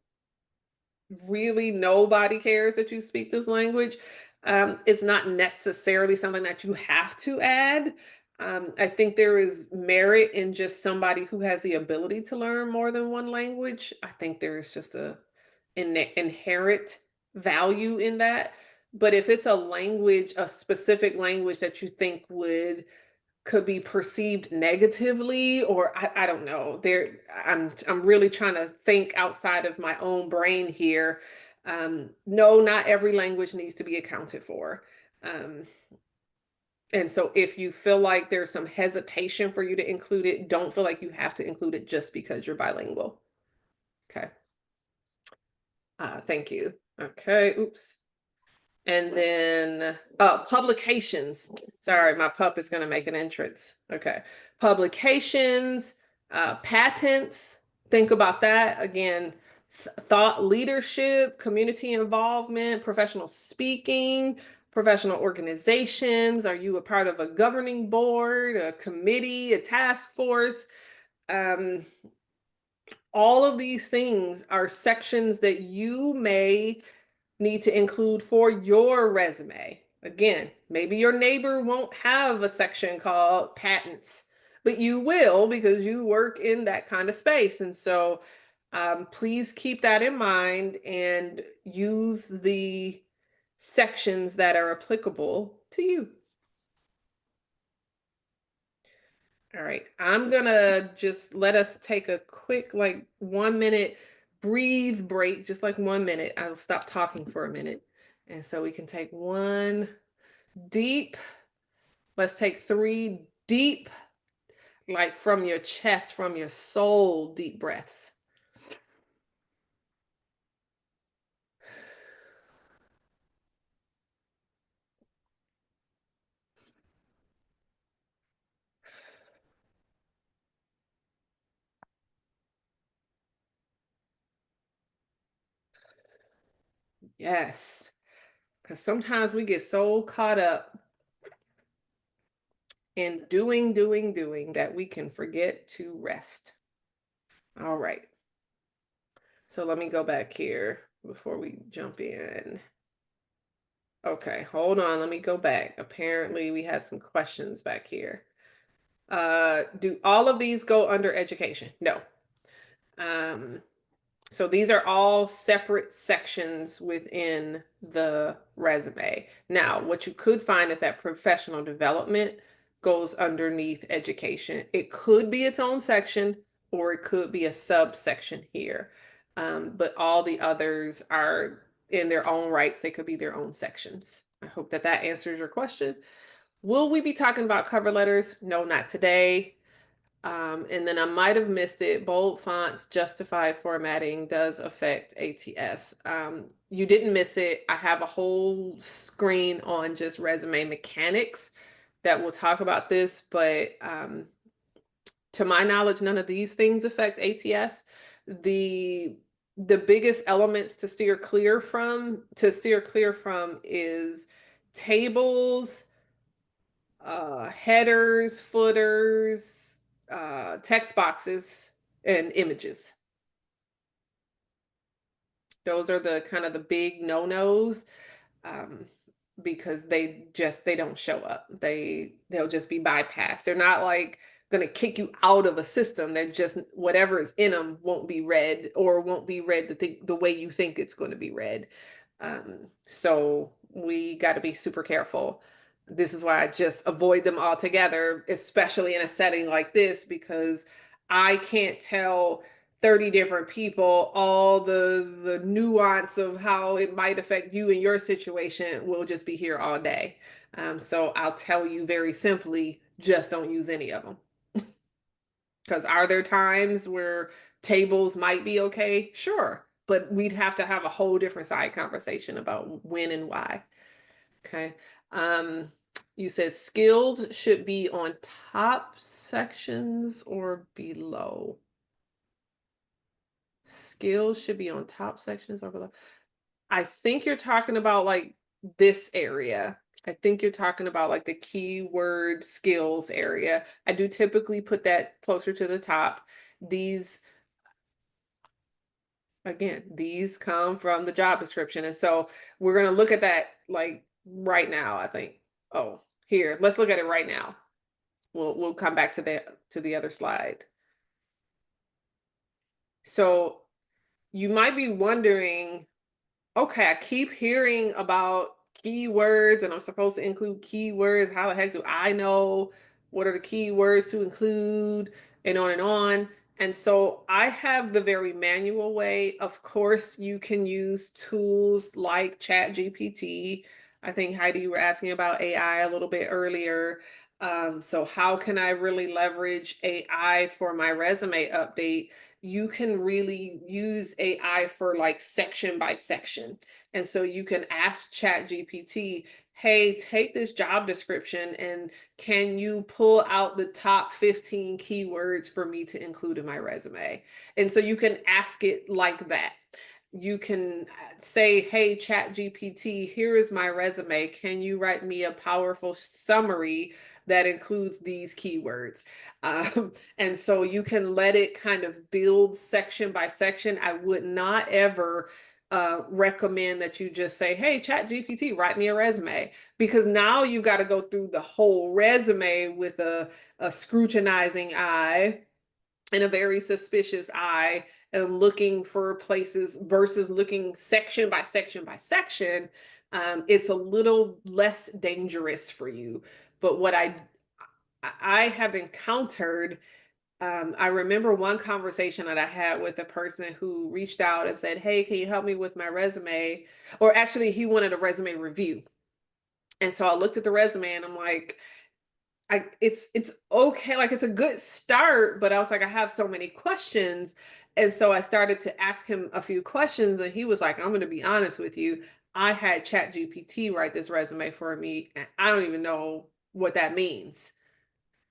nobody cares that you speak this language, it's not necessarily something that you have to add. I think there is merit in just somebody who has the ability to learn more than one language. I think there is just an inherent value in that. But if it's a language, a specific language that you think could be perceived negatively, or I don't know, I'm really trying to think outside of my own brain here. No, not every language needs to be accounted for. And so if you feel like there's some hesitation for you to include it, don't feel like you have to include it just because you're bilingual. Okay. Thank you. Okay, oops. And then publications. Sorry, my pup is going to make an entrance. Okay. Publications, patents. Think about that. Again, thought leadership, community involvement, professional speaking, professional organizations. Are you a part of a governing board, a committee, a task force? All of these things are sections that you may need to include for your resume. Again, maybe your neighbor won't have a section called patents, but you will because you work in that kind of space. And so please keep that in mind and use the sections that are applicable to you. All right, I'm gonna just let us take a quick, like 1 minute breathe break, just like 1 minute. I'll stop talking for a minute. And so we can take one deep, let's take 3 deep, like from your chest, from your soul, deep breaths. Yes. Because sometimes we get so caught up in doing that we can forget to rest. All right. So let me go back here before we jump in. Okay, hold on. Let me go back. Apparently, we had some questions back here. Do all of these go under education? No. So these are all separate sections within the resume. Now, what you could find is that professional development goes underneath education. It could be its own section, or it could be a subsection here. But all the others are in their own rights. They could be their own sections. I hope that that answers your question. Will we be talking about cover letters? No, not today. And then I might have missed it. Bold fonts, justified formatting does affect ATS. You didn't miss it. I have a whole screen on just resume mechanics that will talk about this, but to my knowledge, none of these things affect ATS. The biggest elements to steer clear from is tables, headers, footers, text boxes, and images. Those are the kind of the big no-nos, because they don't show up. They'll just be bypassed. They're not like going to kick you out of a system. They're just, whatever is in them won't be read, or won't be read the way you think it's going to be read. So we got to be super careful. This is why I just avoid them altogether, especially in a setting like this, because I can't tell 30 different people all the nuance of how it might affect you and your situation. We'll just be here all day. So I'll tell you very simply, just don't use any of them. Because are there times where tables might be okay? Sure. But we'd have to have a whole different side conversation about when and why. Okay. You said skilled should be on top sections or below. Skills should be on top sections or below. I think you're talking about like this area. I think you're talking about like the keyword skills area. I do typically put that closer to the top. These, again, these come from the job description. And so we're going to look at that like right now, I think. Oh, here, let's look at it right now. We'll come back to the other slide. So you might be wondering, okay, I keep hearing about keywords and I'm supposed to include keywords. How the heck do I know what are the keywords to include, and on and on? And so I have the very manual way. Of course, you can use tools like ChatGPT. I think Heidi, you were asking about AI a little bit earlier. So how can I really leverage AI for my resume update? You can really use AI for like section by section. And so you can ask ChatGPT, hey, take this job description and can you pull out the top 15 keywords for me to include in my resume? And so you can ask it like that. You can say, hey, ChatGPT, here is my resume. Can you write me a powerful summary that includes these keywords? And so you can let it kind of build section by section. I would not ever recommend that you just say, hey, ChatGPT, write me a resume, because now you've got to go through the whole resume with a scrutinizing eye and a very suspicious eye, and looking for places versus looking section by section by section. It's a little less dangerous for you. But what I have encountered, I remember one conversation that I had with a person who reached out and said, hey, can you help me with my resume? Or actually, he wanted a resume review. And so I looked at the resume and I'm like, it's okay, like it's a good start, but I was like, I have so many questions. And so I started to ask him a few questions, and he was like, I'm going to be honest with you. I had ChatGPT write this resume for me, and I don't even know what that means.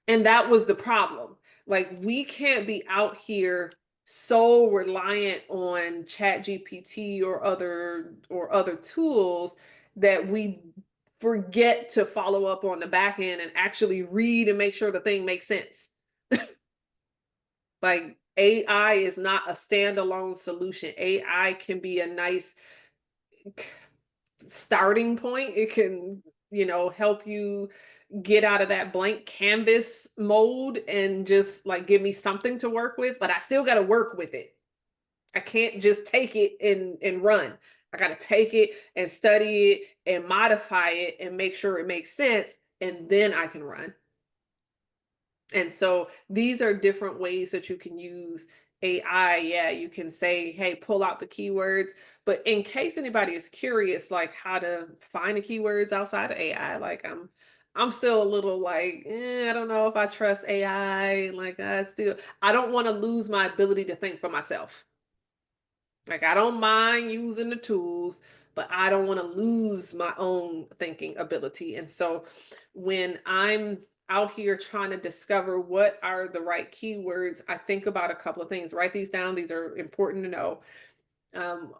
And that was the problem. Like, we can't be out here so reliant on ChatGPT or other tools that we forget to follow up on the back end and actually read and make sure the thing makes sense. Like, AI is not a standalone solution. AI can be a nice starting point. It can, help you get out of that blank canvas mode and just like give me something to work with, but I still got to work with it. I can't just take it and run. I got to take it and study it and modify it and make sure it makes sense, and then I can run. And so these are different ways that you can use AI. Yeah, you can say, hey, pull out the keywords. But in case anybody is curious, like how to find the keywords outside of AI, like I'm still a little like, I don't know if I trust AI. Like I don't want to lose my ability to think for myself. Like, I don't mind using the tools, but I don't want to lose my own thinking ability. And so when I'm out here trying to discover what are the right keywords, I think about a couple of things. Write these down. These are important to know.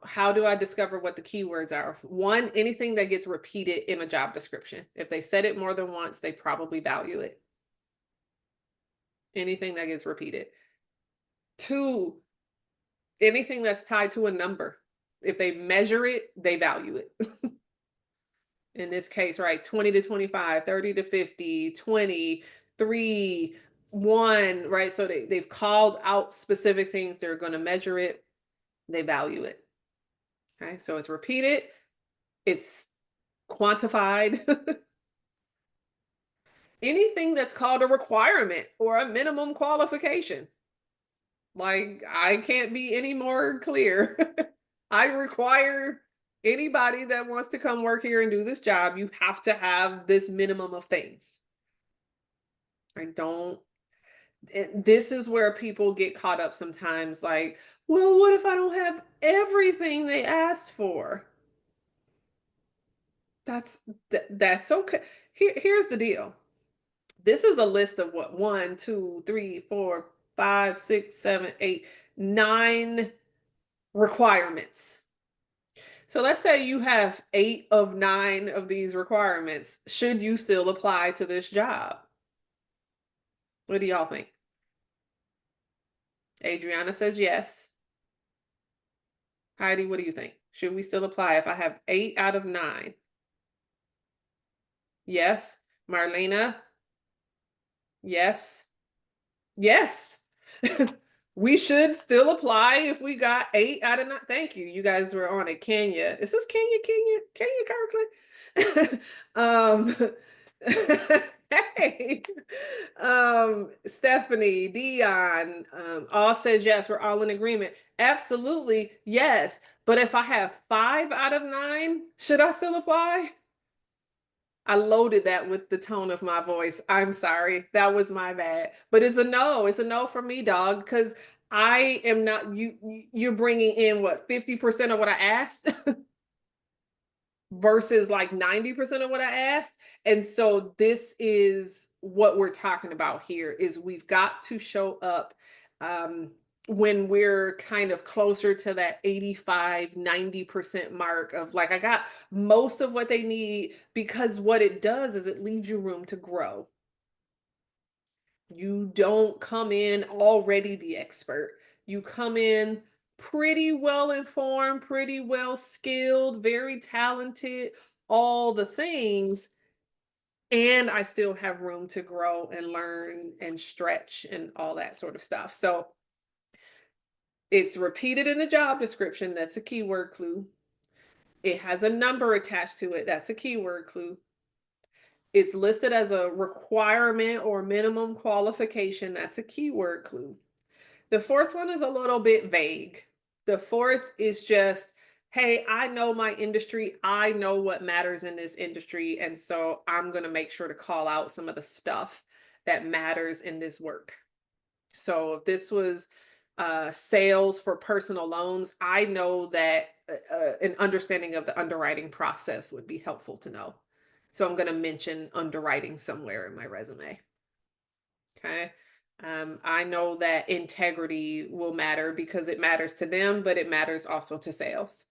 How do I discover what the keywords are? One, anything that gets repeated in a job description. If they said it more than once, they probably value it. Anything that gets repeated. Two, anything that's tied to a number. If they measure it, they value it. In this case, right? 20 to 25, 30 to 50, 20, 3, 1, right? So they've called out specific things. They're going to measure it. They value it. Okay. So it's repeated. It's quantified. Anything that's called a requirement or a minimum qualification. Like, I can't be any more clear. I require anybody that wants to come work here and do this job, you have to have this minimum of things. This is where people get caught up sometimes, like, well, what if I don't have everything they asked for? That's okay. Here's the deal. This is a list of what, 1, 2, 3, 4, 5, 6, 7, 8, 9 requirements. So let's say you have 8 of 9 of these requirements. Should you still apply to this job? What do y'all think? Adriana says yes. Heidi, what do you think? Should we still apply if I have 8 out of 9? Yes. Marlena? Yes. Yes. We should still apply if we got 8 out of 9. Thank you. You guys were on it. Kenya. Is this Kenya Kirkland? Hey. Stephanie, Dion, all says yes. We're all in agreement. Absolutely, yes. But if I have 5 out of 9, should I still apply? I loaded that with the tone of my voice. I'm sorry. That was my bad. But it's a no. It's a no for me, dog, because I am not you're bringing in what, 50% of what I asked versus like 90% of what I asked. And so this is what we're talking about here is we've got to show up when we're kind of closer to that 85, 90% mark of like, I got most of what they need, because what it does is it leaves you room to grow. You don't come in already the expert. You come in pretty well informed, pretty well skilled, very talented, all the things. And I still have room to grow and learn and stretch and all that sort of stuff. So it's repeated in the job description. That's a keyword clue. It has a number attached to it. That's a keyword clue. It's listed as a requirement or minimum qualification. That's a keyword clue. The fourth one is a little bit vague. The fourth is just, hey, I know my industry. I know what matters in this industry. And so I'm going to make sure to call out some of the stuff that matters in this work. So if this was sales for personal loans, I know that an understanding of the underwriting process would be helpful to know. So I'm going to mention underwriting somewhere in my resume. Okay. I know that integrity will matter because it matters to them, but it matters also to sales.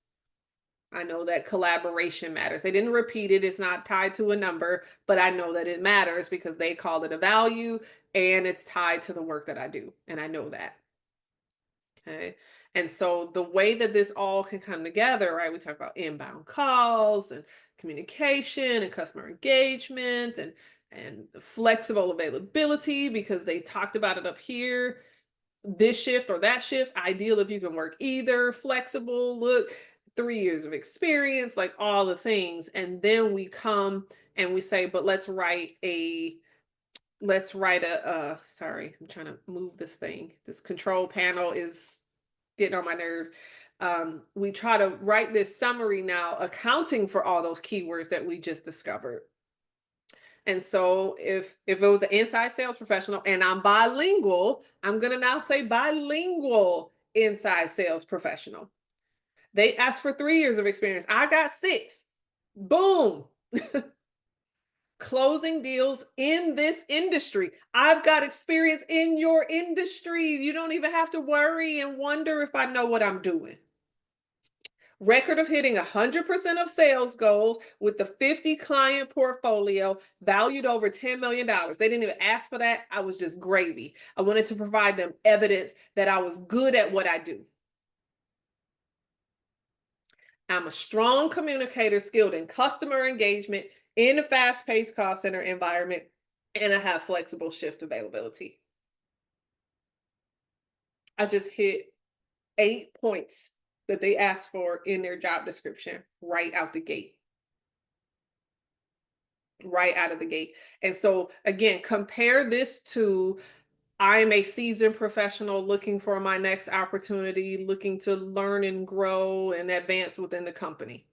I know that collaboration matters. They didn't repeat it. It's not tied to a number, but I know that it matters because they called it a value and it's tied to the work that I do. And I know that. Okay. And so the way that this all can come together, right? We talk about inbound calls and communication and customer engagement and flexible availability because they talked about it up here. This shift or that shift, ideal if you can work either, flexible, look, 3 years of experience, like all the things. And then we come and we say, but sorry, I'm trying to move this thing. This control panel is getting on my nerves. We try to write this summary now, accounting for all those keywords that we just discovered. And so if it was an inside sales professional and I'm bilingual, I'm going to now say bilingual inside sales professional. They asked for 3 years of experience. I got 6. Boom. Closing deals in this industry. I've got experience in your industry. You don't even have to worry and wonder if I know what I'm doing. Record of hitting 100% of sales goals with the 50 client portfolio valued over $10 million. They didn't even ask for that. I was just gravy. I wanted to provide them evidence that I was good at what I do. I'm a strong communicator skilled in customer engagement in a fast-paced call center environment, and I have flexible shift availability. I just hit 8 points that they asked for in their job description right out the gate. Right out of the gate. And so again, compare this to I'm a seasoned professional looking for my next opportunity, looking to learn and grow and advance within the company.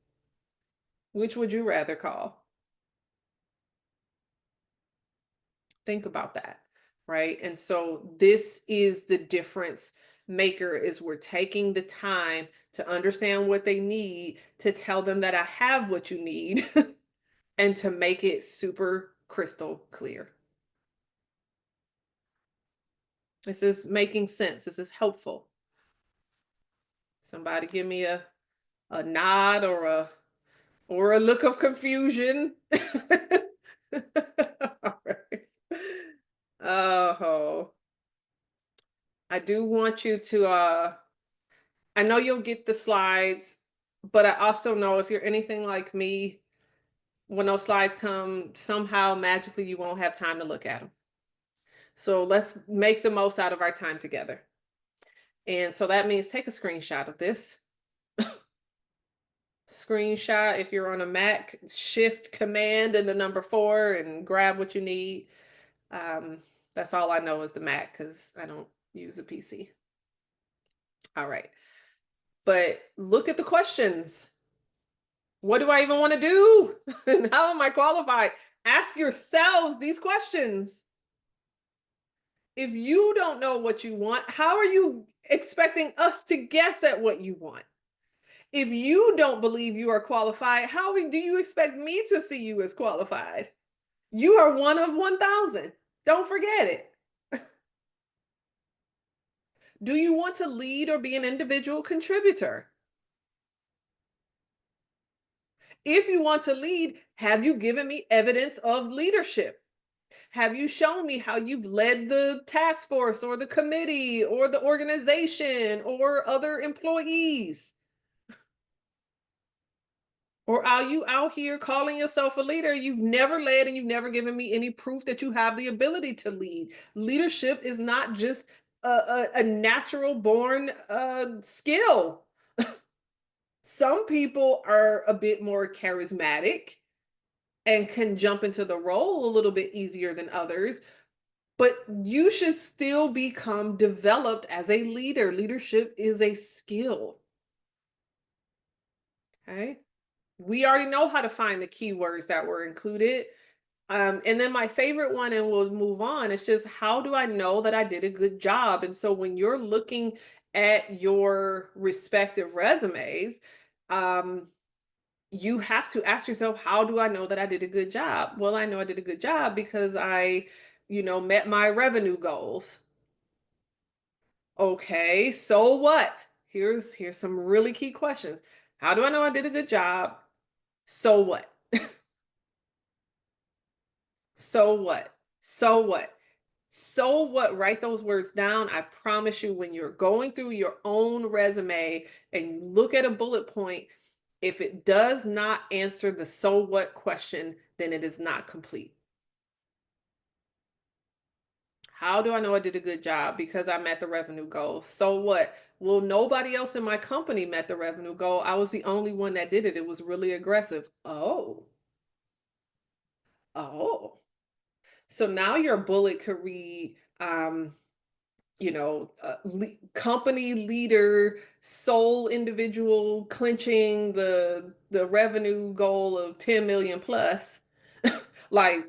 Which would you rather call? Think about that, right? And so this is the difference maker is we're taking the time to understand what they need, to tell them that I have what you need and to make it super crystal clear. This is making sense. This is helpful. Somebody give me a nod or a look of confusion. All right. Oh, I do want you to I know you'll get the slides, but I also know if you're anything like me, when those slides come, somehow magically you won't have time to look at them. So let's make the most out of our time together. And so that means take a screenshot of this. Screenshot if you're on a Mac, shift command and the number 4 and grab what you need. That's all I know is the Mac because I don't use a PC. All right. But look at the questions. What do I even want to do? And how am I qualified? Ask yourselves these questions. If you don't know what you want, how are you expecting us to guess at what you want? If you don't believe you are qualified, how do you expect me to see you as qualified? You are one of 1,000. Don't forget it. Do you want to lead or be an individual contributor? If you want to lead, have you given me evidence of leadership? Have you shown me how you've led the task force or the committee or the organization or other employees? Or are you out here calling yourself a leader? You've never led and you've never given me any proof that you have the ability to lead. Leadership is not just a natural born skill. Some people are a bit more charismatic and can jump into the role a little bit easier than others, but you should still become developed as a leader. Leadership is a skill. Okay. We already know how to find the keywords that were included. And then my favorite one, and we'll move on, is just how do I know that I did a good job? And so when you're looking at your respective resumes, you have to ask yourself, how do I know that I did a good job? Well, I know I did a good job because I met my revenue goals. Okay, so what? Here's some really key questions. How do I know I did a good job? So what? So what? So what? So what? Write those words down. I promise you, when you're going through your own resume and you look at a bullet point, if it does not answer the so what question, then it is not complete. How do I know I did a good job? Because I met the revenue goal. So what? Well, nobody else in my company met the revenue goal. I was the only one that did it. It was really aggressive. Oh. Oh. So now your bullet could read, company leader, sole individual clinching the revenue goal of 10 million plus. Like,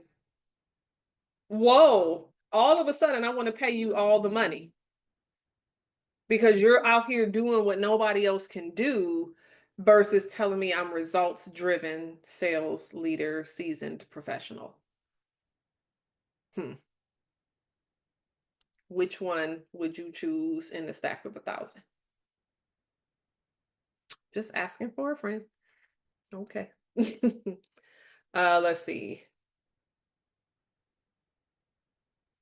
whoa, all of a sudden I want to pay you all the money because you're out here doing what nobody else can do versus telling me I'm results driven sales leader, seasoned professional. Which one would you choose in the stack of 1,000? Just asking for a friend. Okay. Let's see.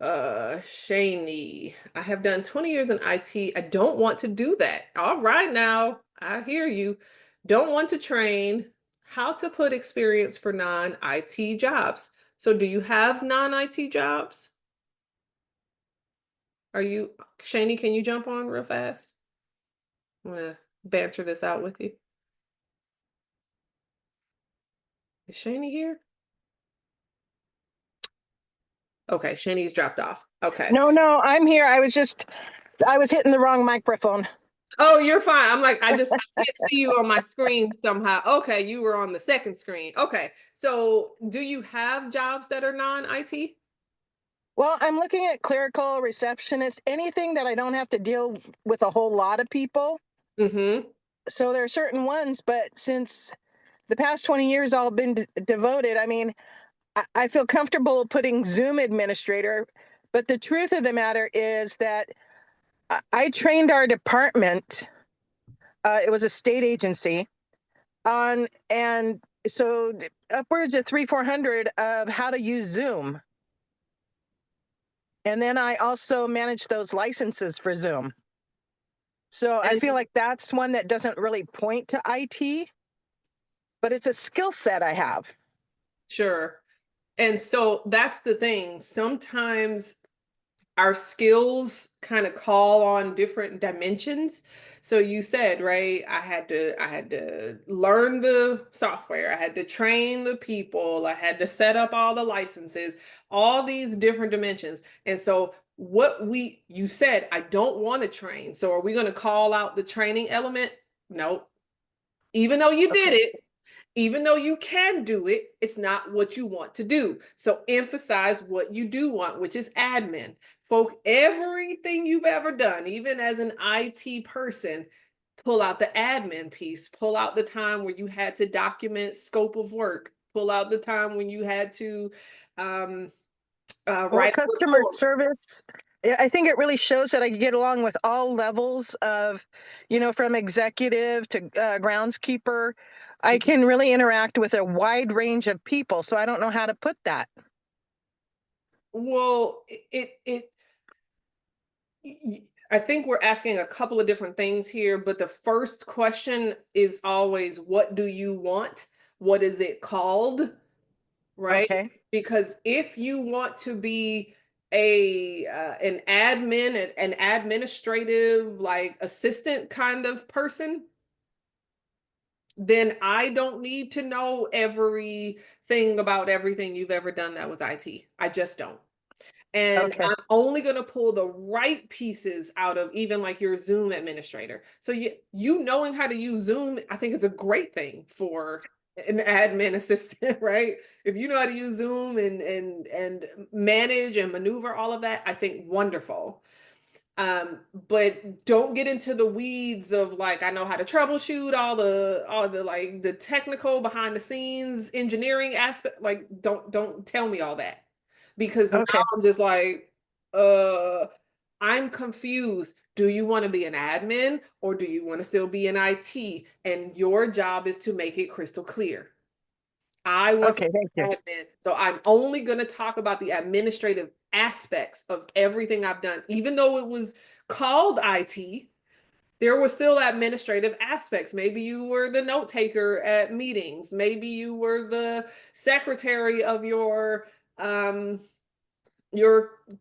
Shaney, I have done 20 years in IT. I don't want to do that. All right now, I hear you. Don't want to train. How to put experience for non-IT jobs. So do you have non-IT jobs? Shaney, can you jump on real fast? I'm gonna banter this out with you. Is Shaney here? Okay, Shaney's dropped off. Okay. No, I'm here. I was hitting the wrong microphone. Oh, you're fine. I can't see you on my screen somehow. Okay, you were on the second screen. Okay. So do you have jobs that are non-IT? Well, I'm looking at clerical, receptionist, anything that I don't have to deal with a whole lot of people. Mm-hmm. So there are certain ones, but since the past 20 years all been devoted, I mean, I feel comfortable putting Zoom administrator, but the truth of the matter is that I trained our department, it was a state agency, and so upwards of 400 of how to use Zoom. And then I also manage those licenses for Zoom. So I feel like that's one that doesn't really point to IT, but it's a skill set I have. Sure. And so that's the thing. Sometimes our skills kind of call on different dimensions. So you said, right, I had to learn the software, I had to train the people, I had to set up all the licenses, all these different dimensions. And so you said, I don't want to train. So are we going to call out the training element? Nope. Even though you did it, even though you can do it, it's not what you want to do. So emphasize what you do want, which is admin. Folk, everything you've ever done, even as an IT person, pull out the admin piece, pull out the time where you had to document scope of work, pull out the time when you had to write customer service. I think it really shows that I can get along with all levels of, from executive to groundskeeper. I can really interact with a wide range of people. So I don't know how to put that. Well, I think we're asking a couple of different things here, but the first question is always, what do you want? What is it called? Right? Okay. Because if you want to be an admin, an administrative like assistant kind of person, then I don't need to know everything about everything you've ever done that was IT. I just don't. And Okay. I'm only going to pull the right pieces out of even like your Zoom administrator. So you knowing how to use Zoom, I think is a great thing for an admin assistant, right? If you know how to use Zoom and manage and maneuver all of that, I think wonderful. But don't get into the weeds of like, I know how to troubleshoot all the like the technical behind the scenes engineering aspect. Like, don't tell me all that, because now Okay. I'm just like, I'm confused. Do you want to be an admin or do you want to still be in IT? And your job is to make it crystal clear. I want Okay, to thank be you. admin, so I'm only going to talk about the administrative aspects of everything I've done. Even though it was called IT, there were still administrative aspects. Maybe you were the note taker at meetings. Maybe you were the secretary of your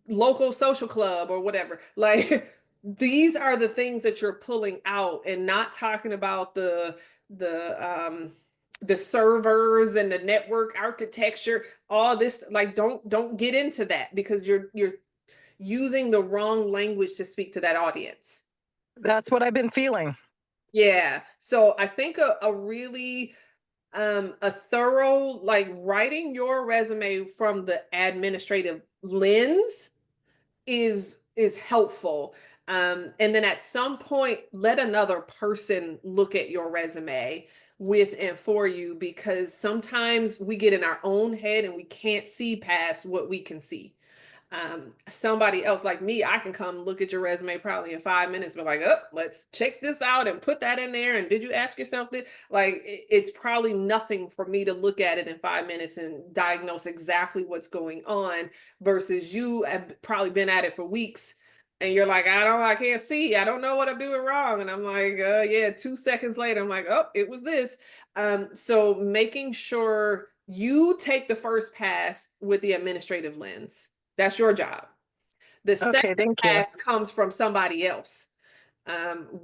local social club or whatever. Like these are the things that you're pulling out and not talking about the servers and the network architecture, all this. Like don't get into that because you're using the wrong language to speak to that audience. That's what I've been feeling. Yeah. So I think a really a thorough, like writing your resume from the administrative lens is helpful. And then at some point, let another person look at your resume with and for you, because sometimes we get in our own head and we can't see past what we can see. Somebody else like me, I can come look at your resume probably in 5 minutes, but like, oh, let's check this out and put that in there. And did you ask yourself this? Like, it's probably nothing for me to look at it in 5 minutes and diagnose exactly what's going on versus you have probably been at it for weeks. And you're like, I can't see. I don't know what I'm doing wrong. And I'm like, yeah, 2 seconds later, I'm like, oh, it was this. So making sure you take the first pass with the administrative lens. That's your job. The Okay, second thank you. pass comes from somebody else.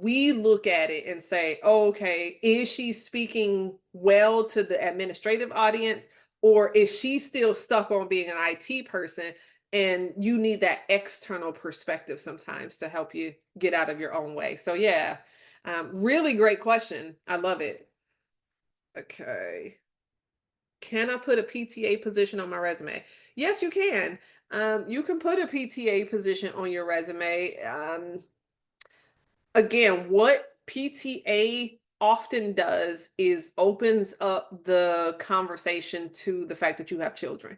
We look at it and say, oh, okay, is she speaking well to the administrative audience, or is she still stuck on being an IT person? And you need that external perspective sometimes to help you get out of your own way. So yeah, really great question. I love it. Okay. Can I put a PTA position on my resume? Yes, you can. You can put a PTA position on your resume. Again, what PTA often does is opens up the conversation to the fact that you have children.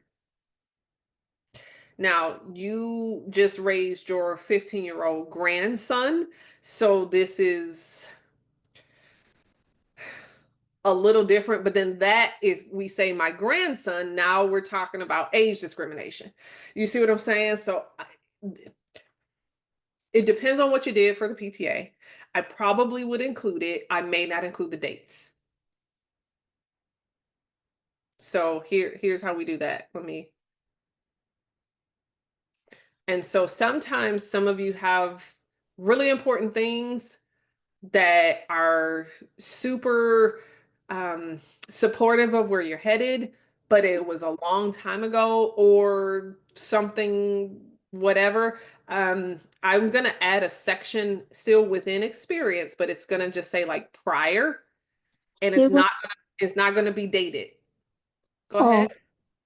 Now, you just raised your 15-year-old grandson, so this is a little different, but then that, if we say my grandson, now we're talking about age discrimination. You see what I'm saying? So it depends on what you did for the PTA. I probably would include it. I may not include the dates. So here's how we do that. And so sometimes some of you have really important things that are super supportive of where you're headed, but it was a long time ago or something, whatever. I'm going to add a section still within experience, but it's going to just say like prior, and It was, it's not going to be dated. Go oh, ahead.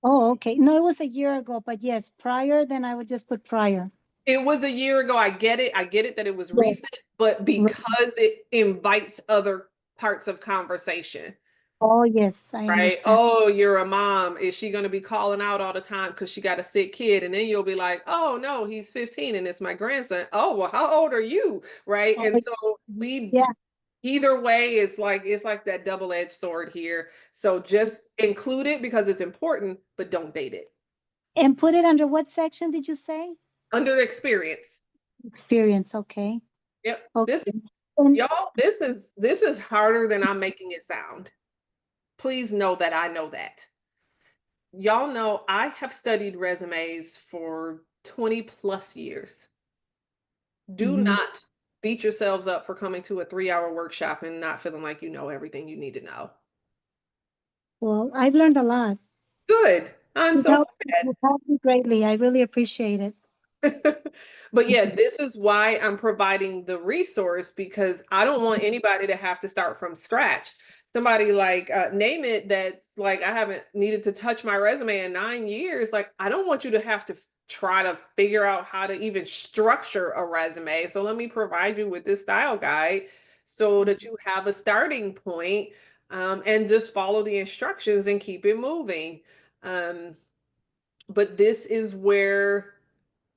oh, okay. No, it was a year ago, but yes, prior, then I would just put prior. It was a year ago. I get it. I get it that it was Yes. recent, but because it invites other parts of conversation. Oh, yes, I Right. understand. Oh, you're a mom. Is she going to be calling out all the time because she got a sick kid? And then you'll be like, oh, no, he's 15 and it's my grandson. Oh, well, how old are you? Right. Oh, And so we, yeah. either way, it's like that double-edged sword here. So just include it because it's important, but don't date it. And put it under what section did you say? Under experience. Experience, okay. Yep. Okay. This is, And y'all, this is harder than I'm making it sound. Please know that I know that. Y'all know I have studied resumes for 20 plus years. Do mhm. not beat yourselves up for coming to a 3-hour workshop and not feeling like you know everything you need to know. Well, I've learned a lot. Good. I'm so glad. You helped me greatly. I really appreciate it. But yeah, this is why I'm providing the resource, because I don't want anybody to have to start from scratch. Somebody like name it that's like, I haven't needed to touch my resume in 9 years. Like, I don't want you to have to try to figure out how to even structure a resume. So let me provide you with this style guide so that you have a starting point, and just follow the instructions and keep it moving. But this is where,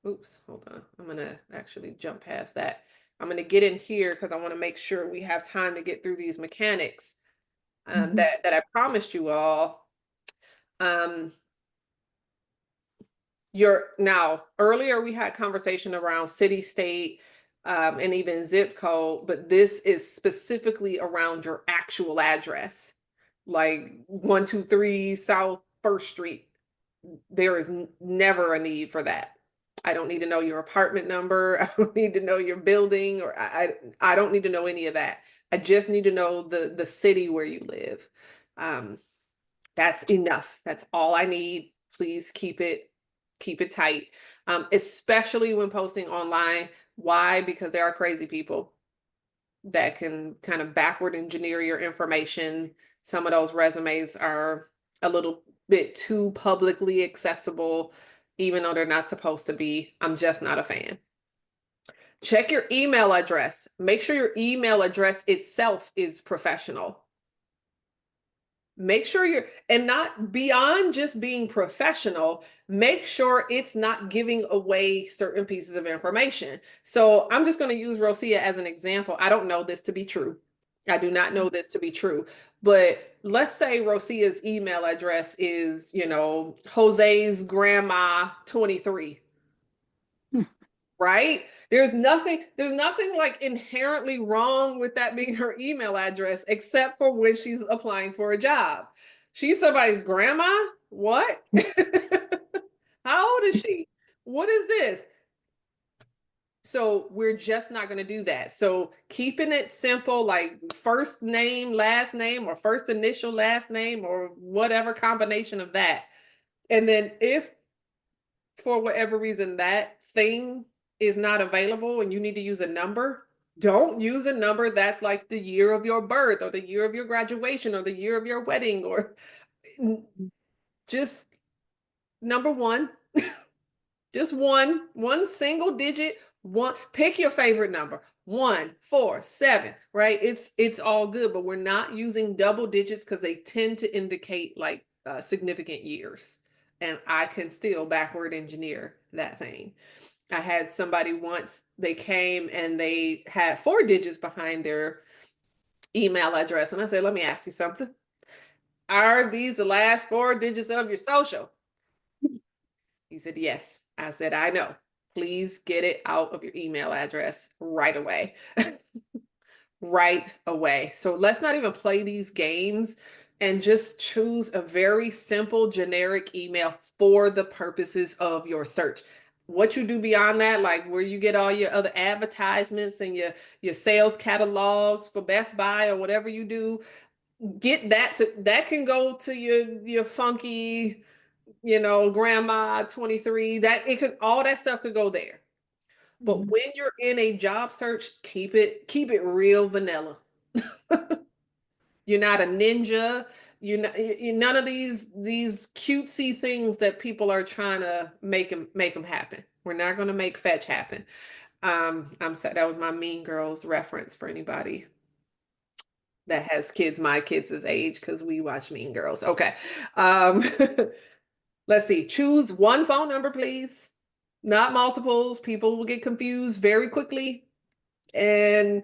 oops, hold on. I'm gonna actually jump past that. I'm going to get in here because I want to make sure we have time to get through these mechanics that I promised you all. Now earlier we had conversation around city, state, and even zip code, but this is specifically around your actual address, like 123 South First Street. There is never a need for that. I don't need to know your apartment number. I don't need to know your building, or I don't need to know any of that. I just need to know the city where you live. That's enough. That's all I need. Please keep it tight. Especially when posting online. Why? Because there are crazy people that can kind of backward engineer your information. Some of those resumes are a little bit too publicly accessible, even though they're not supposed to be. I'm just not a fan. Check your email address. Make sure your email address itself is professional. Make sure and not beyond just being professional, make sure it's not giving away certain pieces of information. So I'm just going to use Rosia as an example. I don't know this to be true. I do not know this to be true. But let's say Rosia's email address is, Jose's grandma 23. Right? There's nothing like inherently wrong with that being her email address, except for when she's applying for a job. She's somebody's grandma? What? How old is she? What is this? So we're just not going to do that. So keeping it simple, like first name, last name, or first initial, last name, or whatever combination of that. And then if for whatever reason that thing is not available and you need to use a number, don't use a number that's like the year of your birth or the year of your graduation or the year of your wedding, or just number one. Just one single digit, pick your favorite number, 1, 4, 7, right? It's all good, but we're not using double digits because they tend to indicate like significant years. And I can still backward engineer that thing. I had somebody once, they came and they had 4 digits behind their email address. And I said, let me ask you something. Are these the last 4 digits of your social? He said, yes. I said, I know. Please get it out of your email address right away. Right away. So let's not even play these games and just choose a very simple generic email for the purposes of your search. What you do beyond that, like where you get all your other advertisements and your sales catalogs for Best Buy or whatever you do, get that can go to your funky, grandma 23, that it could, all that stuff could go there. But when you're in a job search, keep it real vanilla. You're not a ninja. You're none of these cutesy things that people are trying to make them happen. We're not going to make fetch happen. I'm sorry, that was my Mean Girls reference for anybody that has kids my kids' age, because we watch Mean Girls. Okay. Let's see. Choose one phone number, please. Not multiples. People will get confused very quickly. And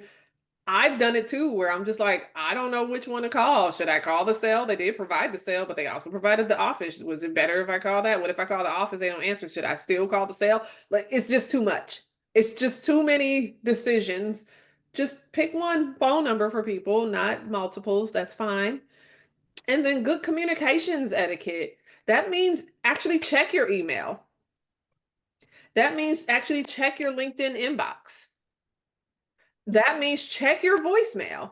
I've done it too, where I'm just like, I don't know which one to call. Should I call the cell? They did provide the cell, but they also provided the office. Was it better if I call that? What if I call the office, they don't answer? Should I still call the cell? Like, it's just too much. It's just too many decisions. Just pick one phone number for people, not multiples. That's fine. And then good communications etiquette. That means actually check your email. That means actually check your LinkedIn inbox. That means check your voicemail.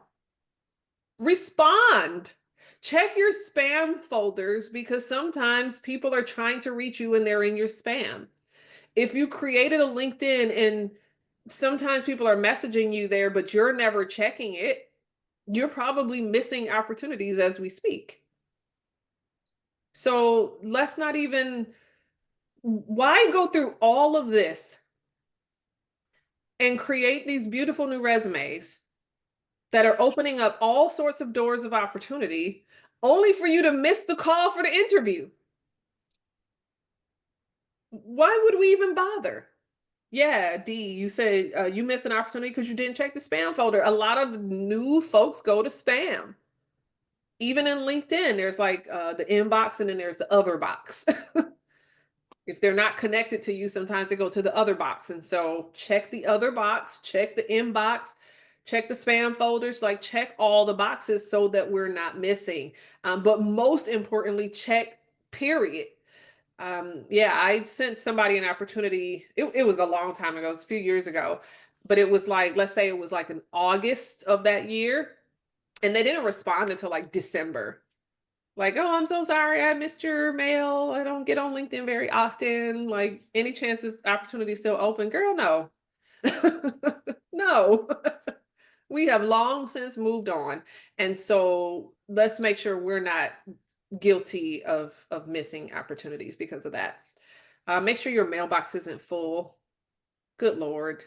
Respond. Check your spam folders, because sometimes people are trying to reach you and they're in your spam. If you created a LinkedIn and sometimes people are messaging you there, but you're never checking it, you're probably missing opportunities as we speak. So let's not even, why go through all of this and create these beautiful new resumes that are opening up all sorts of doors of opportunity, only for you to miss the call for the interview? Why would we even bother? Yeah, D, you said you missed an opportunity because you didn't check the spam folder. A lot of new folks go to spam. Even in LinkedIn, there's like the inbox and then there's the other box. If they're not connected to you, sometimes they go to the other box. And so check the other box, check the inbox, check the spam folders, like check all the boxes so that we're not missing. But most importantly, check period. Yeah, I sent somebody an opportunity. It was a long time ago, it was a few years ago, but it was like, let's say it was like in August of that year, and they didn't respond until like December. Like, oh, I'm so sorry, I missed your mail. I don't get on LinkedIn very often. Like, any chance this opportunity is still open? Girl, no. No. We have long since moved on. And so let's make sure we're not guilty of missing opportunities because of that. Make sure your mailbox isn't full. Good Lord.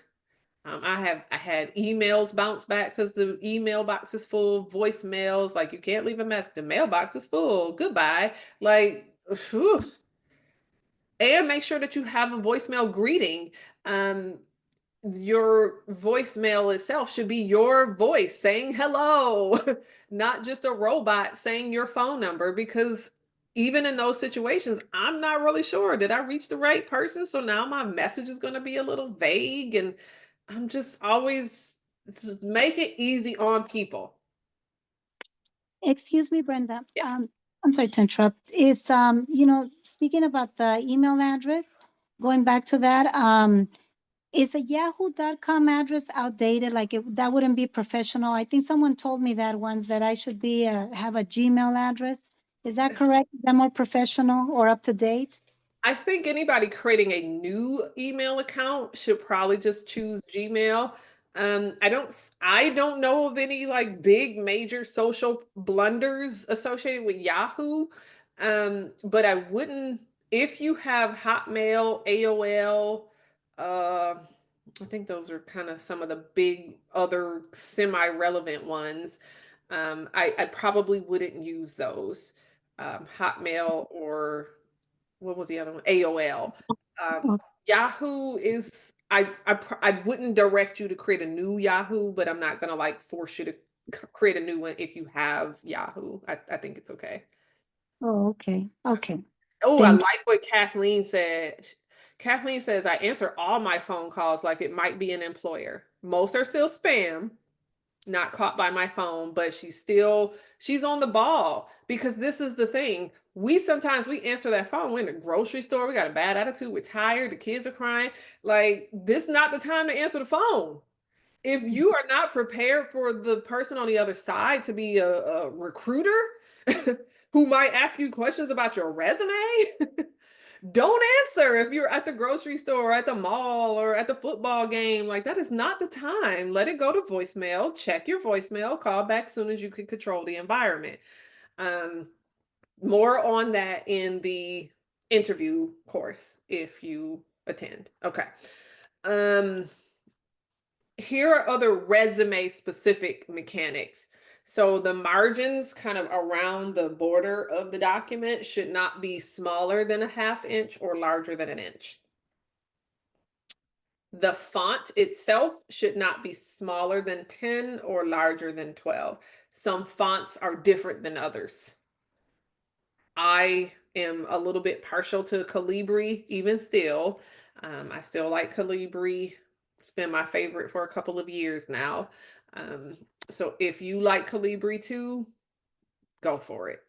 I had emails bounce back because the email box is full, voicemails, like you can't leave a message. The mailbox is full. Goodbye. Like, phew. And make sure that you have a voicemail greeting. Your voicemail itself should be your voice saying hello, not just a robot saying your phone number, because even in those situations, I'm not really sure. Did I reach the right person? So now my message is going to be a little vague, and I'm just always just make it easy on people. Excuse me, Brenda. Yes. I'm sorry to interrupt. Is speaking about the email address, going back to that, is a yahoo.com address outdated? Like that wouldn't be professional. I think someone told me that once that I should be have a Gmail address. Is that correct? Is that more professional or up to date? I think anybody creating a new email account should probably just choose Gmail. I don't know of any like big major social blunders associated with Yahoo. But I wouldn't, if you have Hotmail, AOL, I think those are kind of some of the big other semi-relevant ones. I probably wouldn't use those. Hotmail or what was the other one? AOL. Um, Oh, Yahoo is I wouldn't direct you to create a new Yahoo, but I'm not gonna like force you to create a new one if you have Yahoo. I think it's okay. oh, okay. Okay. Oh, I Thank like what Kathleen said. Kathleen says I answer all my phone calls like it might be an employer. Most are still spam, not caught by my phone, but she's on the ball, because this is the thing. We sometimes we answer that phone. We're in the grocery store, we got a bad attitude, we're tired, the kids are crying. Like, this is not the time to answer the phone. If you are not prepared for the person on the other side to be a recruiter who might ask you questions about your resume, don't answer. If you're at the grocery store, or at the mall, or at the football game, like, that is not the time. Let it go to voicemail. Check your voicemail. Call back as soon as you can control the environment. Um, More on that in the interview course if you attend. Okay. Um, Here are other resume specific mechanics. So the margins kind of around the border of the document should not be smaller than a ½ inch or larger than an inch. The font itself should not be smaller than 10 or larger than 12. Some fonts are different than others. I am a little bit partial to Calibri, even still. I still like Calibri. It's been my favorite for a couple of years now. Um, so if you like Calibri too, go for it.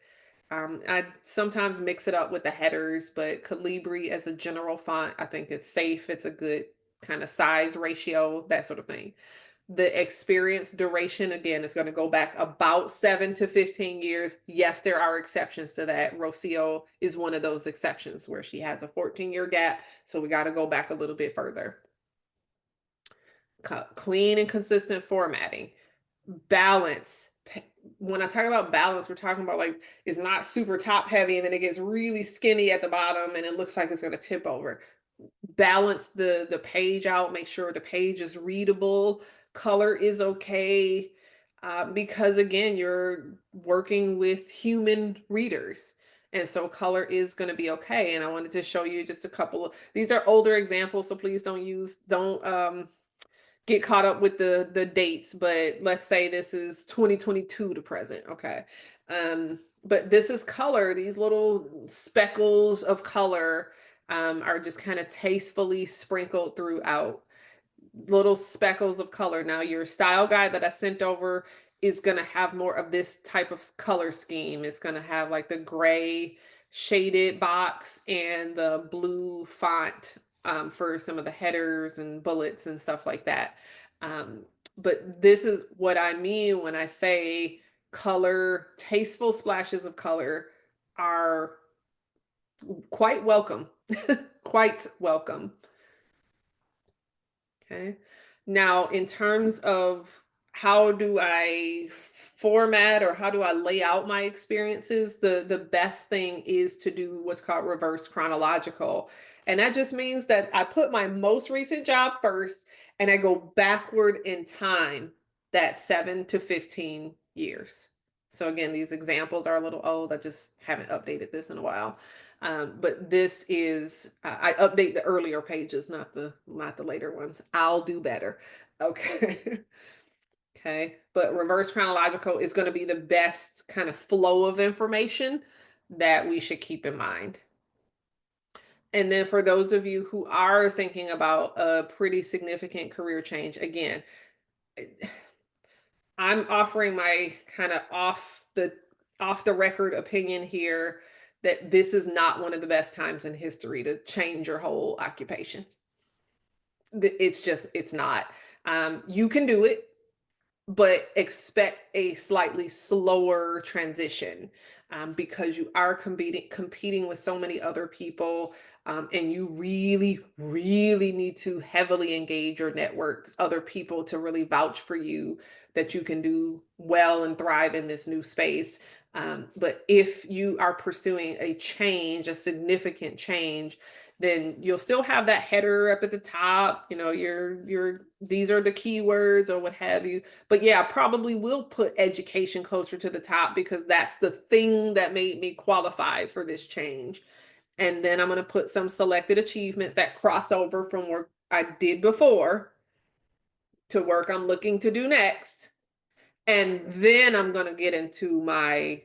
I sometimes mix it up with the headers, but Calibri as a general font, I think it's safe. It's a good kind of size ratio, that sort of thing. The experience duration, again, is going to go back about 7 to 15 years. Yes, there are exceptions to that. Rocio is one of those exceptions where she has a 14-year gap. So we got to go back a little bit further. Clean and consistent formatting. Balance. When I talk about balance, we're talking about like it's not super top heavy and then it gets really skinny at the bottom and it looks like it's going to tip over. Balance the page out, make sure the page is readable, color is okay, because again, you're working with human readers. And so color is going to be okay. And I wanted to show you just a couple of, these are older examples, so please don't get caught up with the dates, but let's say this is 2022 to present, okay? But this is color. These little speckles of color are just kind of tastefully sprinkled throughout. Little speckles of color. Now your style guide that I sent over is going to have more of this type of color scheme. It's going to have like the gray shaded box and the blue font for some of the headers and bullets and stuff like that. But this is what I mean when I say color, tasteful splashes of color are quite welcome, quite welcome. Okay. Now, in terms of how do I format or how do I lay out my experiences, the best thing is to do what's called reverse chronological. And that just means that I put my most recent job first and I go backward in time, that 7 to 15 years. So again, these examples are a little old. I just haven't updated this in a while. But this is, I update the earlier pages, not the later ones. I'll do better. Okay. Okay. But reverse chronological is going to be the best kind of flow of information that we should keep in mind. And then for those of you who are thinking about a pretty significant career change, again, I'm offering my kind of off the record opinion here that this is not one of the best times in history to change your whole occupation. It's not. You can do it, but expect a slightly slower transition because you are competing with so many other people, and you really need to heavily engage your network, other people to really vouch for you that you can do well and thrive in this new space. But if you are pursuing a change, a significant change, then you'll still have that header up at the top, you know, these are the keywords or what have you. But yeah, I probably will put education closer to the top because that's the thing that made me qualify for this change. And then I'm going to put some selected achievements that cross over from work I did before to work I'm looking to do next. And then I'm going to get into my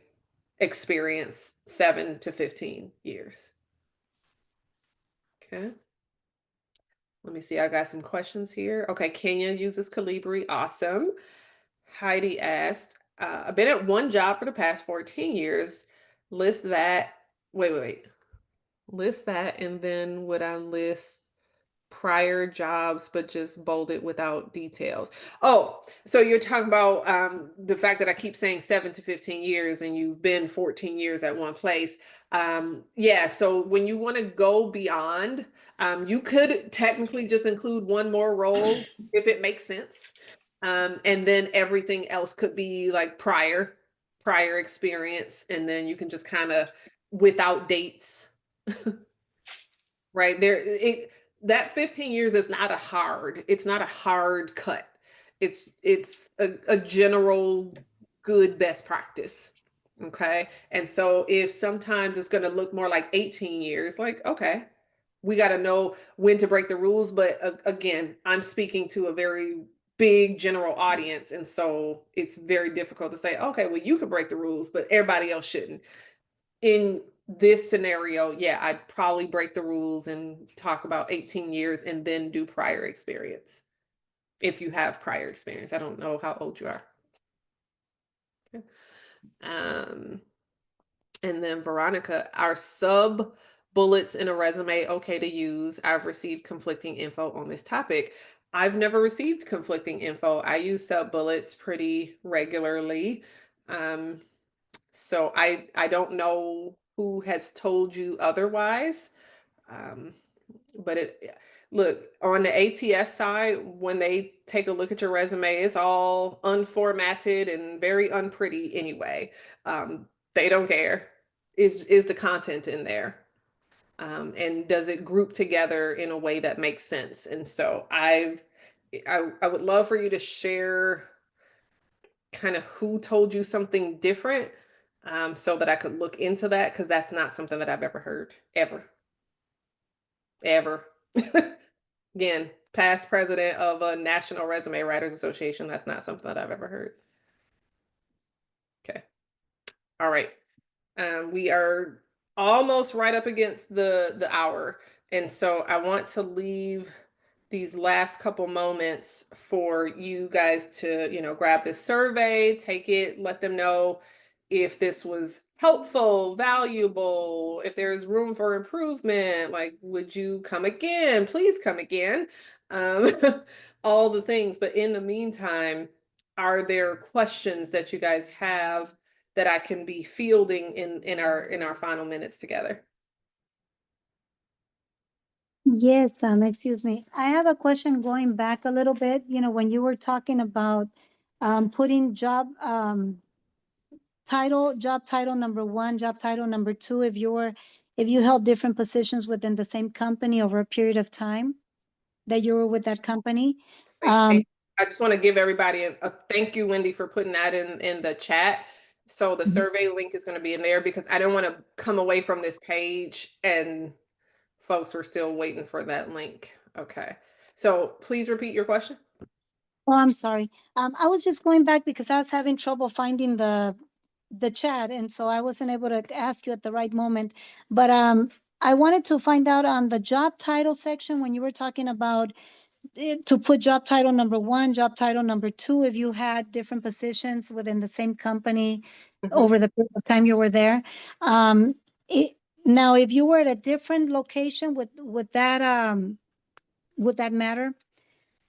experience 7 to 15 years. Okay. Let me see. I got some questions here. Okay. Kenya uses Calibri. Awesome. Heidi asked, I've been at one job for the past 14 years. List that. Wait. List that. And then would I list prior jobs, but just bolded without details? Oh, so you're talking about the fact that I keep saying 7 to 15 years and you've been 14 years at one place. Yeah, so when you want to go beyond, you could technically just include one more role if it makes sense. And then everything else could be like prior experience. And then you can just kind of without dates, right? That 15 years is not it's not a hard cut. It's a general good best practice. Okay. And so if sometimes it's going to look more like 18 years, like, okay, we got to know when to break the rules. But again, I'm speaking to a very big general audience. And so it's very difficult to say, okay, well, you could break the rules, but everybody else shouldn't. In this scenario, yeah, I'd probably break the rules and talk about 18 years and then do prior experience. If you have prior experience. I don't know how old you are. Okay. And then Veronica, are sub bullets in a resume okay to use? I've received conflicting info on this topic. I've never received conflicting info. I use sub bullets pretty regularly. So I don't know who has told you otherwise. But look, on the ATS side, when they take a look at your resume, it's all unformatted and very unpretty anyway. They don't care. Is the content in there? And does it group together in a way that makes sense? And so I would love for you to share kind of who told you something different. so that I could look into that, because that's not something that I've ever heard, ever. Again, past president of a National Resume Writers Association. That's not something that I've ever heard. Okay. All right. We are almost right up against the hour. And so I want to leave these last couple moments for you guys to, grab this survey, take it, let them know if this was helpful, valuable, if there's room for improvement, like, would you come again? Please come again. Um, all the things. But in the meantime, are there questions that you guys have that I can be fielding in our final minutes together? Yes, excuse me. I have a question going back a little bit. When you were talking about putting job title number one, job title number two, if you held different positions within the same company over a period of time that you were with that company. Great. I just want to give everybody a thank you, Wendy, for putting that in the chat. So the survey link is going to be in there, because I don't want to come away from this page and folks were still waiting for that link. Okay. So please repeat your question. Oh, I'm sorry. I was just going back because I was having trouble finding the chat, and so I wasn't able to ask you at the right moment. But I wanted to find out on the job title section when you were talking about to put job title number one, job title number two, if you had different positions within the same company over the period of time you were there. Um, Now, if you were at a different location, would that matter?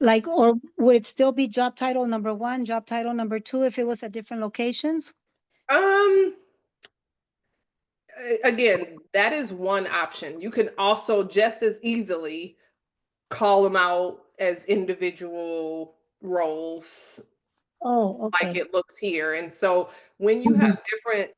Like, or would it still be job title number one, job title number two if it was at different locations? Again, that is one option. You can also just as easily call them out as individual roles, Oh, like okay. it looks here. And so when you have different,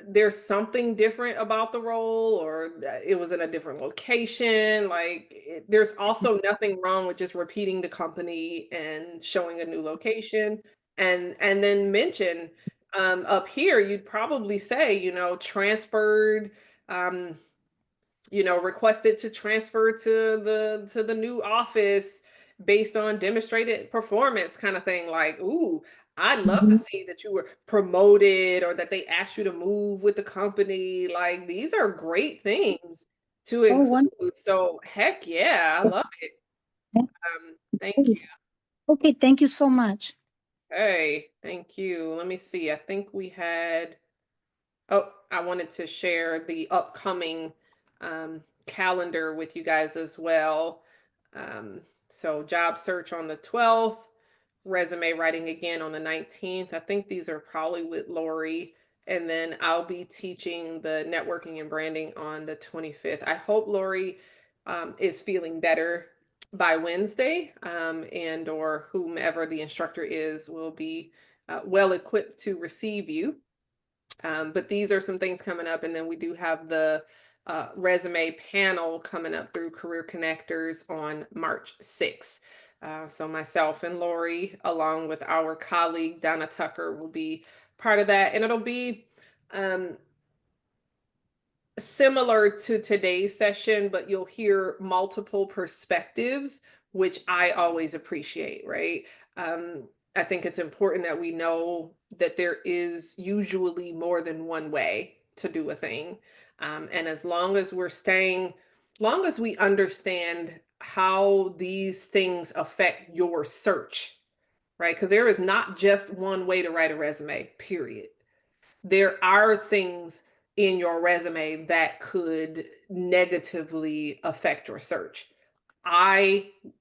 there's something different about the role, or it was in a different location. Like, there's also nothing wrong with just repeating the company and showing a new location, and then mention up here, you'd probably say, transferred, um, requested to transfer to the new office based on demonstrated performance, kind of thing. Like, ooh, I'd love to see that you were promoted, or that they asked you to move with the company. Like, these are great things to Oh, include. wonderful. So heck yeah, I love it. Thank you. Okay, thank you so much. Hey, thank you. Let me see. I think we had, oh, I wanted to share the upcoming calendar with you guys as well. So job search on the 12th, resume writing again on the 19th. I think these are probably with Lori. And then I'll be teaching the networking and branding on the 25th. I hope Lori is feeling better by Wednesday, and or whomever the instructor is will be well equipped to receive you. But these are some things coming up. And then we do have the resume panel coming up through Career Connectors on March 6th. So myself and Lori, along with our colleague Donna Tucker, will be part of that. And it'll be similar to today's session, but you'll hear multiple perspectives, which I always appreciate, right? I think it's important that we know that there is usually more than one way to do a thing. And as long as long as we understand how these things affect your search, right? Because there is not just one way to write a resume, period. There are things in your resume that could negatively affect your search.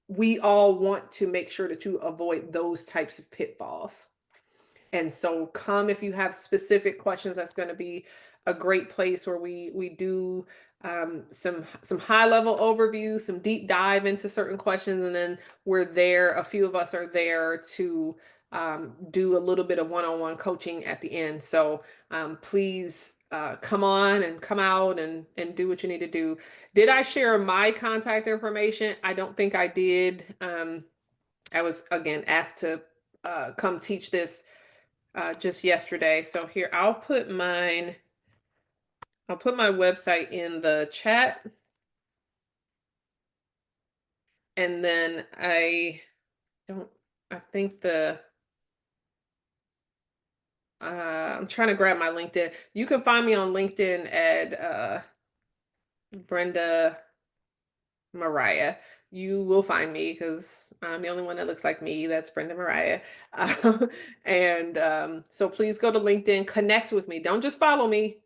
We all want to make sure that you avoid those types of pitfalls. And so come if you have specific questions. That's going to be a great place where we do some high level overview, some deep dive into certain questions, and then we're there. A few of us are there to do a little bit of one-on-one coaching at the end. So please come on and come out and do what you need to do. Did I share my contact information? I don't think I did. I was again asked to come teach this just yesterday. So here, I'll put my website in the chat. And then I think I'm trying to grab my LinkedIn. You can find me on LinkedIn at Brenda Mariah. You will find me because I'm the only one that looks like me. That's Brenda Mariah. So please go to LinkedIn, connect with me. Don't just follow me.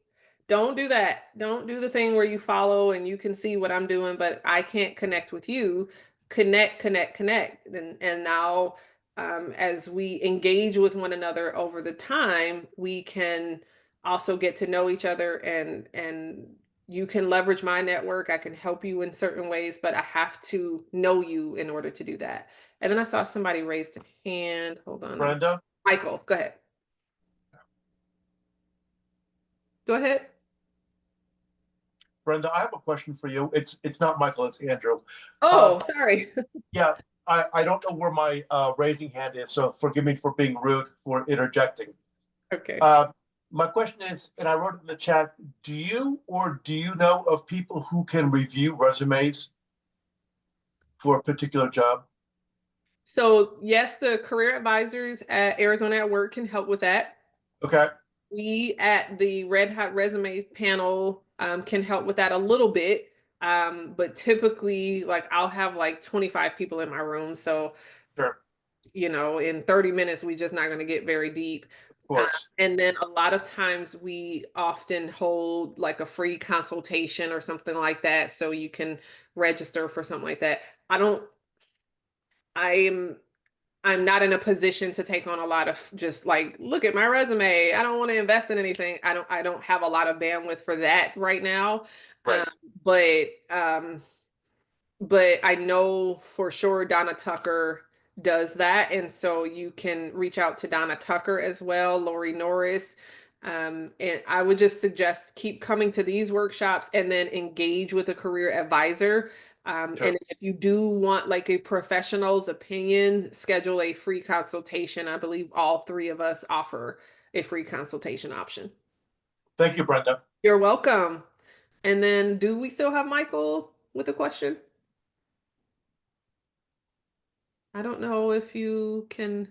Don't do that. Don't do the thing where you follow and you can see what I'm doing, but I can't connect with you. Connect. And now, as we engage with one another over the time, we can also get to know each other, and you can leverage my network. I can help you in certain ways, but I have to know you in order to do that. And then I saw somebody raised a hand. Hold on. Brenda? Michael, go ahead. Go ahead. Brenda, I have a question for you. It's not Michael, it's Andrew. Oh, sorry. Yeah, I don't know where my raising hand is, so forgive me for being rude for interjecting. Okay. My question is, and I wrote it in the chat, do you know of people who can review resumes for a particular job? So yes, the career advisors at Arizona at Work can help with that. Okay. We at the Red Hot Resume panel can help with that a little bit. But typically, like, I'll have like 25 people in my room. So, Sure. In 30 minutes, we're just not going to get very deep. Of course. And then a lot of times we often hold like a free consultation or something like that. So you can register for something like that. I'm not in a position to take on a lot of just like, look at my resume. I don't want to invest in anything. I don't have a lot of bandwidth for that right now. Right. But I know for sure Donna Tucker does that. And so you can reach out to Donna Tucker as well, Lori Norris. And I would just suggest keep coming to these workshops and then engage with a career advisor. Sure. And if you do want like a professional's opinion, schedule a free consultation. I believe all three of us offer a free consultation option. Thank you, Brenda. You're welcome. And then do we still have Michael with a question? I don't know if you can.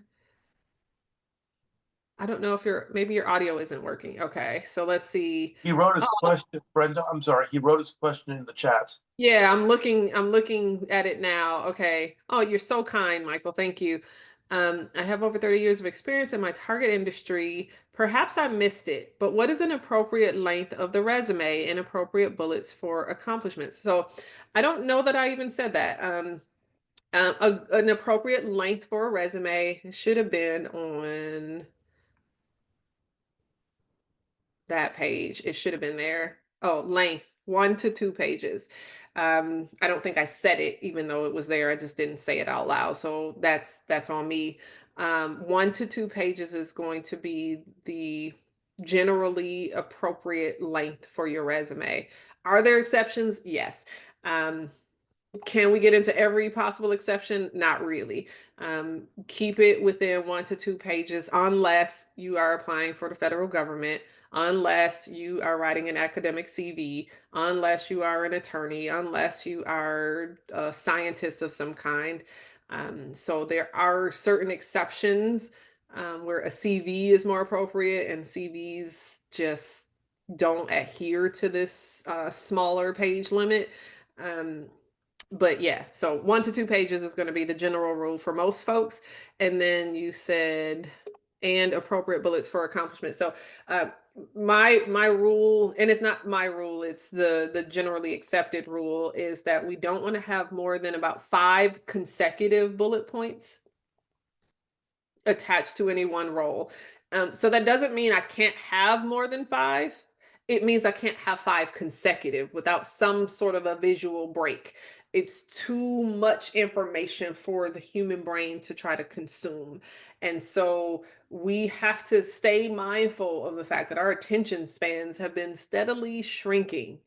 I don't know if maybe your audio isn't working. Okay, so let's see. He wrote his question, Brenda. I'm sorry. He wrote his question in the chat. Yeah, I'm looking at it now. Okay. Oh, you're so kind, Michael. Thank you. I have over 30 years of experience in my target industry. Perhaps I missed it, but what is an appropriate length of the resume and appropriate bullets for accomplishments? So I don't know that I even said that. An appropriate length for a resume should have been on that page. It should have been there. Oh, length, 1 to 2 pages. I don't think I said it, even though it was there. I just didn't say it out loud. So that's on me. 1 to 2 pages is going to be the generally appropriate length for your resume. Are there exceptions? Yes. Can we get into every possible exception? Not really. Keep it within 1 to 2 pages unless you are applying for the federal government, unless you are writing an academic CV, unless you are an attorney, unless you are a scientist of some kind. So there are certain exceptions where a CV is more appropriate, and CVs just don't adhere to this smaller page limit. But yeah, so 1 to 2 pages is going to be the general rule for most folks. And then you said, and appropriate bullets for accomplishment. So my rule, and it's not my rule, it's the generally accepted rule, is that we don't want to have more than about 5 consecutive bullet points attached to any one role. So that doesn't mean I can't have more than 5. It means I can't have 5 consecutive without some sort of a visual break. It's too much information for the human brain to try to consume. And so we have to stay mindful of the fact that our attention spans have been steadily shrinking,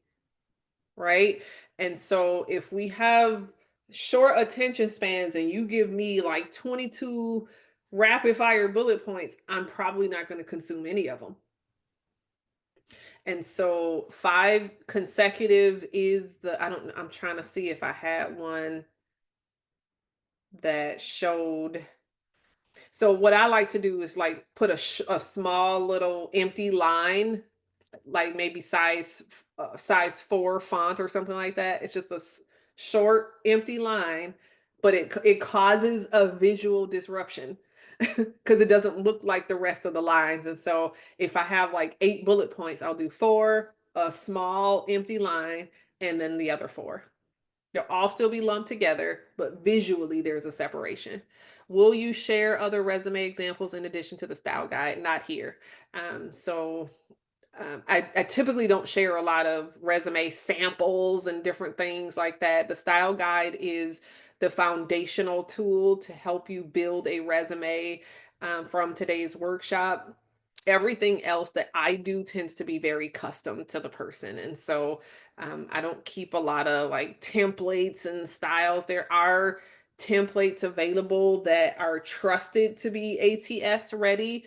right? And so if we have short attention spans and you give me like 22 rapid fire bullet points, I'm probably not going to consume any of them. And so 5 consecutive is I'm trying to see if I had one that showed. So what I like to do is like put a small little empty line, like maybe size 4 font or something like that. It's just a short empty line, but it causes a visual disruption because it doesn't look like the rest of the lines. And so if I have like 8 bullet points, I'll do 4, a small empty line, and then the other 4. They'll all still be lumped together, but visually there's a separation. Will you share other resume examples in addition to the style guide? Not here. I typically don't share a lot of resume samples and different things like that. The style guide is the foundational tool to help you build a resume from today's workshop. Everything else that I do tends to be very custom to the person. And so I don't keep a lot of like templates and styles. There are templates available that are trusted to be ATS ready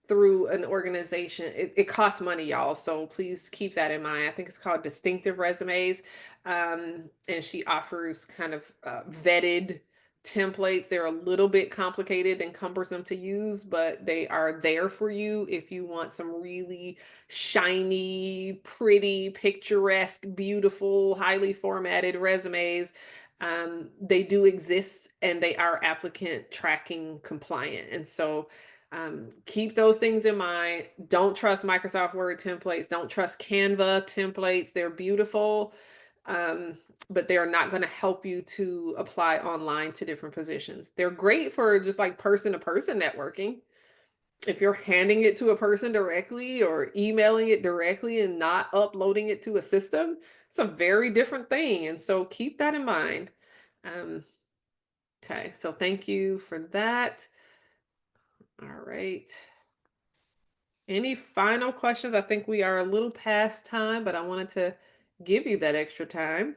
through an organization. It costs money, y'all. So please keep that in mind. I think it's called Distinctive Resumes. And she offers kind of vetted templates. They're a little bit complicated and cumbersome to use, but they are there for you if you want some really shiny, pretty, picturesque, beautiful, highly formatted resumes. They do exist and they are applicant tracking compliant. And so keep those things in mind. Don't trust Microsoft Word templates. Don't trust Canva templates. They're beautiful, but they are not going to help you to apply online to different positions. They're great for just like person-to-person networking. If you're handing it to a person directly or emailing it directly and not uploading it to a system, it's a very different thing. And so keep that in mind. Okay, so thank you for that. All right. Any final questions? I think we are a little past time, but I wanted to give you that extra time.